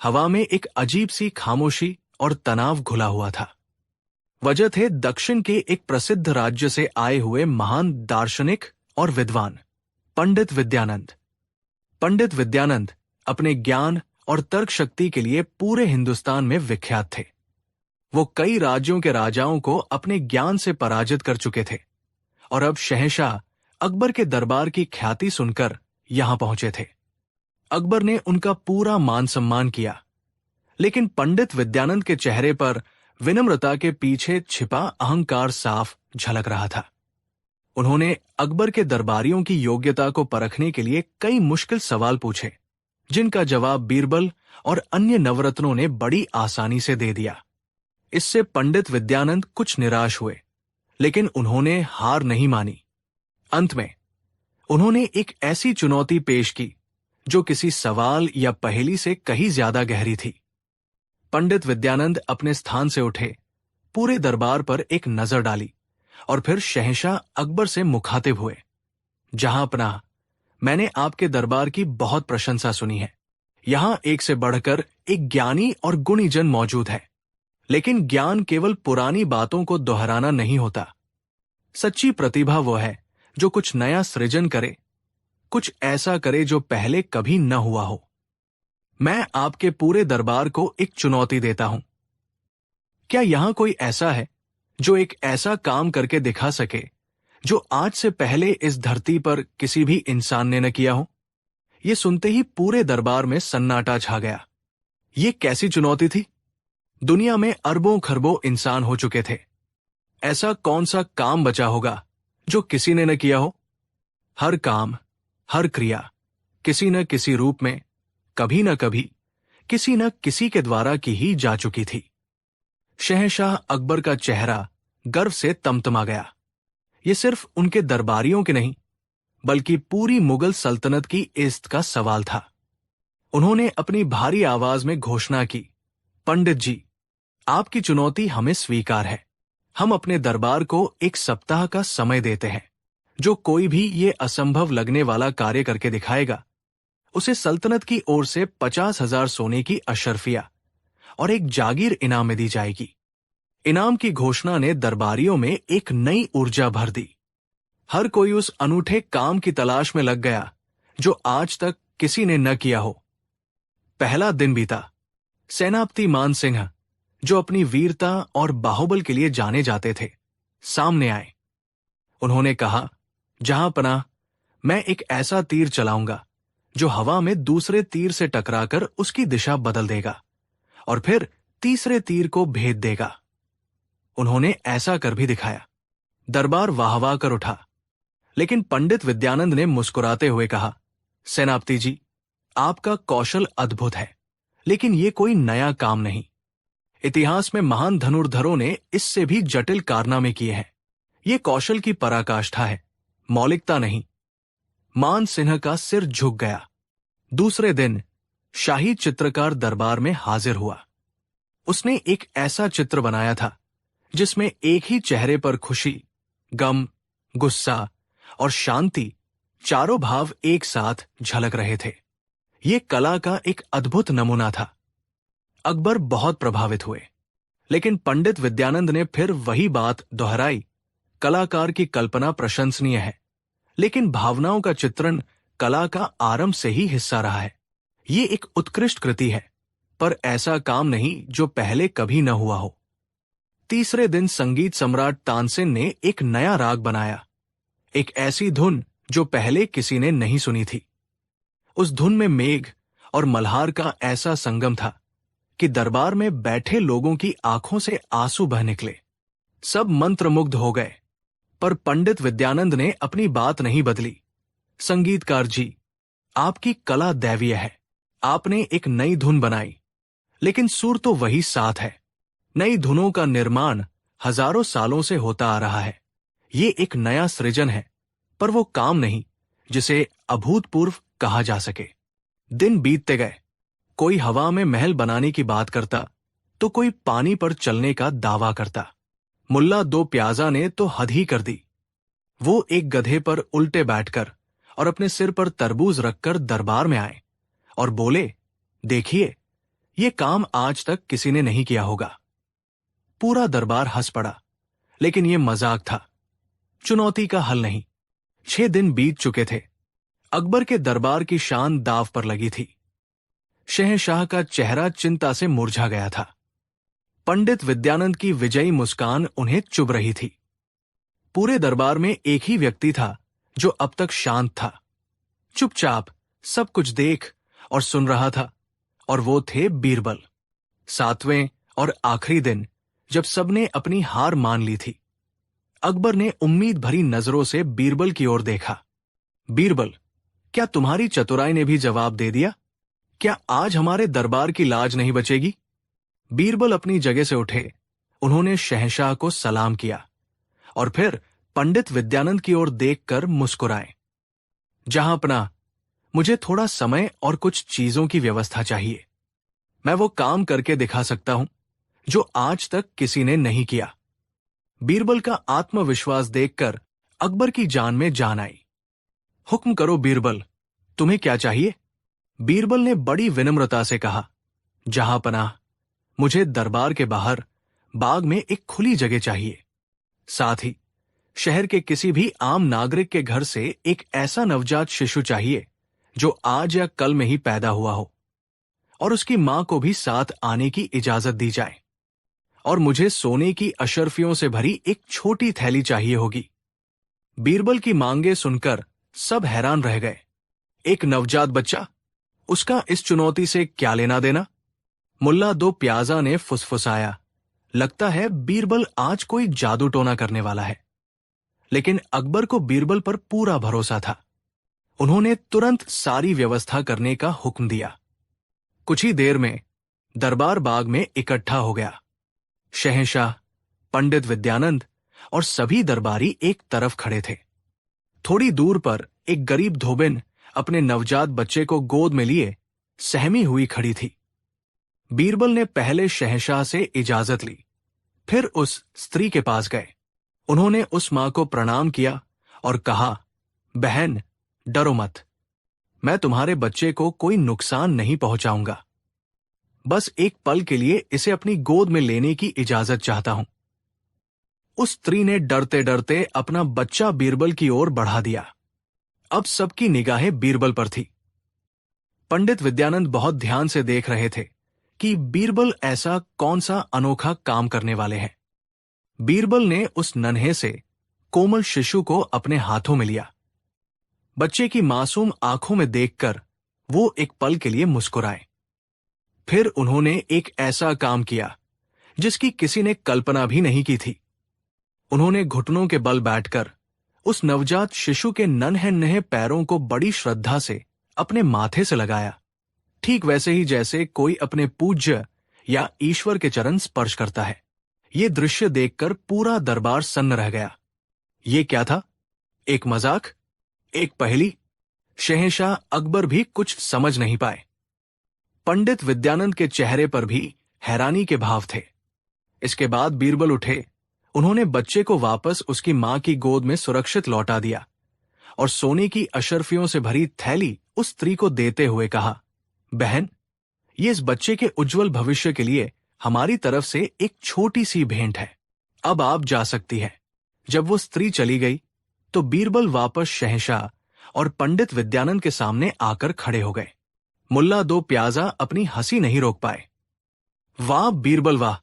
हवा में एक अजीब सी खामोशी और तनाव घुला हुआ था। वजह थे दक्षिण के एक प्रसिद्ध राज्य से आए हुए महान दार्शनिक और विद्वान पंडित विद्यानंद। पंडित विद्यानंद अपने ज्ञान और तर्क शक्ति के लिए पूरे हिंदुस्तान में विख्यात थे। वो कई राज्यों के राजाओं को अपने ज्ञान से पराजित कर चुके थे और अब शहंशाह अकबर के दरबार की ख्याति सुनकर यहां पहुंचे थे। अकबर ने उनका पूरा मान सम्मान किया, लेकिन पंडित विद्यानंद के चेहरे पर विनम्रता के पीछे छिपा अहंकार साफ झलक रहा था। उन्होंने अकबर के दरबारियों की योग्यता को परखने के लिए कई मुश्किल सवाल पूछे, जिनका जवाब बीरबल और अन्य नवरत्नों ने बड़ी आसानी से दे दिया। इससे पंडित विद्यानंद कुछ निराश हुए, लेकिन उन्होंने हार नहीं मानी। अंत में उन्होंने एक ऐसी चुनौती पेश की जो किसी सवाल या पहेली से कहीं ज्यादा गहरी थी। पंडित विद्यानंद अपने स्थान से उठे, पूरे दरबार पर एक नजर डाली और फिर शहंशाह अकबर से मुखातिब हुए। जहां पनाह, मैंने आपके दरबार की बहुत प्रशंसा सुनी है। यहां एक से बढ़कर एक ज्ञानी और गुणीजन मौजूद है, लेकिन ज्ञान केवल पुरानी बातों को दोहराना नहीं होता। सच्ची प्रतिभा वो है जो कुछ नया सृजन करे, कुछ ऐसा करे जो पहले कभी न हुआ हो। मैं आपके पूरे दरबार को एक चुनौती देता हूं। क्या यहां कोई ऐसा है जो एक ऐसा काम करके दिखा सके जो आज से पहले इस धरती पर किसी भी इंसान ने न किया हो? यह सुनते ही पूरे दरबार में सन्नाटा छा गया। ये कैसी चुनौती थी? दुनिया में अरबों खरबों इंसान हो चुके थे। ऐसा कौन सा काम बचा होगा जो किसी ने न किया हो? हर काम, हर क्रिया किसी न किसी रूप में कभी न कभी किसी न किसी के द्वारा की ही जा चुकी थी। शहंशाह अकबर का चेहरा गर्व से तमतमा गया। ये सिर्फ उनके दरबारियों के नहीं, बल्कि पूरी मुगल सल्तनत की इज्जत का सवाल था। उन्होंने अपनी भारी आवाज में घोषणा की, पंडित जी, आपकी चुनौती हमें स्वीकार है। हम अपने दरबार को एक सप्ताह का समय देते हैं। जो कोई भी ये असंभव लगने वाला कार्य करके दिखाएगा, उसे सल्तनत की ओर से 50,000 सोने की अशर्फिया और एक जागीर इनाम में दी जाएगी। इनाम की घोषणा ने दरबारियों में एक नई ऊर्जा भर दी। हर कोई उस अनूठे काम की तलाश में लग गया जो आज तक किसी ने न किया हो। पहला दिन बीता। सेनापति मान सिंह, जो अपनी वीरता और बाहुबल के लिए जाने जाते थे, सामने आए। उन्होंने कहा, जहां पनाह, मैं एक ऐसा तीर चलाऊंगा जो हवा में दूसरे तीर से टकराकर उसकी दिशा बदल देगा और फिर तीसरे तीर को भेद देगा। उन्होंने ऐसा कर भी दिखाया। दरबार वाहवाह कर उठा, लेकिन पंडित विद्यानंद ने मुस्कुराते हुए कहा, सेनापति जी, आपका कौशल अद्भुत है, लेकिन ये कोई नया काम नहीं। इतिहास में महान धनुर्धरों ने इससे भी जटिल कारनामे किए हैं। ये कौशल की पराकाष्ठा है, मौलिकता नहीं। मान सिंह का सिर झुक गया। दूसरे दिन शाही चित्रकार दरबार में हाजिर हुआ। उसने एक ऐसा चित्र बनाया था जिसमें एक ही चेहरे पर खुशी, गम, गुस्सा और शांति, चारों भाव एक साथ झलक रहे थे। ये कला का एक अद्भुत नमूना था। अकबर बहुत प्रभावित हुए, लेकिन पंडित विद्यानंद ने फिर वही बात दोहराई, कलाकार की कल्पना प्रशंसनीय है, लेकिन भावनाओं का चित्रण कला का आरंभ से ही हिस्सा रहा है। ये एक उत्कृष्ट कृति है, पर ऐसा काम नहीं जो पहले कभी न हुआ हो। तीसरे दिन संगीत सम्राट तानसेन ने एक नया राग बनाया, एक ऐसी धुन जो पहले किसी ने नहीं सुनी थी। उस धुन में मेघ और मल्हार का ऐसा संगम था कि दरबार में बैठे लोगों की आंखों से आंसू बह निकले। सब मंत्रमुग्ध हो गए, पर पंडित विद्यानंद ने अपनी बात नहीं बदली। संगीतकार जी, आपकी कला दैवीय है। आपने एक नई धुन बनाई, लेकिन सुर तो वही सात है। नई धुनों का निर्माण हजारों सालों से होता आ रहा है। ये एक नया सृजन है, पर वो काम नहीं जिसे अभूतपूर्व कहा जा सके। दिन बीतते गए। कोई हवा में महल बनाने की बात करता, तो कोई पानी पर चलने का दावा करता। मुल्ला दो प्याजा ने तो हद ही कर दी। वो एक गधे पर उल्टे बैठकर और अपने सिर पर तरबूज रखकर दरबार में आए और बोले, देखिए, ये काम आज तक किसी ने नहीं किया होगा। पूरा दरबार हंस पड़ा, लेकिन ये मजाक था, चुनौती का हल नहीं। 6 दिन बीत चुके थे। अकबर के दरबार की शान दांव पर लगी थी। शहंशाह का चेहरा चिंता से मुरझा गया था। पंडित विद्यानंद की विजयी मुस्कान उन्हें चुभ रही थी। पूरे दरबार में एक ही व्यक्ति था जो अब तक शांत था, चुपचाप सब कुछ देख और सुन रहा था, और वो थे बीरबल। 7वें और आखिरी दिन, जब सबने अपनी हार मान ली थी, अकबर ने उम्मीद भरी नजरों से बीरबल की ओर देखा। बीरबल, क्या तुम्हारी चतुराई ने भी जवाब दे दिया? क्या आज हमारे दरबार की लाज नहीं बचेगी? बीरबल अपनी जगह से उठे। उन्होंने शहंशाह को सलाम किया और फिर पंडित विद्यानंद की ओर देखकर मुस्कुराए। जहांपना, मुझे थोड़ा समय और कुछ चीजों की व्यवस्था चाहिए। मैं वो काम करके दिखा सकता हूं जो आज तक किसी ने नहीं किया। बीरबल का आत्मविश्वास देखकर अकबर की जान में जान आई। हुक्म करो बीरबल, तुम्हें क्या चाहिए? बीरबल ने बड़ी विनम्रता से कहा, जहांपनाह, मुझे दरबार के बाहर बाग में एक खुली जगह चाहिए। साथ ही शहर के किसी भी आम नागरिक के घर से एक ऐसा नवजात शिशु चाहिए जो आज या कल में ही पैदा हुआ हो, और उसकी मां को भी साथ आने की इजाजत दी जाए। और मुझे सोने की अशर्फियों से भरी एक छोटी थैली चाहिए होगी। बीरबल की मांगे सुनकर सब हैरान रह गए। एक नवजात बच्चा, उसका इस चुनौती से क्या लेना देना? मुल्ला दो प्याजा ने फुसफुसाया, लगता है बीरबल आज कोई जादू टोना करने वाला है। लेकिन अकबर को बीरबल पर पूरा भरोसा था। उन्होंने तुरंत सारी व्यवस्था करने का हुक्म दिया। कुछ ही देर में दरबार बाग में इकट्ठा हो गया। शहंशाह, पंडित विद्यानंद और सभी दरबारी एक तरफ खड़े थे। थोड़ी दूर पर एक गरीब धोबिन अपने नवजात बच्चे को गोद में लिए सहमी हुई खड़ी थी। बीरबल ने पहले शहंशाह से इजाजत ली, फिर उस स्त्री के पास गए। उन्होंने उस मां को प्रणाम किया और कहा, बहन, डरो मत, मैं तुम्हारे बच्चे को कोई नुकसान नहीं पहुंचाऊंगा। बस एक पल के लिए इसे अपनी गोद में लेने की इजाजत चाहता हूं। उस स्त्री ने डरते डरते अपना बच्चा बीरबल की ओर बढ़ा दिया। अब सबकी निगाहें बीरबल पर थी। पंडित विद्यानंद बहुत ध्यान से देख रहे थे कि बीरबल ऐसा कौन सा अनोखा काम करने वाले हैं। बीरबल ने उस नन्हे से कोमल शिशु को अपने हाथों में लिया। बच्चे की मासूम आंखों में देखकर वो एक पल के लिए मुस्कुराए। फिर उन्होंने एक ऐसा काम किया जिसकी किसी ने कल्पना भी नहीं की थी। उन्होंने घुटनों के बल बैठकर उस नवजात शिशु के नन्हे पैरों को बड़ी श्रद्धा से अपने माथे से लगाया, ठीक वैसे ही जैसे कोई अपने पूज्य या ईश्वर के चरण स्पर्श करता है। ये दृश्य देखकर पूरा दरबार सन्न रह गया। ये क्या था? एक मजाक? एक पहेली? शहंशाह अकबर भी कुछ समझ नहीं पाए। पंडित विद्यानंद के चेहरे पर भी हैरानी के भाव थे। इसके बाद बीरबल उठे। उन्होंने बच्चे को वापस उसकी मां की गोद में सुरक्षित लौटा दिया और सोने की अशर्फियों से भरी थैली उस स्त्री को देते हुए कहा, बहन, ये इस बच्चे के उज्जवल भविष्य के लिए हमारी तरफ से एक छोटी सी भेंट है। अब आप जा सकती हैं। जब वो स्त्री चली गई, तो बीरबल वापस शहंशाह और पंडित विद्यानंद के सामने आकर खड़े हो गए। मुल्ला दो प्याजा अपनी हंसी नहीं रोक पाए। वाह बीरबल वाह,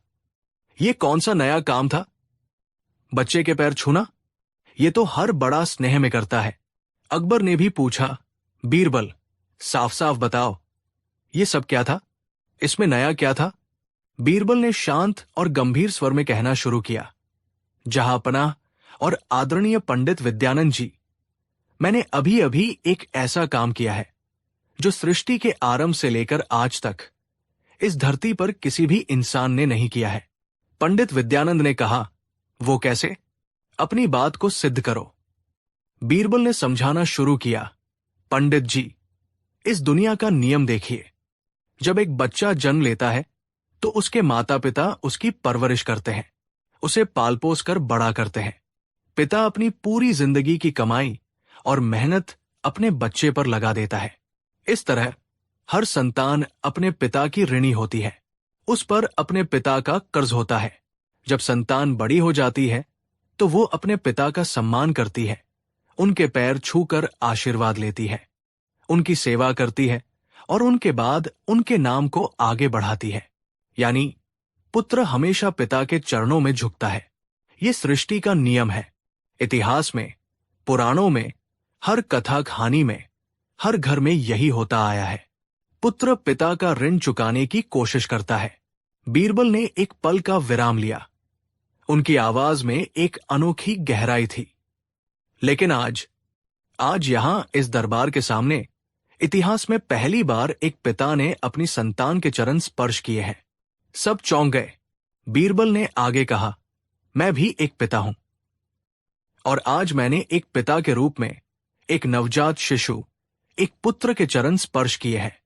ये कौन सा नया काम था? बच्चे के पैर छूना, ये तो हर बड़ा स्नेह में करता है। अकबर ने भी पूछा, बीरबल साफ साफ बताओ, ये सब क्या था? इसमें नया क्या था? बीरबल ने शांत और गंभीर स्वर में कहना शुरू किया, जहांपनाह और आदरणीय पंडित विद्यानंद जी, मैंने अभी अभी एक ऐसा काम किया है जो सृष्टि के आरंभ से लेकर आज तक इस धरती पर किसी भी इंसान ने नहीं किया है। पंडित विद्यानंद ने कहा, वो कैसे? अपनी बात को सिद्ध करो। बीरबल ने समझाना शुरू किया, पंडित जी, इस दुनिया का नियम देखिए। जब एक बच्चा जन्म लेता है तो उसके माता पिता उसकी परवरिश करते हैं, उसे पाल पोस कर बड़ा करते हैं। पिता अपनी पूरी जिंदगी की कमाई और मेहनत अपने बच्चे पर लगा देता है। इस तरह हर संतान अपने पिता की ऋणी होती है, उस पर अपने पिता का कर्ज होता है। जब संतान बड़ी हो जाती है तो वो अपने पिता का सम्मान करती है, उनके पैर छूकर आशीर्वाद लेती है, उनकी सेवा करती है और उनके बाद उनके नाम को आगे बढ़ाती है। यानी पुत्र हमेशा पिता के चरणों में झुकता है। ये सृष्टि का नियम है। इतिहास में, पुराणों में, हर कथा कहानी में, हर घर में यही होता आया है। पुत्र पिता का ऋण चुकाने की कोशिश करता है। बीरबल ने एक पल का विराम लिया। उनकी आवाज में एक अनोखी गहराई थी। लेकिन आज यहां इस दरबार के सामने इतिहास में पहली बार एक पिता ने अपनी संतान के चरण स्पर्श किए हैं। सब चौंक गए। बीरबल ने आगे कहा, मैं भी एक पिता हूं, और आज मैंने एक पिता के रूप में एक नवजात शिशु, एक पुत्र के चरण स्पर्श किए हैं।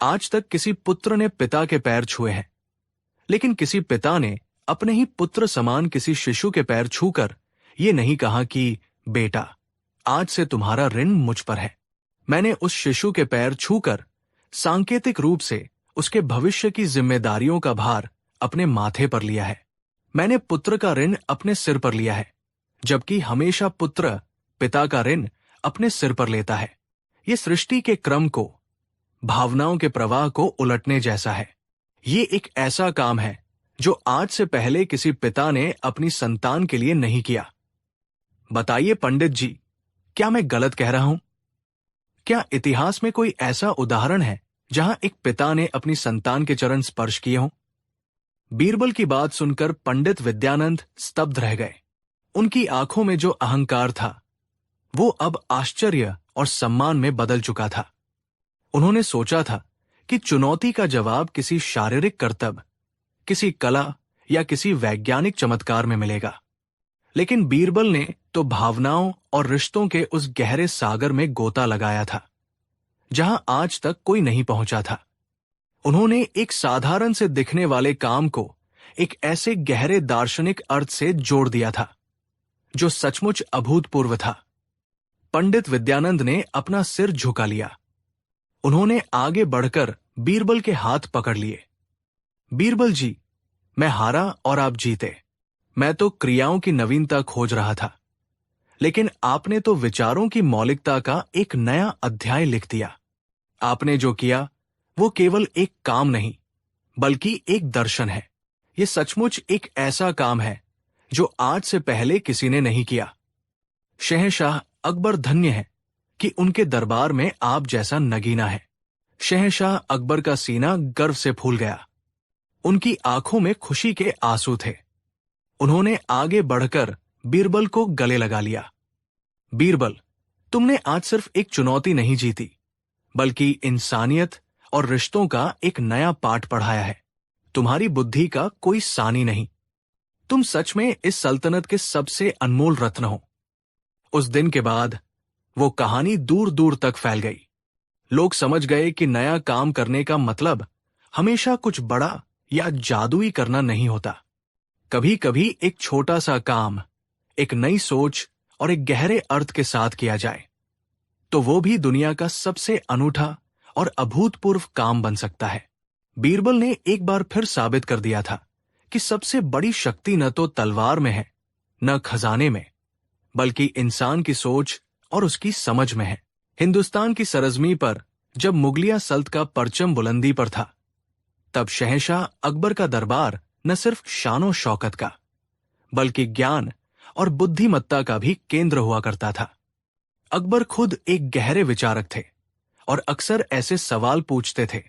आज तक किसी पुत्र ने पिता के पैर छुए हैं, लेकिन किसी पिता ने अपने ही पुत्र समान किसी शिशु के पैर छूकर ये नहीं कहा कि बेटा, आज से तुम्हारा ऋण मुझ पर है। मैंने उस शिशु के पैर छूकर सांकेतिक रूप से उसके भविष्य की जिम्मेदारियों का भार अपने माथे पर लिया है। मैंने पुत्र का ऋण अपने सिर पर लिया है, जबकि हमेशा पुत्र पिता का ऋण अपने सिर पर लेता है। ये सृष्टि के क्रम को, भावनाओं के प्रवाह को उलटने जैसा है। ये एक ऐसा काम है जो आज से पहले किसी पिता ने अपनी संतान के लिए नहीं किया। बताइए पंडित जी, क्या मैं गलत कह रहा हूं? क्या इतिहास में कोई ऐसा उदाहरण है जहां एक पिता ने अपनी संतान के चरण स्पर्श किए हों? बीरबल की बात सुनकर पंडित विद्यानंद स्तब्ध रह गए। उनकी आंखों में जो अहंकार था वो अब आश्चर्य और सम्मान में बदल चुका था। उन्होंने सोचा था कि चुनौती का जवाब किसी शारीरिक कर्तव्य, किसी कला या किसी वैज्ञानिक चमत्कार में मिलेगा, लेकिन बीरबल ने तो भावनाओं और रिश्तों के उस गहरे सागर में गोता लगाया था जहां आज तक कोई नहीं पहुंचा था। उन्होंने एक साधारण से दिखने वाले काम को एक ऐसे गहरे दार्शनिक अर्थ से जोड़ दिया था जो सचमुच अभूतपूर्व था। पंडित विद्यानंद ने अपना सिर झुका लिया। उन्होंने आगे बढ़कर बीरबल के हाथ पकड़ लिए। बीरबल जी, मैं हारा और आप जीते। मैं तो क्रियाओं की नवीनता खोज रहा था, लेकिन आपने तो विचारों की मौलिकता का एक नया अध्याय लिख दिया। आपने जो किया वो केवल एक काम नहीं, बल्कि एक दर्शन है। ये सचमुच एक ऐसा काम है जो आज से पहले किसी ने नहीं किया। शहंशाह अकबर धन्य है कि उनके दरबार में आप जैसा नगीना है। शहंशाह अकबर का सीना गर्व से फूल गया। उनकी आंखों में खुशी के आंसू थे। उन्होंने आगे बढ़कर बीरबल को गले लगा लिया। बीरबल, तुमने आज सिर्फ एक चुनौती नहीं जीती, बल्कि इंसानियत और रिश्तों का एक नया पाठ पढ़ाया है। तुम्हारी बुद्धि का कोई सानी नहीं। तुम सच में इस सल्तनत के सबसे अनमोल रत्न हो। उस दिन के बाद वो कहानी दूर दूर तक फैल गई। लोग समझ गए कि नया काम करने का मतलब हमेशा कुछ बड़ा या जादुई करना नहीं होता। कभी कभी एक छोटा सा काम, एक नई सोच और एक गहरे अर्थ के साथ किया जाए तो वो भी दुनिया का सबसे अनूठा और अभूतपूर्व काम बन सकता है। बीरबल ने एक बार फिर साबित कर दिया था कि सबसे बड़ी शक्ति न तो तलवार में है, न खजाने में, बल्कि इंसान की सोच और उसकी समझ में है। हिंदुस्तान की सरजमी पर जब मुगलिया सल्त का परचम बुलंदी पर था, तब शहंशाह अकबर का दरबार न सिर्फ शानो शौकत का, बल्कि ज्ञान और बुद्धिमत्ता का भी केंद्र हुआ करता था। अकबर खुद एक गहरे विचारक थे और अक्सर ऐसे सवाल पूछते थे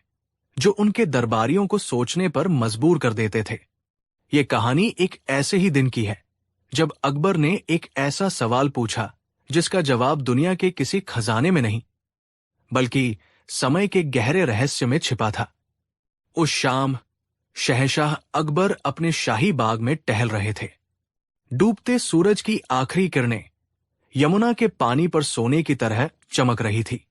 जो उनके दरबारियों को सोचने पर मजबूर कर देते थे। ये कहानी एक ऐसे ही दिन की है जब अकबर ने एक ऐसा सवाल पूछा जिसका जवाब दुनिया के किसी खजाने में नहीं, बल्कि समय के गहरे रहस्य में छिपा था। उस शाम शहंशाह अकबर अपने शाही बाग में टहल रहे थे। डूबते सूरज की आखिरी किरणें यमुना के पानी पर सोने की तरह चमक रही थी।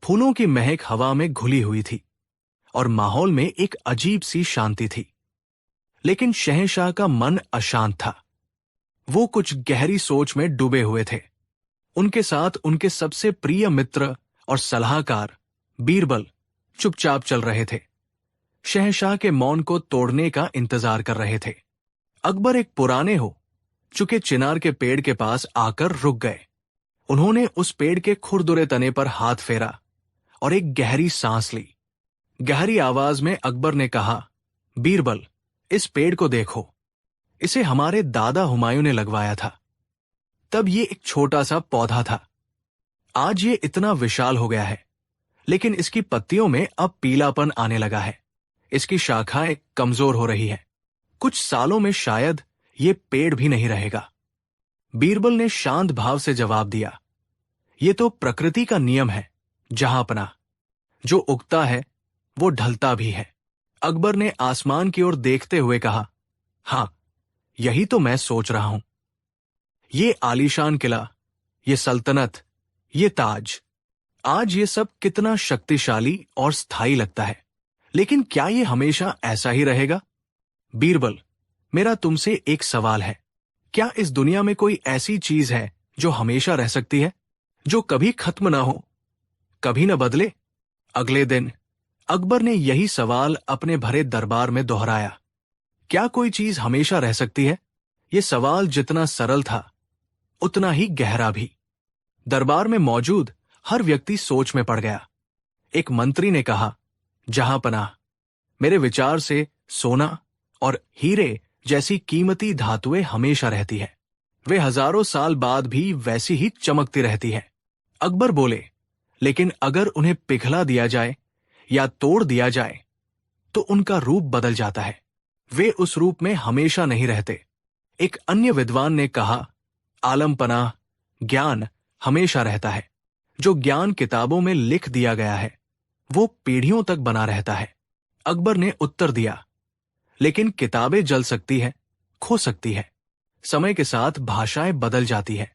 फूलों की महक हवा में घुली हुई थी और माहौल में एक अजीब सी शांति थी। लेकिन शहंशाह का मन अशांत था। वो कुछ गहरी सोच में डूबे हुए थे। उनके साथ उनके सबसे प्रिय मित्र और सलाहकार बीरबल चुपचाप चल रहे थे, शहंशाह के मौन को तोड़ने का इंतजार कर रहे थे। अकबर एक पुराने हो चुके चिनार के पेड़ के पास आकर रुक गए। उन्होंने उस पेड़ के खुरदुरे तने पर हाथ फेरा और एक गहरी सांस ली। गहरी आवाज में अकबर ने कहा, बीरबल, इस पेड़ को देखो, इसे हमारे दादा हुमायूं ने लगवाया था। तब ये एक छोटा सा पौधा था। आज ये इतना विशाल हो गया है, लेकिन इसकी पत्तियों में अब पीलापन आने लगा है। इसकी शाखाएं कमजोर हो रही है। कुछ सालों में शायद ये पेड़ भी नहीं रहेगा। बीरबल ने शांत भाव से जवाब दिया, ये तो प्रकृति का नियम है जहांपना, जो उगता है वो ढलता भी है। अकबर ने आसमान की ओर देखते हुए कहा, हां, यही तो मैं सोच रहा हूं। ये आलीशान किला, ये सल्तनत, ये ताज, आज ये सब कितना शक्तिशाली और स्थायी लगता है, लेकिन क्या ये हमेशा ऐसा ही रहेगा? बीरबल, मेरा तुमसे एक सवाल है, क्या इस दुनिया में कोई ऐसी चीज है जो हमेशा रह सकती है, जो कभी खत्म ना हो, कभी न बदले? अगले दिन अकबर ने यही सवाल अपने भरे दरबार में दोहराया। क्या कोई चीज हमेशा रह सकती है? यह सवाल जितना सरल था, उतना ही गहरा भी। दरबार में मौजूद हर व्यक्ति सोच में पड़ गया। एक मंत्री ने कहा, जहांपनाह, मेरे विचार से सोना और हीरे जैसी कीमती धातुएं हमेशा रहती है। वे हजारों साल बाद भी वैसी ही चमकती रहती है। अकबर बोले, लेकिन अगर उन्हें पिघला दिया जाए या तोड़ दिया जाए तो उनका रूप बदल जाता है। वे उस रूप में हमेशा नहीं रहते। एक अन्य विद्वान ने कहा, आलमपनाह, ज्ञान हमेशा रहता है। जो ज्ञान किताबों में लिख दिया गया है वो पीढ़ियों तक बना रहता है। अकबर ने उत्तर दिया, लेकिन किताबें जल सकती है, खो सकती है। समय के साथ भाषाएं बदल जाती है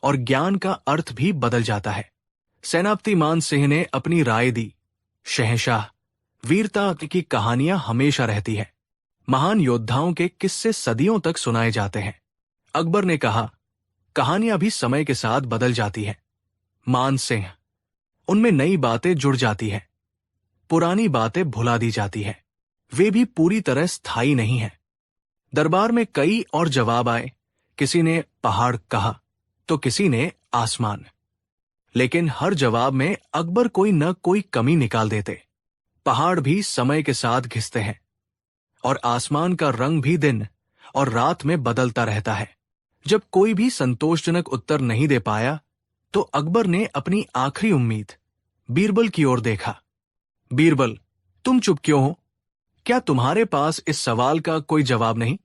और ज्ञान का अर्थ भी बदल जाता है। सेनापति मान सिंह ने अपनी राय दी, शहंशाह, वीरता की कहानियां हमेशा रहती है। महान योद्धाओं के किस्से सदियों तक सुनाए जाते हैं। अकबर ने कहा, कहानियां भी समय के साथ बदल जाती है। मान सिंह, उनमें नई बातें जुड़ जाती हैं, पुरानी बातें भुला दी जाती है। वे भी पूरी तरह स्थायी नहीं है। दरबार में कई और जवाब आए। किसी ने पहाड़ कहा तो किसी ने आसमान, लेकिन हर जवाब में अकबर कोई न कोई कमी निकाल देते। पहाड़ भी समय के साथ घिसते हैं और आसमान का रंग भी दिन और रात में बदलता रहता है। जब कोई भी संतोषजनक उत्तर नहीं दे पाया तो अकबर ने अपनी आखिरी उम्मीद बीरबल की ओर देखा। बीरबल, तुम चुप क्यों हो? क्या तुम्हारे पास इस सवाल का कोई जवाब नहीं?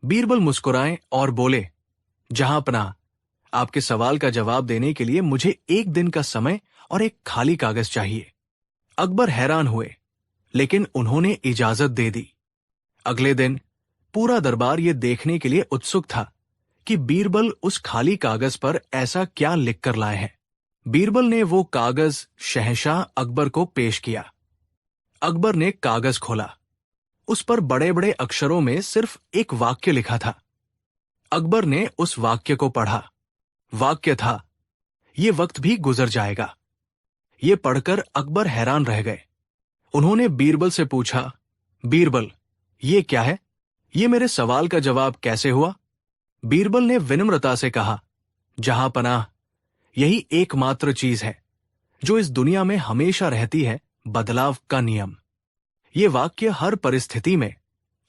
बीरबल मुस्कुराए और बोले, जहांपनाह, आपके सवाल का जवाब देने के लिए मुझे एक दिन का समय और एक खाली कागज चाहिए। अकबर हैरान हुए, लेकिन उन्होंने इजाजत दे दी। अगले दिन पूरा दरबार ये देखने के लिए उत्सुक था कि बीरबल उस खाली कागज पर ऐसा क्या लिखकर लाए हैं। बीरबल ने वो कागज शहंशाह अकबर को पेश किया। अकबर ने कागज खोला। उस पर बड़े बड़े अक्षरों में सिर्फ एक वाक्य लिखा था। अकबर ने उस वाक्य को पढ़ा। वाक्य था, ये वक्त भी गुजर जाएगा। ये पढ़कर अकबर हैरान रह गए। उन्होंने बीरबल से पूछा, बीरबल, ये क्या है? ये मेरे सवाल का जवाब कैसे हुआ? बीरबल ने विनम्रता से कहा, जहां पनाह, यही एकमात्र चीज है जो इस दुनिया में हमेशा रहती है, बदलाव का नियम। ये वाक्य हर परिस्थिति में,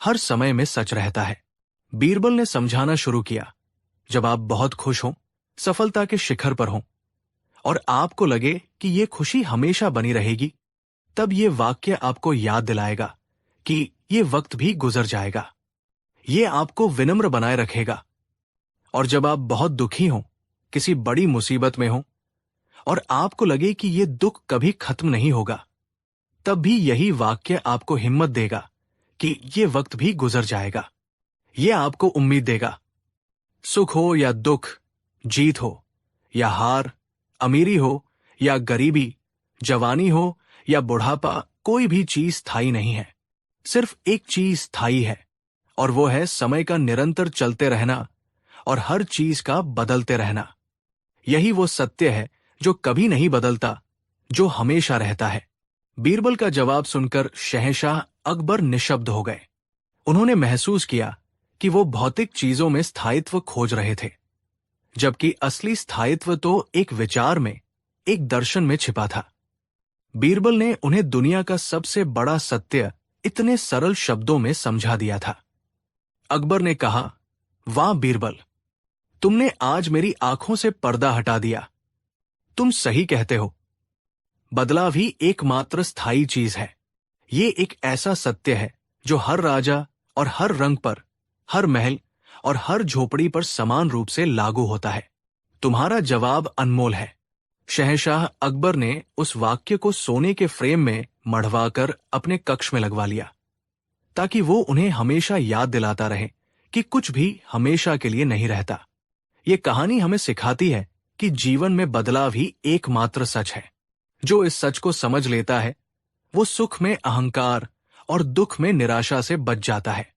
हर समय में सच रहता है। बीरबल ने समझाना शुरू किया, जब आप बहुत खुश हों, सफलता के शिखर पर हों, और आपको लगे कि ये खुशी हमेशा बनी रहेगी, तब ये वाक्य आपको याद दिलाएगा कि ये वक्त भी गुजर जाएगा। ये आपको विनम्र बनाए रखेगा। और जब आप बहुत दुखी हों, किसी बड़ी मुसीबत में हों, और आपको लगे कि ये दुख कभी खत्म नहीं होगा, तब भी यही वाक्य आपको हिम्मत देगा कि ये वक्त भी गुजर जाएगा। ये आपको उम्मीद देगा। सुख हो या दुख, जीत हो या हार, अमीरी हो या गरीबी, जवानी हो या बुढ़ापा, कोई भी चीज स्थायी नहीं है। सिर्फ एक चीज स्थायी है, और वो है समय का निरंतर चलते रहना और हर चीज का बदलते रहना। यही वो सत्य है जो कभी नहीं बदलता, जो हमेशा रहता है। बीरबल का जवाब सुनकर शहंशाह अकबर निशब्द हो गए। उन्होंने महसूस किया कि वो भौतिक चीजों में स्थायित्व खोज रहे थे, जबकि असली स्थायित्व तो एक विचार में, एक दर्शन में छिपा था। बीरबल ने उन्हें दुनिया का सबसे बड़ा सत्य इतने सरल शब्दों में समझा दिया था। अकबर ने कहा, वाह बीरबल, तुमने आज मेरी आंखों से पर्दा हटा दिया। तुम सही कहते हो, बदलाव ही एकमात्र स्थायी चीज है। ये एक ऐसा सत्य है जो हर राजा और हर रंग पर, हर महल और हर झोपड़ी पर समान रूप से लागू होता है। तुम्हारा जवाब अनमोल है। शहंशाह अकबर ने उस वाक्य को सोने के फ्रेम में मढ़वाकर अपने कक्ष में लगवा लिया, ताकि वो उन्हें हमेशा याद दिलाता रहे कि कुछ भी हमेशा के लिए नहीं रहता। ये कहानी हमें सिखाती है कि जीवन में बदलाव ही एकमात्र सच है। जो इस सच को समझ लेता है, वो सुख में अहंकार और दुख में निराशा से बच जाता है।